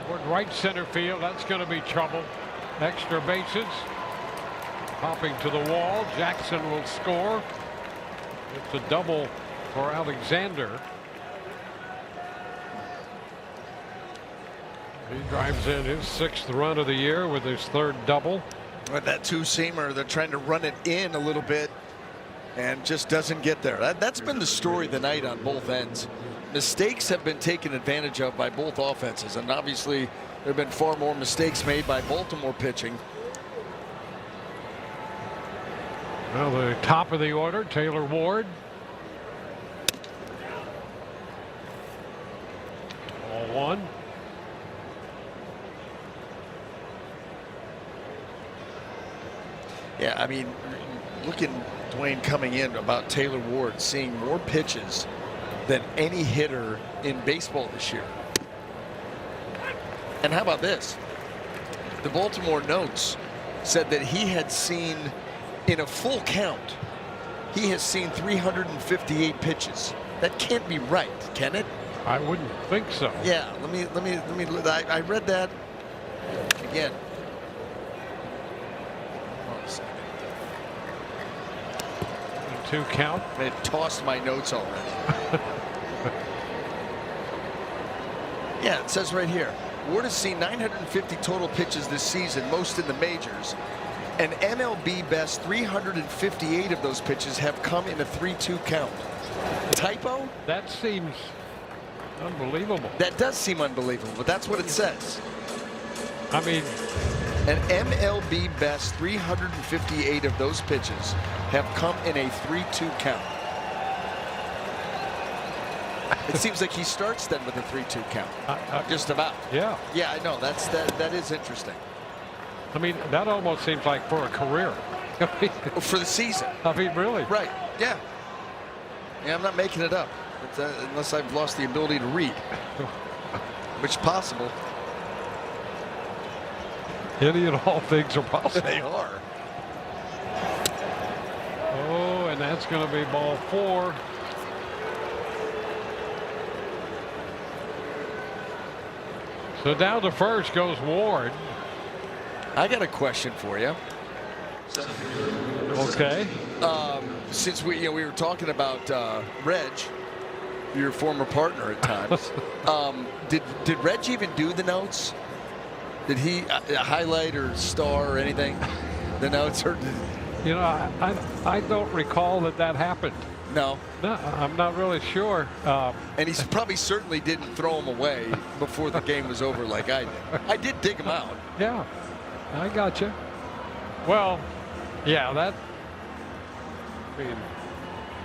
S2: Toward right center field, that's going to be trouble. Extra bases. Popping to the wall. Jackson will score. It's a double for Alexander. He drives in his 6th run of the year with his 3rd double.
S7: With that two-seamer, they're trying to run it in a little bit and just doesn't get there. That's been the story of the night on both ends. Mistakes have been taken advantage of by both offenses, and obviously there have been far more mistakes made by Baltimore pitching.
S2: Well, the top of the order, Taylor Ward. Ball 1.
S7: Yeah, I mean, looking, Dwayne, coming in about Taylor Ward, seeing more pitches than any hitter in baseball this year. And how about this? The Baltimore notes said that he had seen, in a full count, he has seen 358 pitches. That can't be right, can it?
S2: I wouldn't think so.
S7: Yeah, I read that again. Hold on a second.
S2: 2 count.
S7: They tossed my notes already. Yeah, it says right here, Ward has seen 950 total pitches this season, most in the majors. And MLB best 358 of those pitches have come in a 3-2 count. Typo?
S2: That seems unbelievable.
S7: That does seem unbelievable, but that's what it says.
S2: I mean,
S7: An MLB best 358 of those pitches have come in a 3-2 count. It seems like he starts then with a 3-2 count. Just about.
S2: Yeah.
S7: Yeah, I know. That is interesting.
S2: I mean, that almost seems like for a career.
S7: For the season.
S2: I mean, really.
S7: Right. Yeah. Yeah, I'm not making it up. Unless I've lost the ability to read. Which is possible.
S2: Any and all things are possible.
S7: They are.
S2: Oh, and that's going to be ball 4. So down to first goes Ward.
S7: I got a question for you.
S2: Okay.
S7: Since we were talking about Reg, your former partner at times, did Reg even do the notes? Did he highlight or star or anything? The notes, or
S2: You know, I don't recall that happened.
S7: No.
S2: No, I'm not really sure.
S7: And he probably certainly didn't throw them away before the game was over like I did. I did dig them out.
S2: Yeah, I got you. Well, yeah, that. I mean,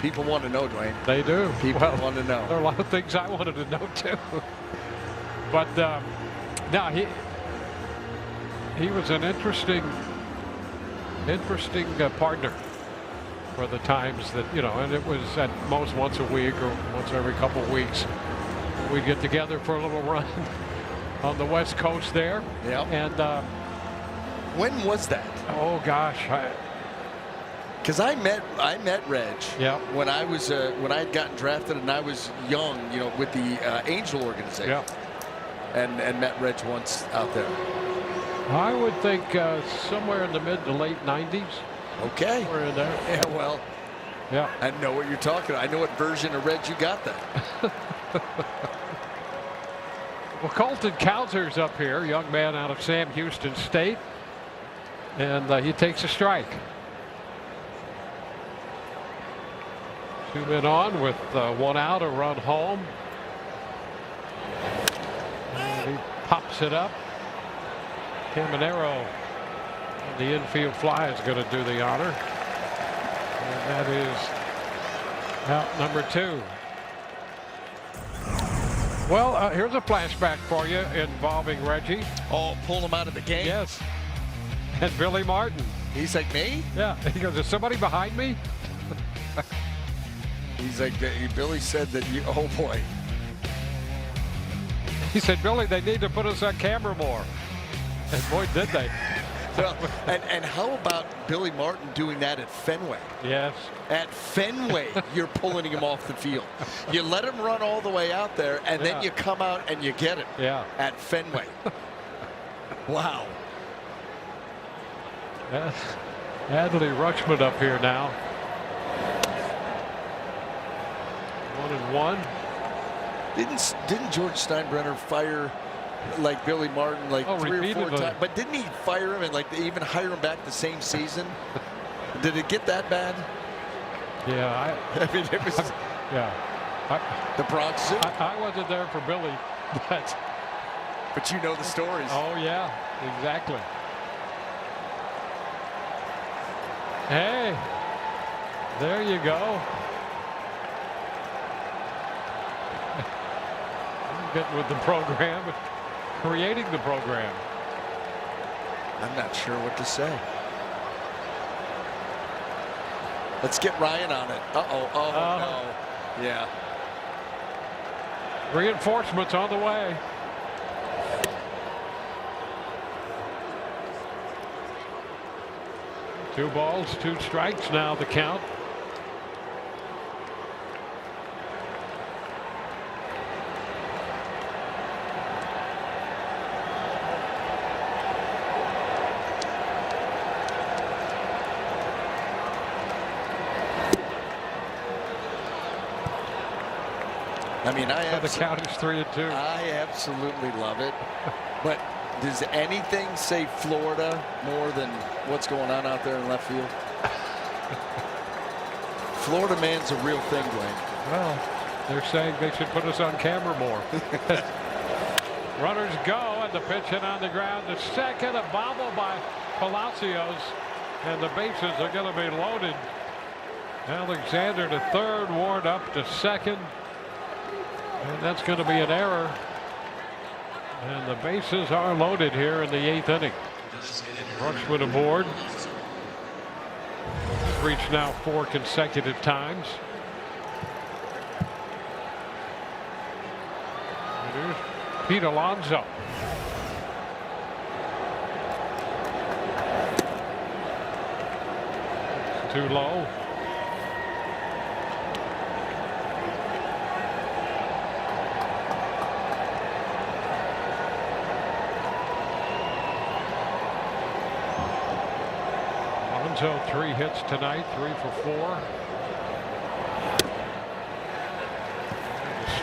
S7: people want to know, Dwayne.
S2: They do.
S7: People want to know.
S2: There are a lot of things I wanted to know too. But no, he was an interesting partner for the times that, and it was at most once a week or once every couple of weeks. We'd get together for a little run on the West Coast there.
S7: Yeah.
S2: And
S7: when was that?
S2: Oh gosh,
S7: because I met Reg.
S2: Yeah.
S7: When I was when I had gotten drafted and I was young, with the Angel organization.
S2: Yeah.
S7: And met Reg once out there.
S2: I would think somewhere in the mid to late 90s.
S7: Okay.
S2: Somewhere in there.
S7: Yeah, well.
S2: Yeah.
S7: I know what you're talking about. I know what version of Reg you got there.
S2: Well, Colton Cowser's up here, young man out of Sam Houston State. And he takes a strike. 2 men on with 1 out, a run home. And he pops it up. Caminero, the infield fly, is going to do the honor. And that is out number 2. Well, here's a flashback for you involving Reggie.
S7: Oh, pull him out of the game?
S2: Yes. And Billy Martin.
S7: He's like, me?
S2: Yeah. He goes, is somebody behind me?
S7: He's like, Billy said that you, oh boy.
S2: He said, Billy, they need to put us on camera more. And boy, did they.
S7: Well, and how about Billy Martin doing that at Fenway?
S2: Yes.
S7: At Fenway, you're pulling him off the field. You let him run all the way out there, and then you come out and you get him.
S2: Yeah.
S7: At Fenway. Wow.
S2: Adley Rutschman up here now. 1-1.
S7: Didn't George Steinbrenner fire like Billy Martin, like 3 or 4
S2: repeatedly.
S7: times. But didn't he fire him and like they even hire him back the same season? Did it get that bad?
S2: Yeah,
S7: I mean, it was the Bronx Zoo.
S2: I wasn't there for Billy,
S7: but you know the stories.
S2: Oh yeah, exactly. Hey, there you go. Getting with the program, creating the program.
S7: I'm not sure what to say. Let's get Ryan on it. Uh-oh. Oh, no. Yeah.
S2: Reinforcements on the way. Two balls, 2 strikes now the count.
S7: I mean,
S2: the count is 3-2.
S7: I absolutely love it. But does anything say Florida more than what's going on out there in left field? Florida man's a real thing, Dwayne.
S2: Well, they're saying they should put us on camera more. Runners go, and the pitch hit on the ground to second. A bobble by Palacios, and the bases are going to be loaded. Alexander to third, Ward up to second. And that's going to be an error. And the bases are loaded here in the 8th inning. Rushman aboard. Reached now 4 consecutive times. Here's Pete Alonso. It's too low. Alonso 3 hits tonight, 3 for 4.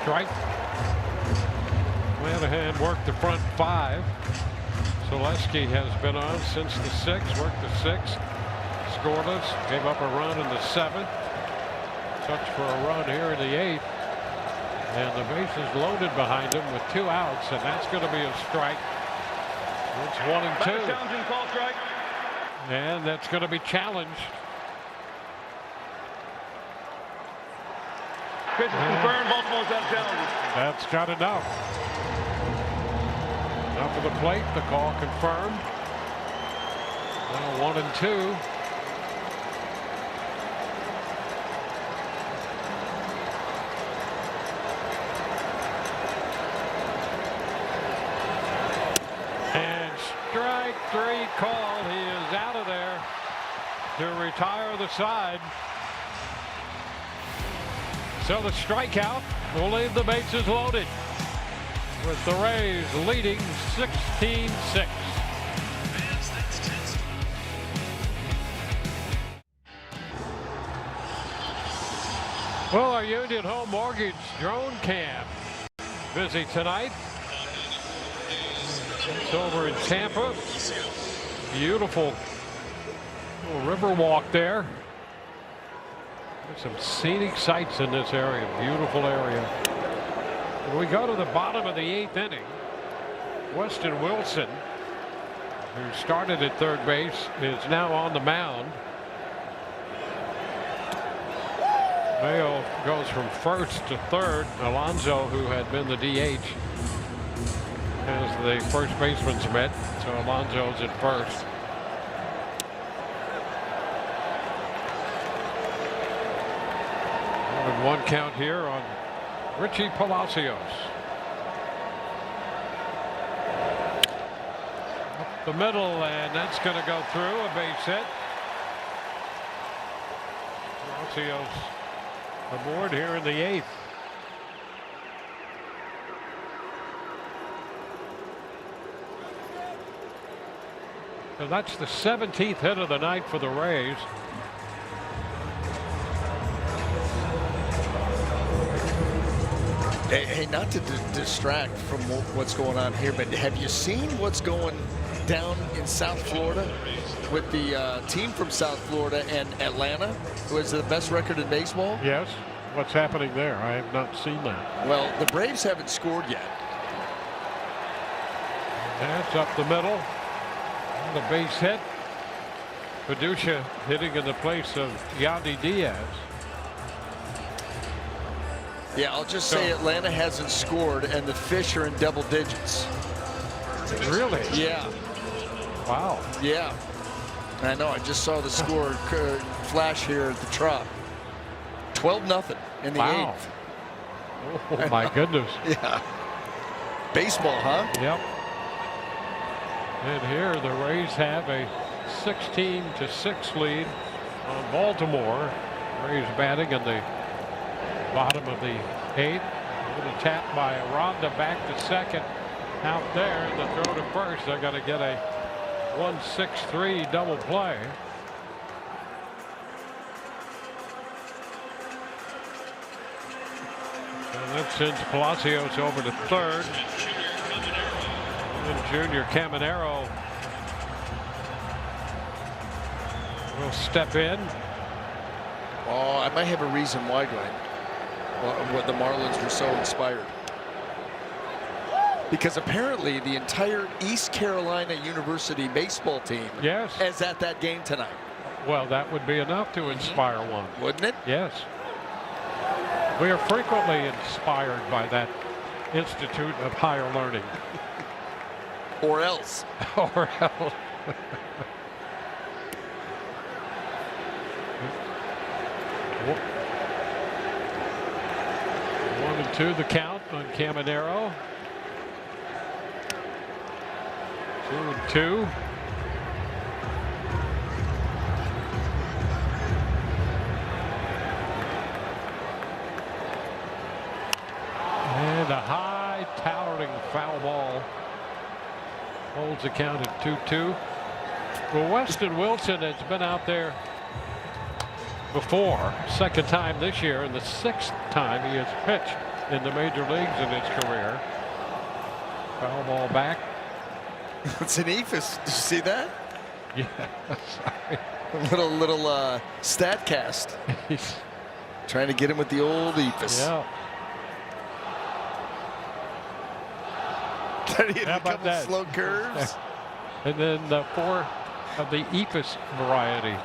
S2: Strike. Lanahan worked the front 5. Zaleski has been on since the 6th, worked the 6th. Scoreless, gave up a run in the 7th. Touch for a run here in the 8th. And the bases loaded behind him with 2 outs, and that's going to be a strike. It's 1-2.
S9: Call strike.
S2: And that's going to be challenged.
S9: Pitch is confirmed. Baltimore's out challenging.
S2: That's got enough. Up to the plate. The call confirmed. Now 1-2. And strike 3 called. He is out of there to retire the side. So the strikeout will leave the bases loaded, with the Rays leading 16-6. Well, our Union Home Mortgage drone cam busy tonight. It's over in Tampa. Beautiful little river walk there. There's some scenic sights in this area. Beautiful area. When we go to the bottom of the 8th inning, Weston Wilson, who started at third base, is now on the mound. Mayo goes from first to third. Alonso, who had been the DH, has the first baseman's mitt, so Alonso's at first. And 1 count here on Richie Palacios. Up the middle, and that's going to go through, a base hit. Palacios aboard here in the 8th. So that's the 17th hit of the night for the Rays.
S7: Hey, not to distract from what's going on here, but have you seen what's going down in South Florida with the team from South Florida and Atlanta, who has the best record in baseball?
S2: Yes. What's happening there? I have not seen that.
S7: Well, the Braves haven't scored yet.
S2: That's up the middle. And a base hit. Paducah hitting in the place of Yandy Diaz.
S7: Yeah, I'll just say Atlanta hasn't scored, and the Fish are in double digits.
S2: Really?
S7: Yeah.
S2: Wow.
S7: Yeah. I know. I just saw the score flash here at the Trop. 12-0 in the
S2: Wow.
S7: 8th.
S2: Oh, my goodness.
S7: Yeah. Baseball, huh?
S2: Yep. And here the Rays have a 16-6 lead on Baltimore. Rays batting in the bottom of the 8th. A little tap by Rhonda back to second. Out there, and the throw to first. They're going to get a 1-6-3 double play. And that sends Palacios over to third. And Junior Caminero will step in.
S7: Oh, I might have a reason why, Glenn. What the Marlins were so inspired. Because apparently the entire East Carolina University baseball team is at that game tonight.
S2: Well, that would be enough to inspire one.
S7: Wouldn't it?
S2: Yes. We are frequently inspired by that Institute of Higher Learning.
S7: Or else.
S2: Or else. 1-2 the count on Caminero. 2-2. And a high towering foul ball holds the count at 2-2. Well, Weston Wilson has been out there before, second time this year, and the 6th time he has pitched in the major leagues in his career. Foul ball back.
S7: It's an eephus. Did you see that?
S2: Yeah.
S7: little stat cast. Trying to get him with the old eephus.
S2: Yeah.
S7: How about that? Slow curves.
S2: And then 4 of the eephus variety.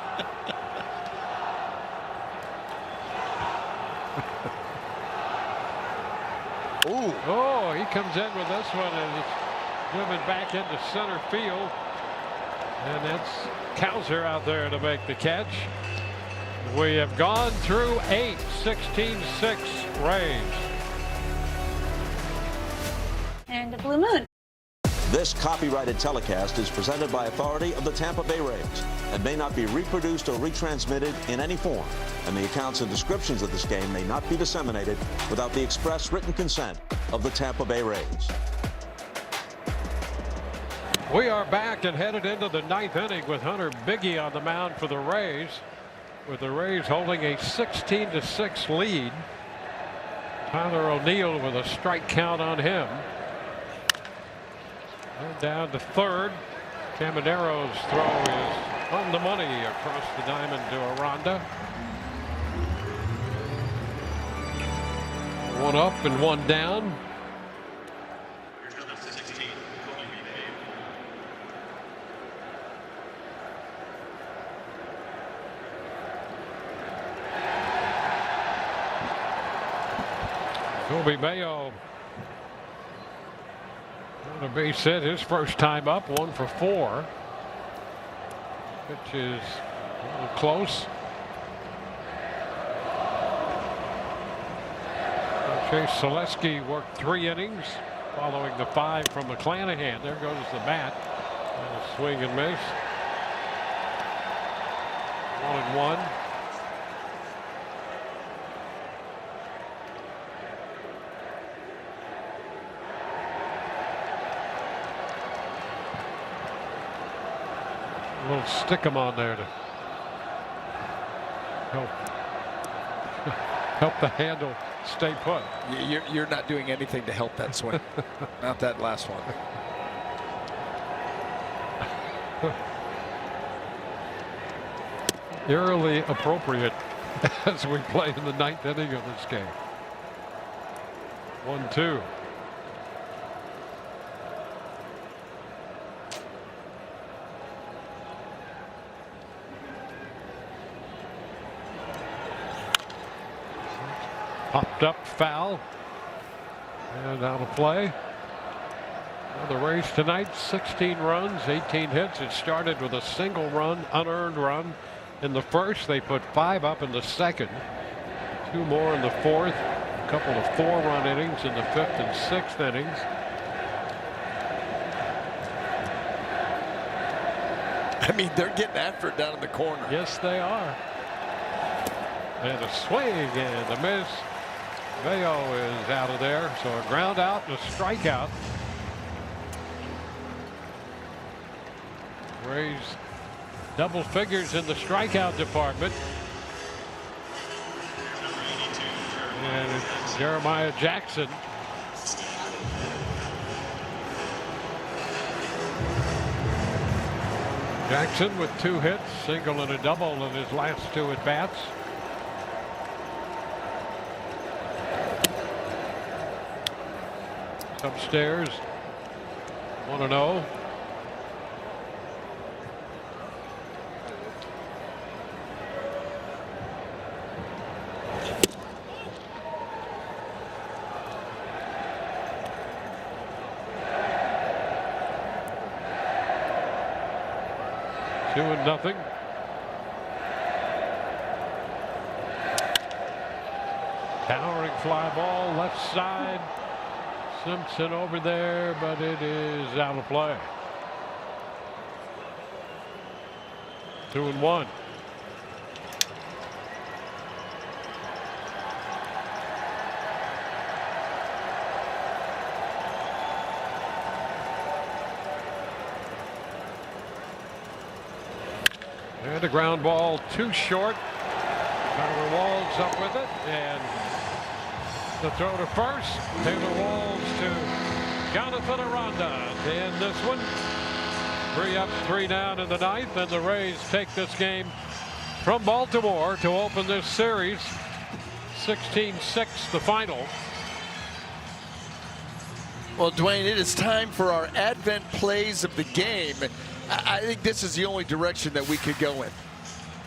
S7: Ooh.
S2: Oh, he comes in with this one, and it's moving back into center field. And that's Kowser out there to make the catch. We have gone through 8, 16-6 Rays.
S6: And a blue moon.
S1: This copyrighted telecast is presented by authority of the Tampa Bay Rays and may not be reproduced or retransmitted in any form, and the accounts and descriptions of this game may not be disseminated without the express written consent of the Tampa Bay Rays.
S2: We are back and headed into the 9th inning with Hunter Biggie on the mound for the Rays, with the Rays holding a 16-6 lead. Tyler O'Neill with a strike count on him. And down to third. Caminero's throw is on the money across the diamond to Aranda. 1 up and 1 down. Kobe Mayo on a base hit, his first time up, 1 for 4. Pitch is a little close. Chase Selesky worked 3 innings following the 5 from McClanahan. There goes the bat. And a swing and miss. 1-1. A little stick 'em on there to help the handle stay put.
S7: You're not doing anything to help that swing. Not that last one.
S2: Eerily appropriate as we play in the 9th inning of this game. 1-2. Popped up, foul, and out of play. Well, the Rays tonight, 16 runs, 18 hits. It started with a single run, unearned run in the first. They put 5 up in the second, 2 more in the fourth, a couple of 4-run innings in the 5th and 6th innings.
S7: I mean, they're getting after it down in the corner.
S2: Yes, they are. And a swing and a miss. Mayo is out of there, so a ground out and a strikeout. Rays double figures in the strikeout department. And it's Jeremiah Jackson. Jackson with 2 hits, single and a double in his last 2 at-bats. Upstairs, 1-0. Two and nothing. Towering fly ball left side. Simpson over there, but it is out of play. 2-1. And a ground ball too short. Taylor Walls up with it, and the throw to first. Taylor Walls to Jonathan Aranda to end this one. 3 up, 3 down in the 9th, and the Rays take this game from Baltimore to open this series. 16-6 the final.
S7: Well, Dwayne, it is time for our Advent plays of the game. I think this is the only direction that we could go in.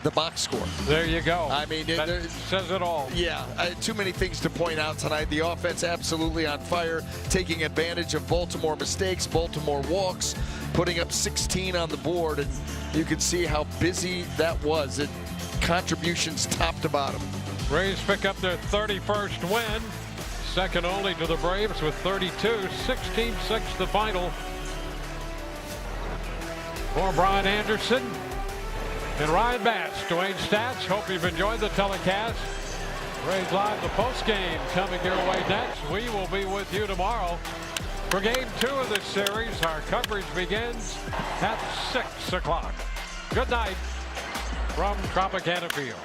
S7: The box score.
S2: There you go.
S7: I mean,
S2: that says it all.
S7: Yeah, too many things to point out tonight. The offense absolutely on fire, taking advantage of Baltimore mistakes, Baltimore walks, putting up 16 on the board, and you can see how busy that was. Contributions top to bottom.
S2: Rays pick up their 31st win, second only to the Braves with 32. 16-6 the final. For Brian Anderson and Ryan Bass, Dwayne Stats, hope you've enjoyed the telecast. Rays Live, the post game coming your way next. We will be with you tomorrow for game 2 of this series. Our coverage begins at 6 o'clock. Good night from Tropicana Field.